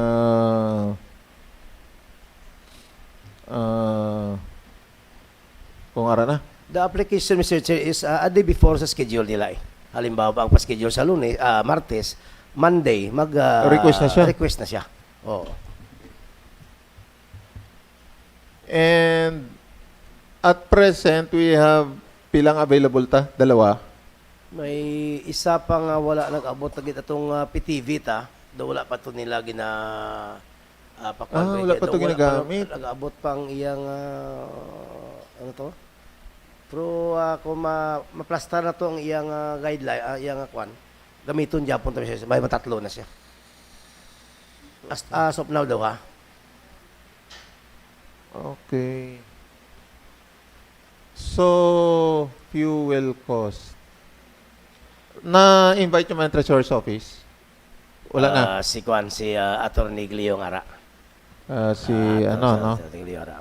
ara na. The application, Mr. Chair, is a day before sa schedule nila eh. Halimbawa, ang pa-schedule sa Lunes, Martes, Monday, request na siya. Request na siya. Oo. And at present, we have pilang available ta? Dalawa? May isa pang wala nag-abot na itong PTV ta. Do wala pa to nila wala pa to ginagamit. Nag-abot pang iyang ano to? Pero kung maplastar na to ang iyang guideline, iyang kwan, gamiton Japon to siya. May matatlo na siya. As of now daw ha. Okay. So, fuel cost. Na-invite yung mga treasurer's office? Wala na? Si Attorney Glio Ngara. No?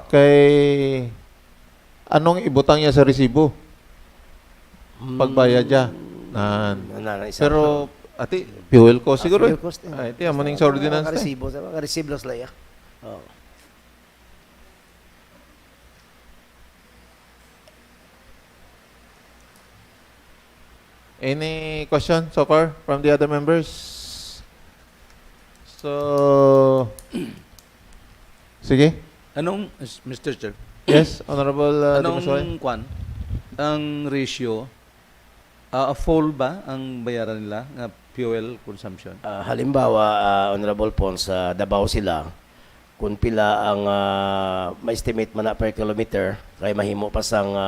Kay, anong ibutang niya sa resibo? Pagbayad niya? Pero, ati, fuel cost siguro? Fuel cost. Iti, amaning sa ordinance. Resibo lang ya. Oh. Any question so far from the other members? So, sige. Anong, Mr. Chair? Yes, Honorable Dimasoy. Anong kwan? Ang ratio, full ba ang bayaran nila ng fuel consumption? Halimbawa, Honorable Pons, sa Davao sila, kung pila ang ma-estimate man na per kilometer, kaya mahimo pa sang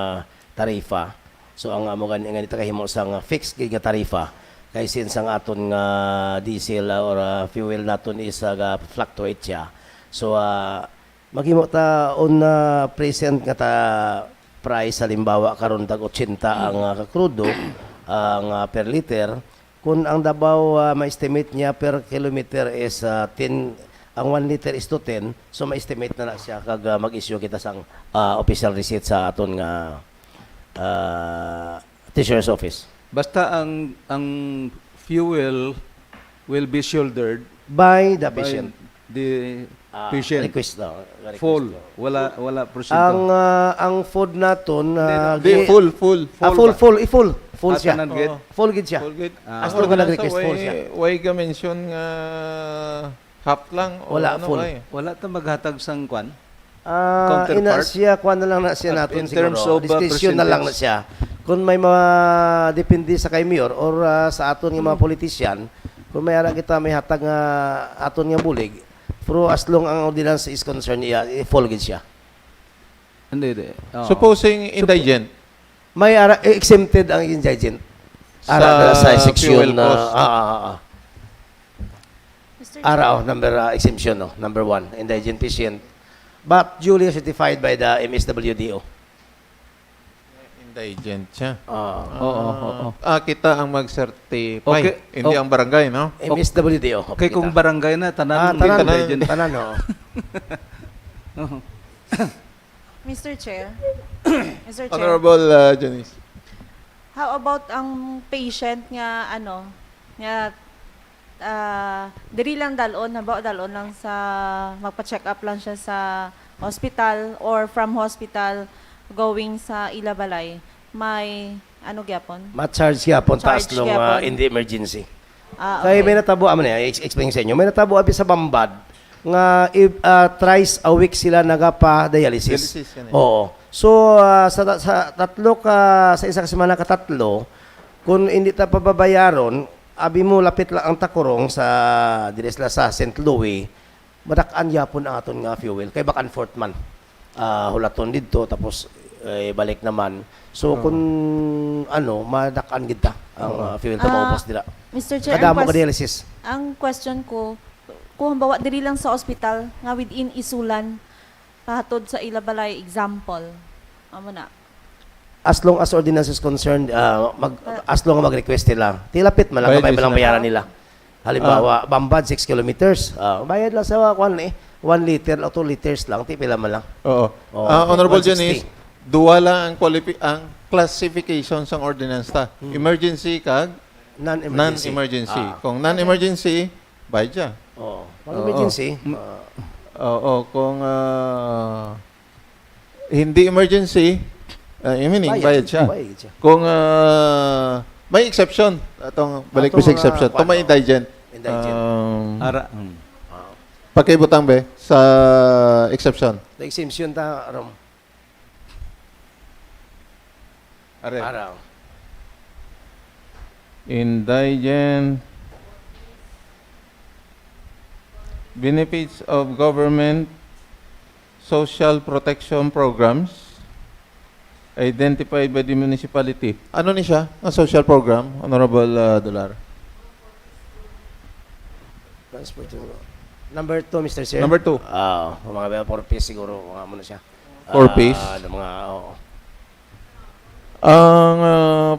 tarifa. So ang amo ganito kahimo sang fixed gid nga tarifa kay since ang aton nga diesel or fuel naton is fluctuate siya. So maghimo ta on present nga ta price halimbawa karon tag 80 ang crudo ang per liter kun ang Davao ma-estimate niya per kilometer is 10 ang 1 liter is to 10 so ma-estimate na siya kag mag-issue kita sang official receipt sa aton nga Treasurer's Office. Basta ang fuel will be shouldered by the patient. The patient. Request daw. Full. Wala porsyento. Ang food naton full. Full siya. Tanan gid. Full gid siya. Full gid. As long as nag-request full siya. Why ka mention nga half lang o Wala, ano full. ba eh? Wala ta maghatag sang kwan. Ina Counterpart? siya, kuha na lang na siya natin In terms siguro. of, Discretion na lang na percentage. siya. Kung may mga depende sa kay mayor or sa aton nga mga politician, kung may ara kita may hatag nga aton nga bulig, pero as long ang ordinance is concerned, full gid siya. Hindi. Supposing indigent. May ara exempted ang indigent. Ara sa section fuel na cost. number exemption no, number 1, indigent patient. But duly certified by the MSWDO. Indigent siya. Oo. Kita ang mag-certify. Okay. Hindi ang barangay, no? MSWDO. Okay, kung barangay na, tanan. Tanan, no. Mr. Chair. Mr. Chair. Honorable Janice. How about ang patient nga diri lang dalon lang sa magpa-check up lang siya sa hospital or from hospital going sa Ilabalay. May gyapon? Ma-charge gyapon taas Charge long gyapon. in the emergency. Okay. Kaya may natabo explain sa inyo. May natabo abi sa Bambad nga thrice a week sila nagapa-dialysis. Dialysis yan eh. Oo. So sa tatlo sa isa ka semana ka tatlo, kung hindi ta pababayaron, abi mo lapit lang ang takurong sa diresla sa St. Louis, madak-an yapon ang aton nga fuel kay back and forth man. Hulaton didto tapos balik naman. So kung madak-an gid ta ang fuel ta maubos dira. Mr. Chair, Kadamo ka dialysis. ang question ko, kung bawa diri lang sa ospital nga within ISULAN pahatod sa Ilabalay example. Amo na. As long as ordinance is concerned, as long as mag-request nila, tilapit man lang, Bayad kamay din lang sila. bayaran nila. Halimbawa, Bambad, 6 kilometers. Bayad lang sa 1 liter o 2 liters lang, tipila man lang. Oo. Oo. Honorable 160. Janice, duwala ang classification sa ordinance ta. Emergency kag Non-emergency. non-emergency. Kung non-emergency, bayad siya. Oo. Pag-emergency, Oo, kung hindi emergency, bayad siya. Bayad siya. Kung may exception, balik ko sa exception. Kung may indigent. Ara. Pakibutang be sa exception. The exemption ta, Rom. Are. Araw. Indigent benefits of government social protection programs identified by the municipality. Ano ni siya? Ang social program, Honorable Dolar. Number 2, Mr. Chair. Number 2. Mga 4 piece siguro, mga muna siya. 4 piece? Ang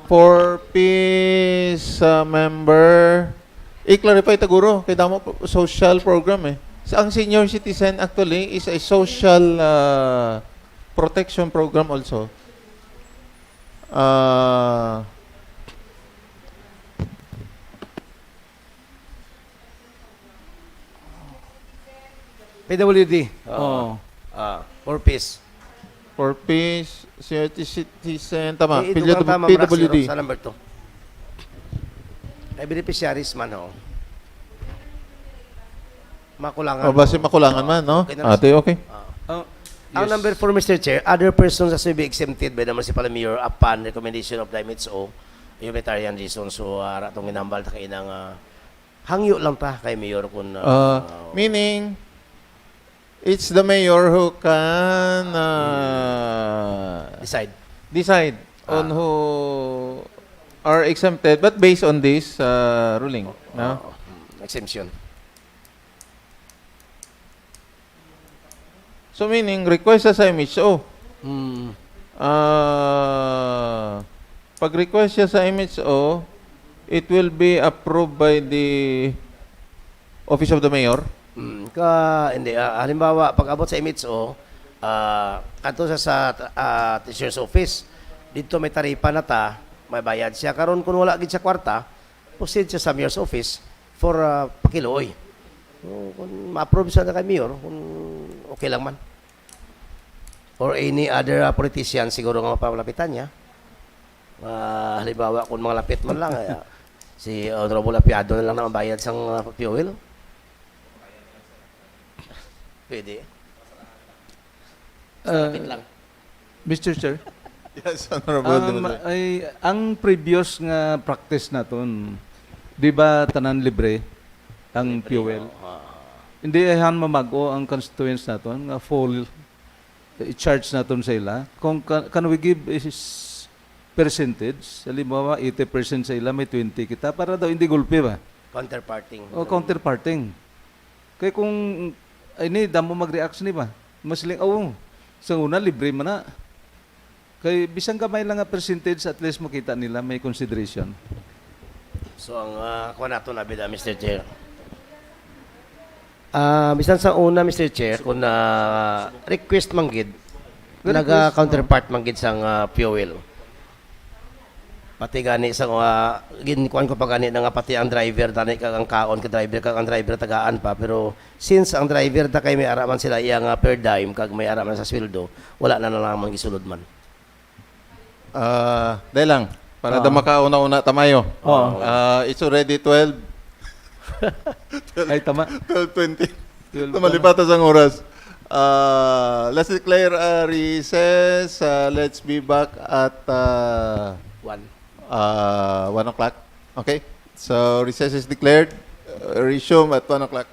4-piece member, i-clarify taguro, kay damo social program eh. Ang senior citizen actually is a social protection program also. PWD. Oo. 4 piece. 4-piece, senior citizen, tama, Tama, PWD. sa number 2. Ay beneficiaries man, makulangan. O, base makulangan man, no? Okay na Ate, okay. Ang number 4, Mr. Chair, other persons as may be exempted by the municipal mayor upon recommendation of the MHO, humanitarian reasons. So, ratong ginambal ta kay nang hangyo lang ta kay mayor kung Meaning, it's the mayor who can decide on who are exempted, but based on this ruling. No? exemption. So meaning, request sa MHO. Pag request siya sa MHO, it will be approved by the Office of the Mayor. Hindi. Halimbawa, pag abot sa MHO, kanto sa Treasurer's Office, dito may taripa na ta, may bayad siya. Karon kung wala gid siya kwarta, proceed siya sa mayor's office for pakiluoy. Kung ma-approve siya na kay mayor, kung okay lang man. Or any other politician siguro nga mapapalapitan niya. Halimbawa, kung mga lapit man lang, si Honorable Apiado na lang na mabayad sa fuel. Pwede. Lapit lang. Mr. Chair. Yes, Honorable. Ang previous nga practice naton, di ba tanan libre ang fuel? Hindi han mamago ang constituents naton nga full i-charge naton sa ila. Kung can we give is percentage, halimbawa 80% sa ila, may 20 kita, para daw hindi gulpi ba? Counterparting. O counterparting. Kaya kung ini damo mag-react ni ba? Masling sa una libre man na. Kay bisang gamay lang nga percentage, at least makita nila may consideration. So ang kuha nato na bida, Mr. Chair. Bisan sa una, Mr. Chair, kung request manggid, naga-counterpart manggid sang fuel. Pati gani sa ginkuan ko pa gani na nga pati ang driver dani kag ang kaon ka driver tagaan pa, pero since ang driver ta kay may araman sila iyang per dime kag may araman sa sweldo, wala na lang gisulod man. Dahil lang, para da makauna-una tamayo. It's already 12. Ay, tama. 12:20. Tumalipatas ang oras. Let's declare a recess. Let's be back at 1 o'clock. Okay? So, recess is declared. Resume at 1 o'clock.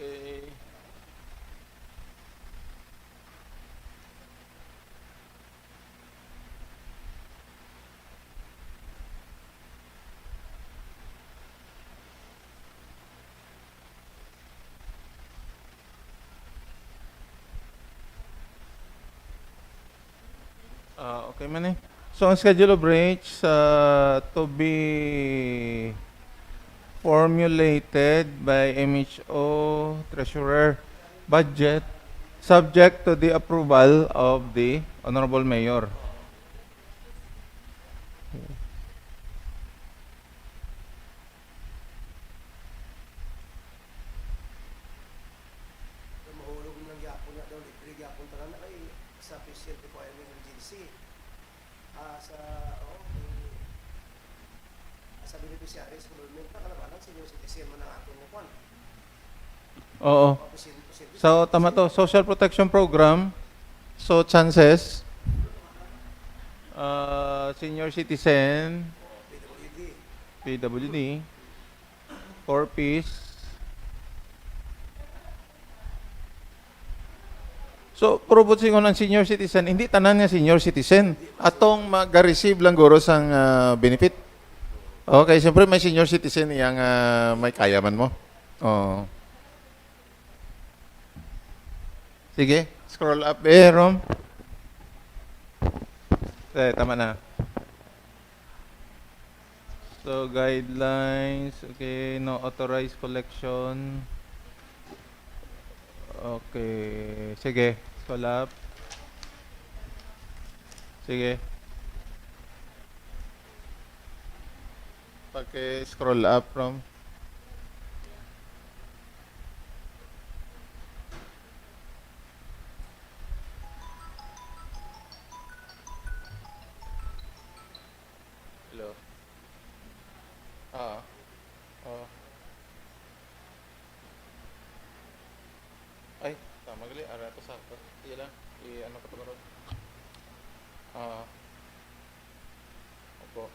Okay. Okay man eh. So, ang schedule of rates to be formulated by MHO Treasurer Budget subject to the approval of the Honorable Mayor. Mahulog ng gyapon na daw, libre gyapon tanan na kay sa official requirement ng GC. Sa sa beneficiaries government na kalabanan senior citizen mo na aton mo kwan. Oo. So, tama to. Social Protection Program. So, chances. Senior citizen. PWD. 4-piece. So, probot singo ng senior citizen, hindi tanan nga senior citizen. Atong mag-receive lang guro sang benefit. Okay, siyempre may senior citizen yang may kayaman mo. Oh. Sige, scroll up Rom. Tama na. So, guidelines, okay, no authorized collection. Okay, sige, scroll up. Sige. Paki-scroll up from. Hello. Oh. Ay, tama gali. Ara to sa to. Iya lang. Ano ka to meron? Opo.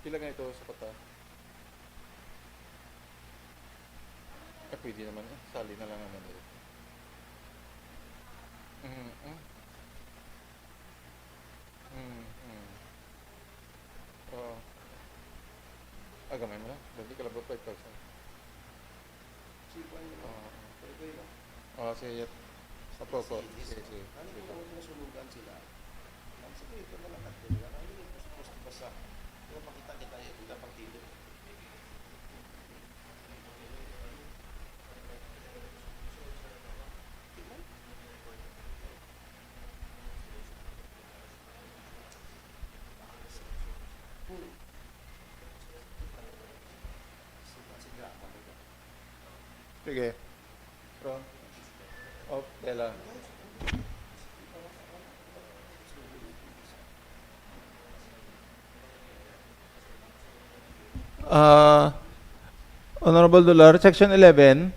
Pila nga ito sa kota? Pwede naman eh. Sali na lang naman dito. Oo. Gamay mo lang. Dali ka lang 5,000. Sige. Apo. Sige. Ano kung nasunugan sila? Ang sikreto na lang natin. Ano yung post basa? Kung makita kita yung hindi partido. Sige. From. Tela. Honorable Dular, Section 11,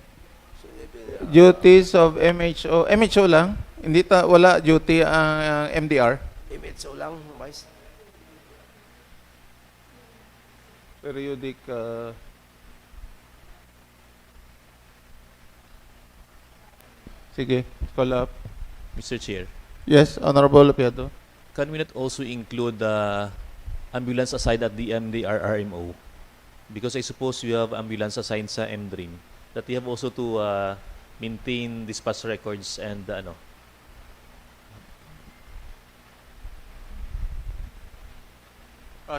duties of MHO. MHO lang? Hindi wala duty ang MDR? MHO lang, Vice. Periodic sige, call up. Mr. Chair, Yes, Honorable Apiado. can we not also include the ambulance assigned at the MDR RMO? Because I suppose you have ambulance assigned sa MDREAM that you have also to maintain dispatch records and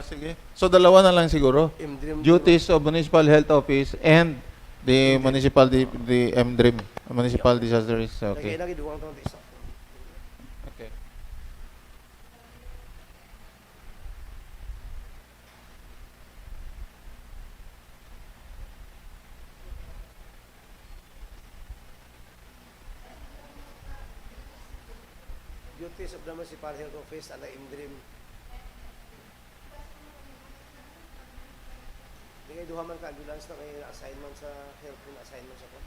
Sige. So, dalawa na lang siguro. MDREAM. Duties of Municipal Health Office and the the MDREAM, Municipal Disaster Risk. Okay. Lagi duwang tong isa. Okay. Duties of the Municipal Health Office ala MDREAM. Di kayo duha man ka ambulance na kayo assignment sa health na assignment sa ko.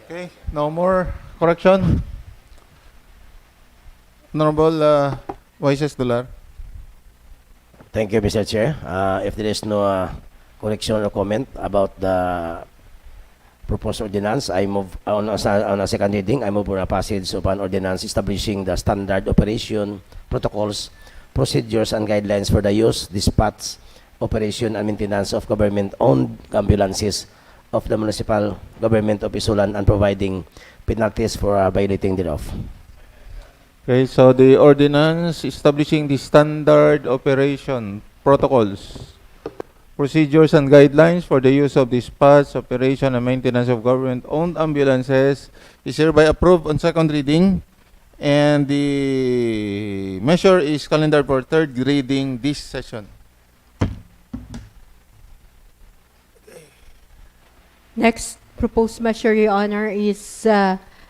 Okay, no more correction. Honorable Moises Dular. Thank you, Mr. Chair. If there is no correction or comment about the proposed ordinance, I move on a second reading. I move for a passage of an ordinance establishing the standard operation, protocols, procedures, and guidelines for the use, dispatch, operation, and maintenance of government-owned ambulances of the municipal government of ISULAN and providing penalties for violating thereof. Okay, so the ordinance establishing the standard operation protocols, procedures and guidelines for the use of dispatch, operation, and maintenance of government-owned ambulances is hereby approved on second reading, and the measure is calendared for third reading this session. Next proposed measure, Your Honor, is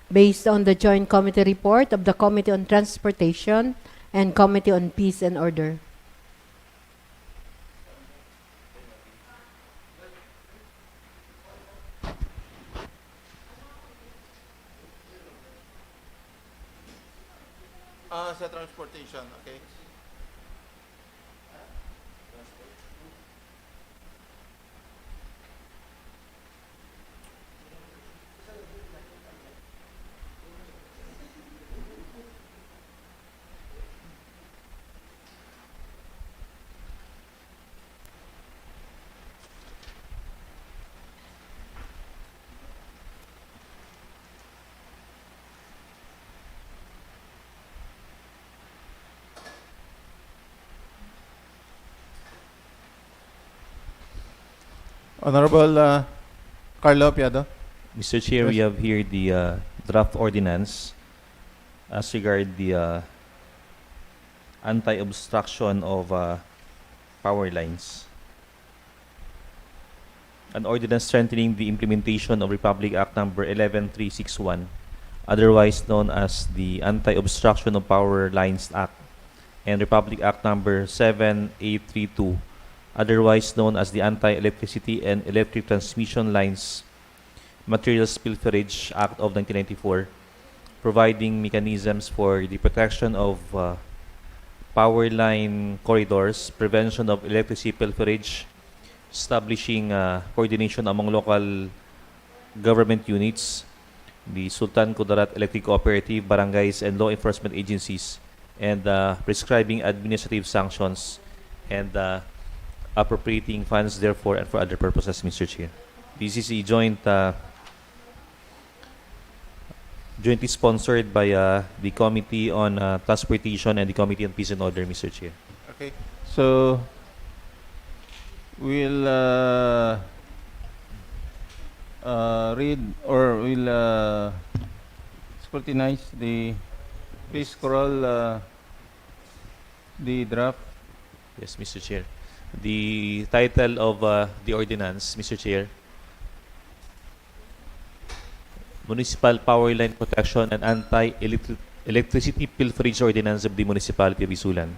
based on the joint committee report of the Committee on Transportation and Committee on Peace and Order. Sa transportation, okay. Honorable Carlo Piado. Mr. Chair, we have here the draft ordinance as regard the anti-obstruction of power lines. An ordinance strengthening the implementation of Republic Act Number 11361, otherwise known as the Anti-Obstruction of Power Lines Act, and Republic Act Number 7832, otherwise known as the Anti-Electricity and Electric Transmission Lines Materials Pilferage Act of 1994, providing mechanisms for the protection of power line corridors, prevention of electricity pilferage, establishing coordination among local government units, the Sultan Kudarat Electric Cooperative, barangays, and law enforcement agencies, and prescribing administrative sanctions and appropriating funds therefore and for other purposes, Mr. Chair. This is a jointly sponsored by the Committee on Transportation and the Committee on Peace and Order, Mr. Chair. Okay, so we'll read or we'll scrutinize the, please scroll the draft. Yes, Mr. Chair. The title of the ordinance, Mr. Chair, Municipal Power Line Protection and Anti-Electricity Pilferage Ordinance of the Municipality of ISULAN.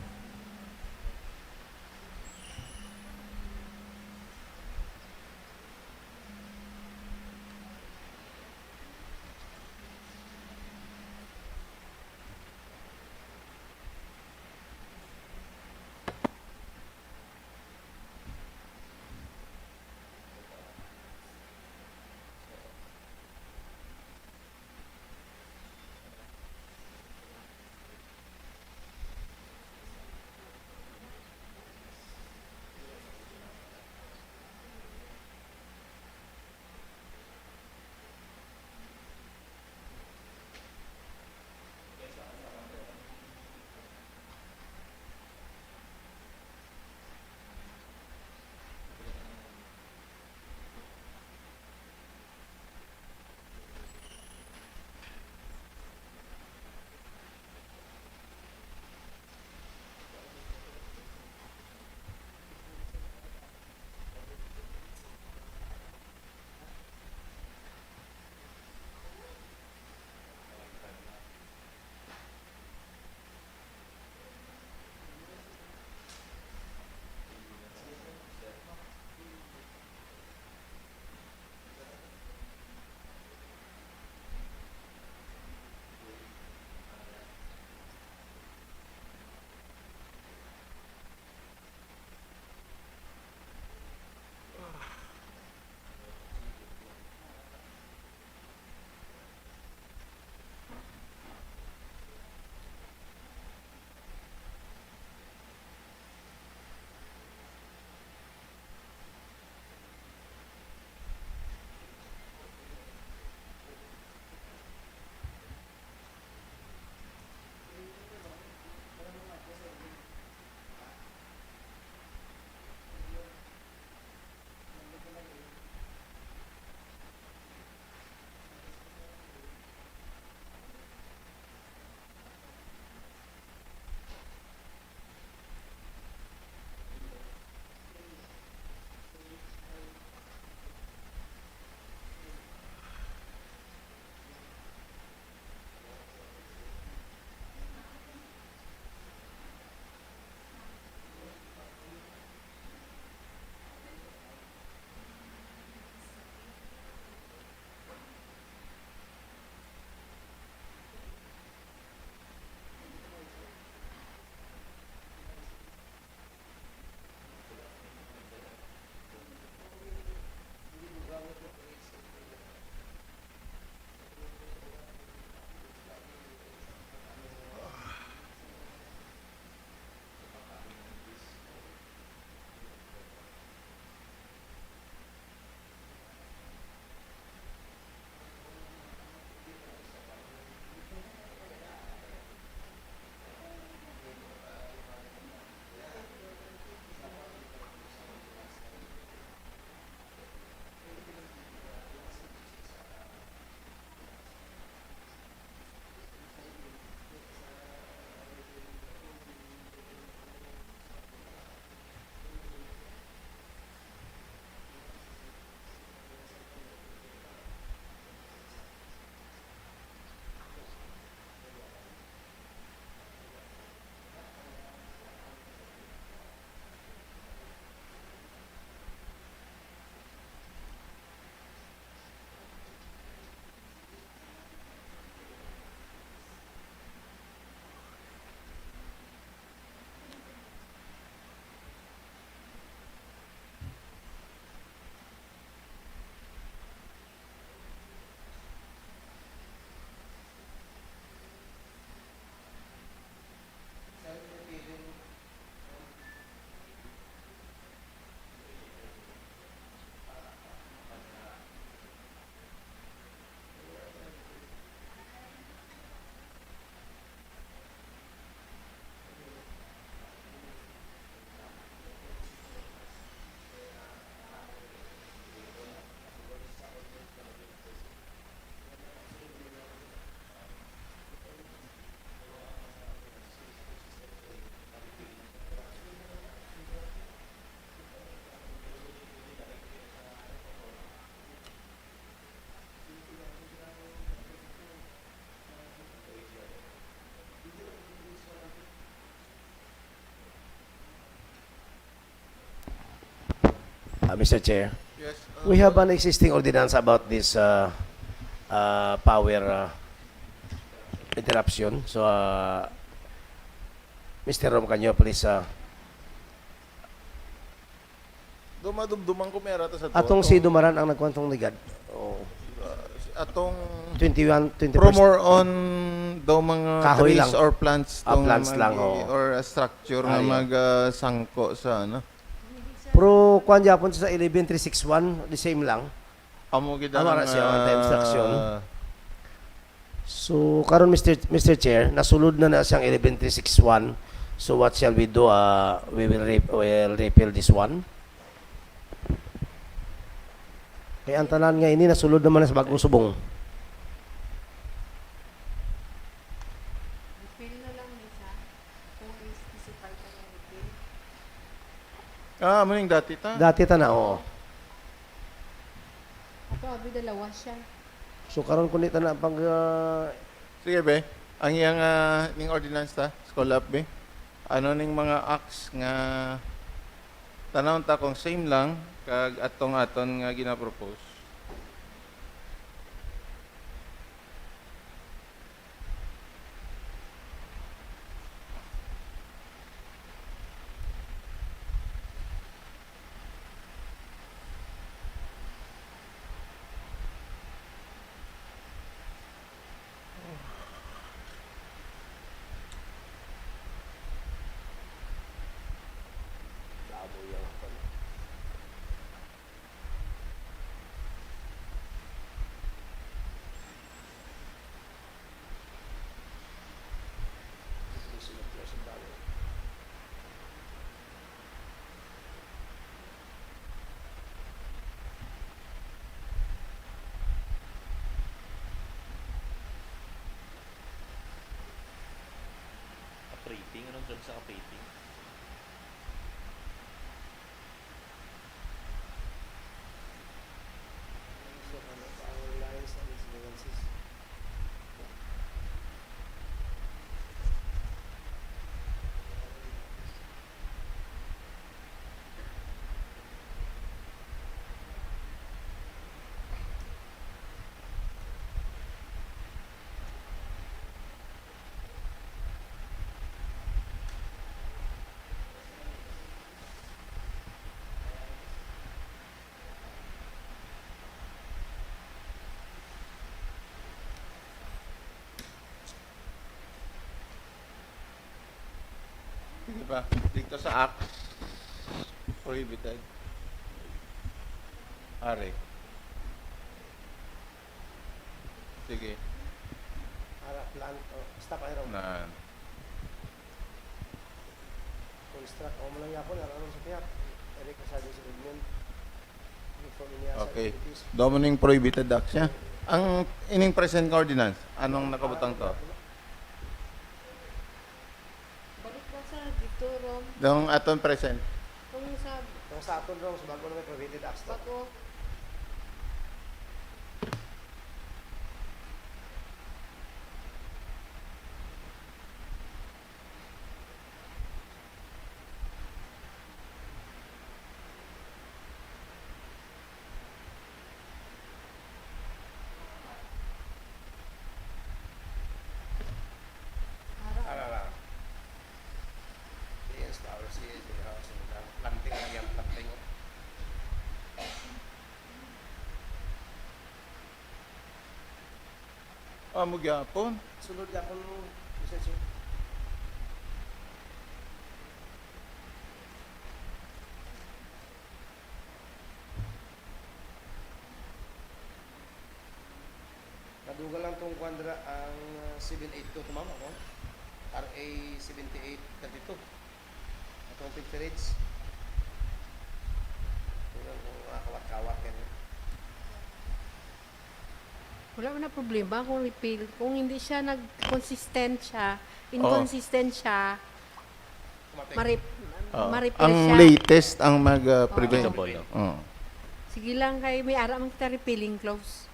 Mr. Chair. Yes. We have an existing ordinance about this power interruption. So, Mr. Rom, can you please Dumadumduman ko mera to sa atong si Dumaran ang nagkwantong ligad. Oh. Atong 21 pro more on daw mga Kahoy trees lang. or plants tong Plants lang, oo. or a structure na Yeah. mag-sangko sa ano. Pero kwan japon sa 11361, the same lang. Amo gid Amara siya on time instruction. So karon Mr. Chair, nasulod na siyang 11361. So what shall we do? We will repeal this one. Kaya ang tanan nga ini nasulod naman na sa bagong subong. Maning dati ta. Dati ta na, oo. Ako, abi dalawa siya. So karon kun ta na pag Sige be. Ang iyang ning ordinance ta, scroll up be. Ano ning mga acts nga tanawon ta kung same lang kag atong aton nga gina-propose. Operating, anong term sa operating? Di ba? Dito sa act, prohibited. Are. Sige. ara plan stop ayro. Na. Construct o mo lang yapon aron sa tiyak. Eri ka sa disagreement. Okay. Domining prohibited acts siya. Ang ining present ordinance, anong nakabutang to? Balik na sa dito, Rom. Dong aton present. Kung sa aton ron sa bago na may prohibited acts. bago, Yes, flowers is the house and planting lang yan, planting. Amo gyapon. Sunod yapon lisensya. Kadugal lang tong kwadra ang 782 tumama ko. RA 7832. Atong picture rates. Tingnan kung kawat-kawat yan. wala man na problema kung repeal. Kung hindi siya inconsistent siya, ma-repeal Ang siya. latest ang mag-prevent. Sige lang kay may ara man kita repealing clause.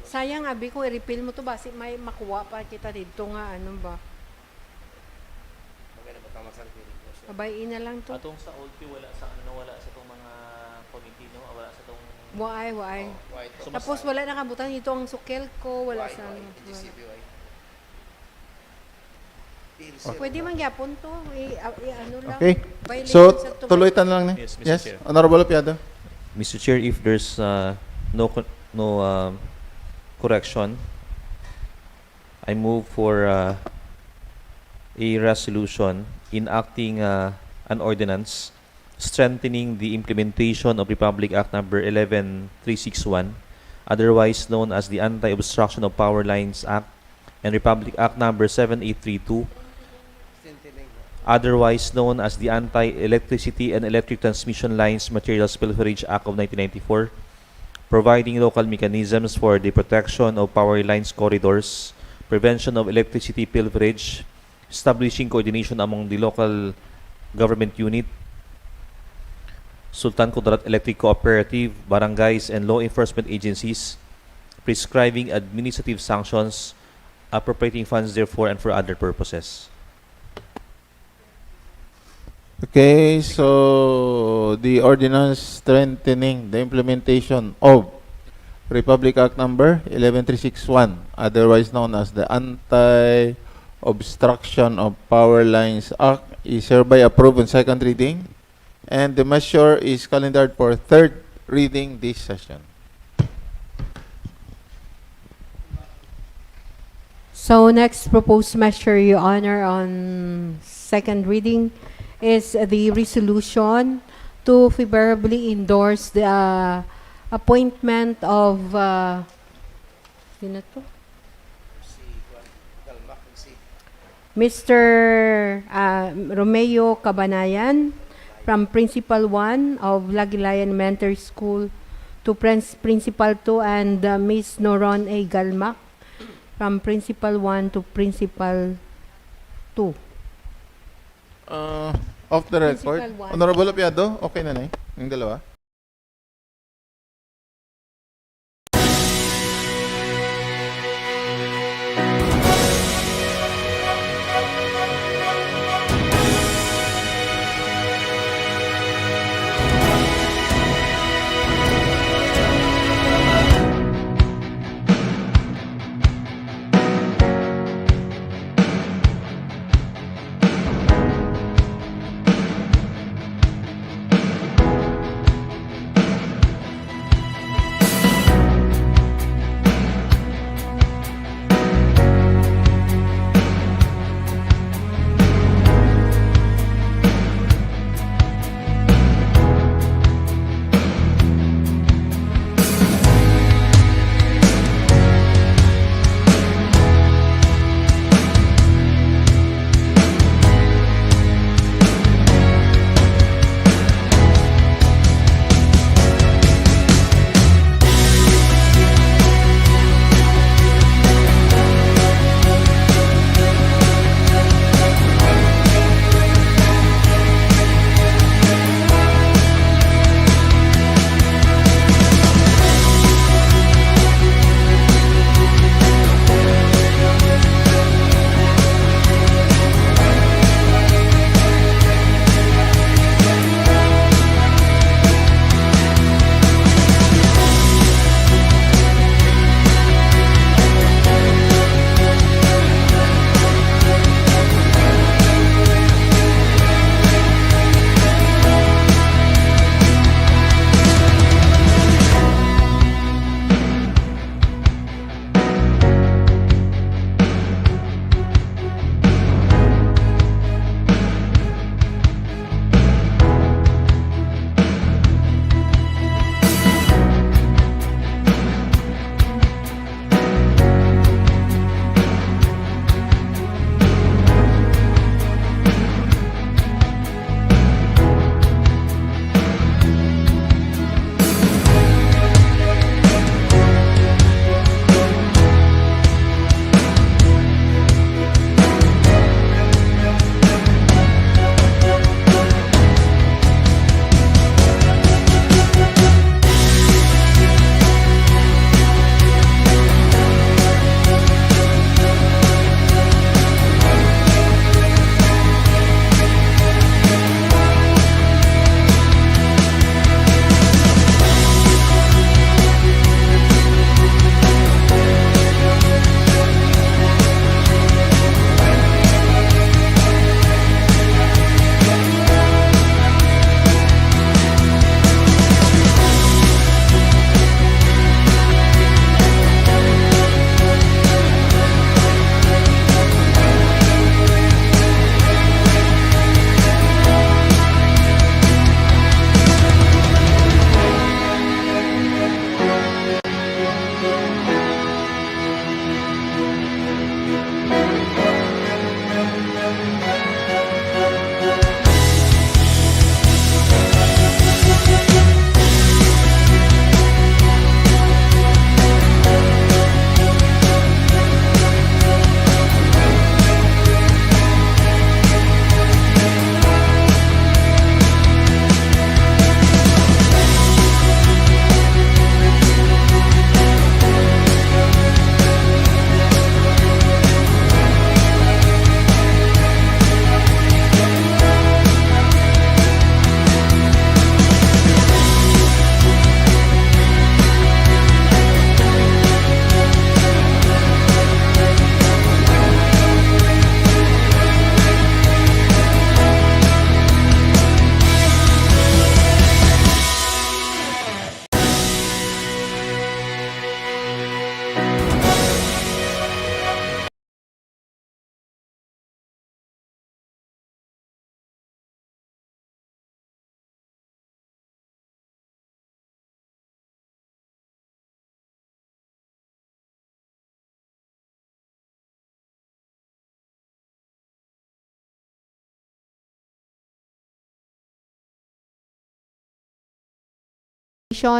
Sayang abi kung i-repeal mo to basi may makuha pa kita dito nga ano ba. Pabayin na lang to. Atong sa old wala sa ano nawala sa itong mga Why? Tapos wala nakabutan dito ang sukel ko, wala sa Pwede man gyapon to, ano lang. Okay. Violation So, sa tubig. tuloy-tan lang ni. Yes, Mr. Yes, Chair. Honorable Piado. Mr. Chair, if there's no correction, I move for a resolution enacting an ordinance strengthening the implementation of Republic Act Number 11361, otherwise known as the Anti-Obstruction of Power Lines Act, and Republic Act Number 7832, otherwise known as the Anti-Electricity and Electric Transmission Lines Materials Pilferage Act of 1994, providing local mechanisms for the protection of power lines corridors, prevention of electricity pilferage, establishing coordination among the local government unit, Sultan Kudarat Electric Cooperative, barangays, and law enforcement agencies, prescribing administrative sanctions, appropriating funds therefore and for other purposes. Okay, so the ordinance strengthening the implementation of Republic Act Number 11361, otherwise known as the Anti-Obstruction of Power Lines Act, is hereby approved on second reading, and the measure is calendared for third reading this session. So next proposed measure, Your Honor, on second reading is the resolution to favorably endorse the appointment of sino to? Mr. Romeo Cabanayan from Principal 1 of Lagilayan Elementary School to Principal 2, and Ms. Noron A. Galmac from Principal 1 to Principal 2. Off the record, Principal 1. Honorable Piado, okay na yung dalawa?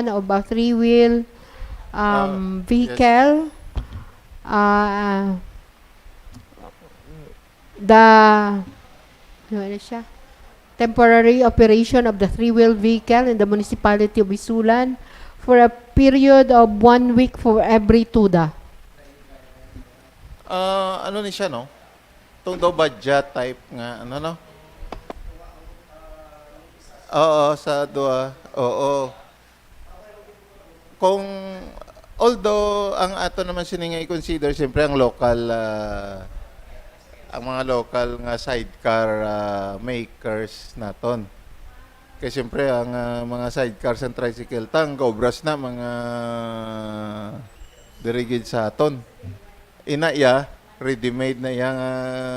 of a three-wheel vehicle. The ano siya? Temporary operation of the three-wheel vehicle in the municipality of ISULAN for a period of 1 week for every tuda. Ano ni siya, no? Itong daw budget type nga, ano, no? Oo, sa dua. Oo. Kung, although, ang ato naman sininga i-consider, siyempre, ang local, ang mga local nga sidecar makers naton. Kasi siyempre, ang mga sidecars and tricycle, obras na mga dirigid sa aton. Ina iya, ready-made na yang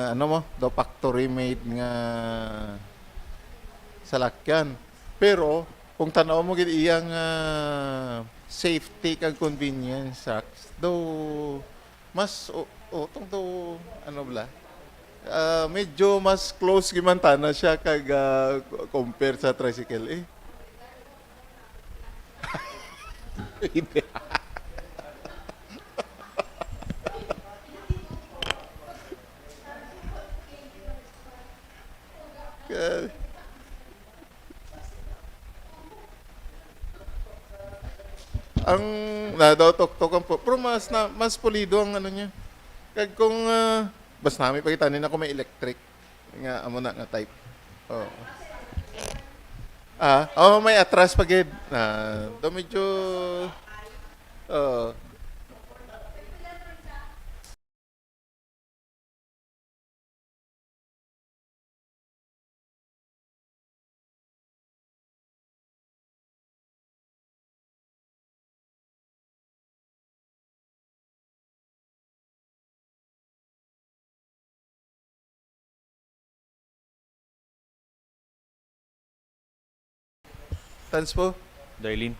ano mo, do factory made nga salakyan. Pero kung tanaw mo gid iyang safety kag convenience do mas tong do ano bla medyo mas close gimantana siya kag compare sa tricycle eh. Ang nadaw-tok-tokan po, pero mas pulido ang ano niya. Kag kung bas namin pakitanin ako may electric nga amo na nga type. Oh. May atras pagid. Do medyo Tanspo? Darlene.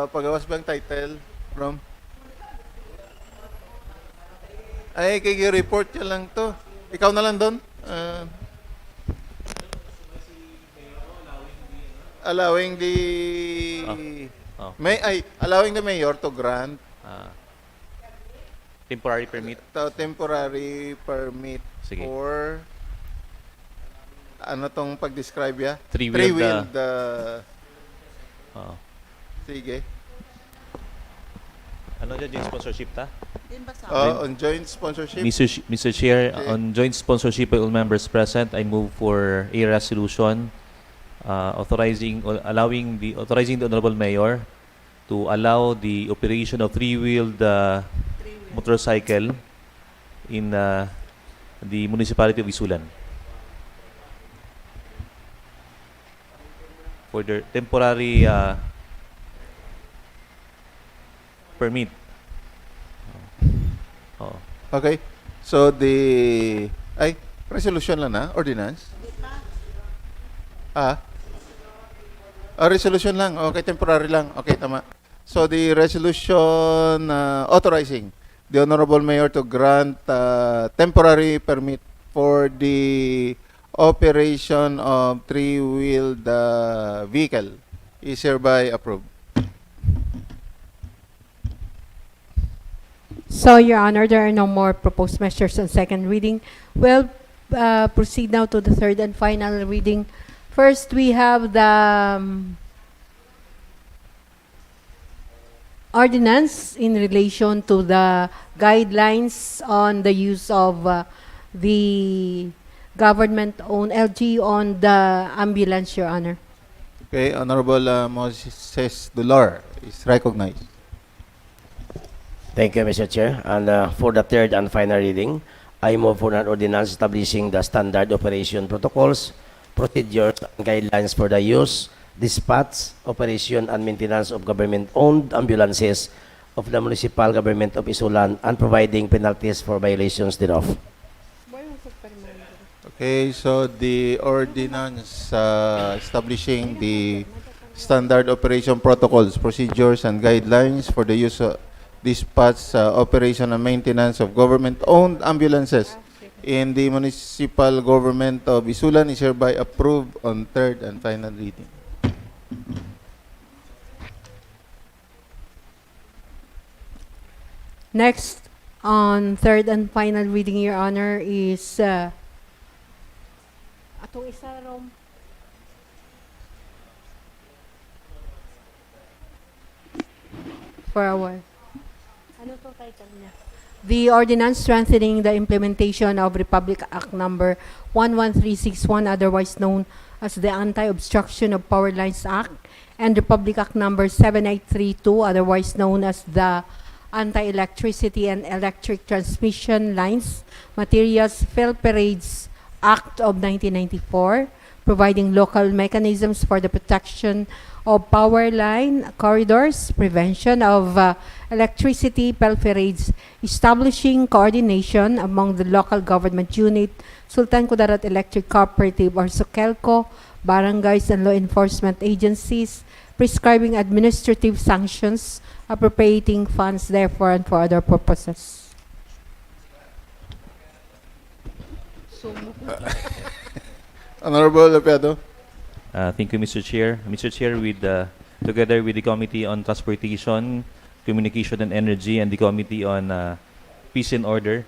Pagawas ba ang title from? Ay, kay report niya lang to. Ikaw na lang doon. Allowing the allowing the mayor to grant Temporary permit. Temporary permit Sige. for ano tong pag-describe ya? Three-wheeled, Sige. Ano dyan yung sponsorship ta? On joint sponsorship. Mr. Chair, Okay. on joint sponsorship by all members present, I move for a resolution authorizing the Honorable Mayor to allow the operation of three-wheeled motorcycle in the municipality of ISULAN for their temporary permit. Okay. So resolution lang na, ordinance? Resolution lang. Okay, temporary lang. Okay, tama. So the resolution authorizing the Honorable Mayor to grant temporary permit for the operation of three-wheeled vehicle is hereby approved. So, Your Honor, there are no more proposed measures on second reading. We'll proceed now to the third and final reading. First, we have the ordinance in relation to the guidelines on the use of the government-owned LG on the ambulance, Your Honor. Okay, Honorable Moses Dular is recognized. Thank you, Mr. Chair. And for the third and final reading, I move for an ordinance establishing the standard operation protocols, procedures, and guidelines for the use, dispatch, operation, and maintenance of government-owned ambulances of the municipal government of ISULAN and providing penalties for violations thereof. Okay, so the ordinance establishing the standard operation protocols, procedures, and guidelines for the use of dispatch, operation, and maintenance of government-owned ambulances in the municipal government of ISULAN is hereby approved on third and final reading. Next, on third and final reading, Your Honor, is atong isa rom. For a while. Ano to title niya? The ordinance strengthening the implementation of Republic Act number 11361, otherwise known as the Anti-Obstruction of Power Lines Act, and Republic Act number 7832, otherwise known as the Anti-Electricity and Electric Transmission Lines Materials Fill Parades Act of 1994, providing local mechanisms for the protection of power line corridors, prevention of electricity pilferage, establishing coordination among the local government unit, Sultan Kudarat Electric Cooperative or SUKELCO, barangays and law enforcement agencies, prescribing administrative sanctions, appropriating funds therefore and for other purposes. Honorable Lepiado. Thank you, Mr. Chair. Mr. Chair, together with the Committee on Transportation, Communication and Energy, and the Committee on Peace and Order,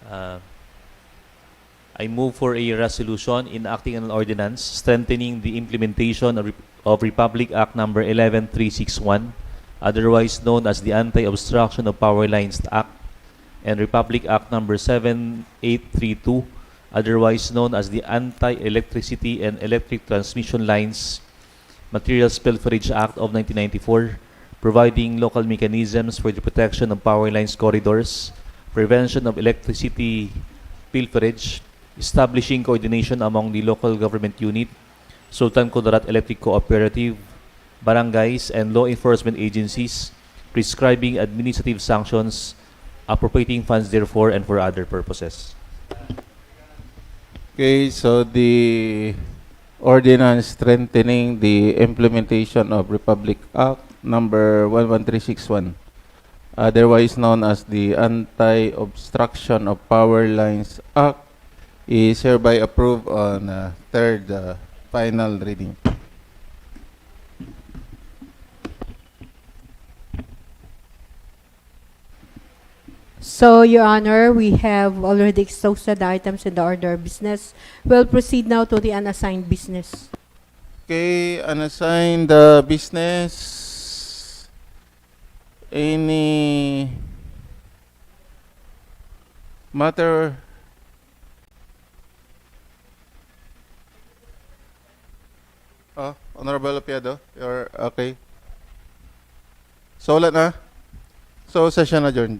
I move for a resolution enacting an ordinance strengthening the implementation of Republic Act number 11361, otherwise known as the Anti-Obstruction of Power Lines Act, and Republic Act number 7832, otherwise known as the Anti-Electricity and Electric Transmission Lines Materials Pilferage Act of 1994, providing local mechanisms for the protection of power lines corridors, prevention of electricity pilferage, establishing coordination among the local government unit, Sultan Kudarat Electric Cooperative, barangays, and law enforcement agencies, prescribing administrative sanctions, appropriating funds therefore and for other purposes. Okay, so the ordinance strengthening the implementation of Republic Act number 11361, otherwise known as the Anti-Obstruction of Power Lines Act, is hereby approved on third final reading. So, Your Honor, we have already exhausted the items in the order of business. We'll proceed now to the unassigned business. Okay, unassigned business. Any matter? Honorable Apiado, you're okay. So, wala na. So, session adjourned.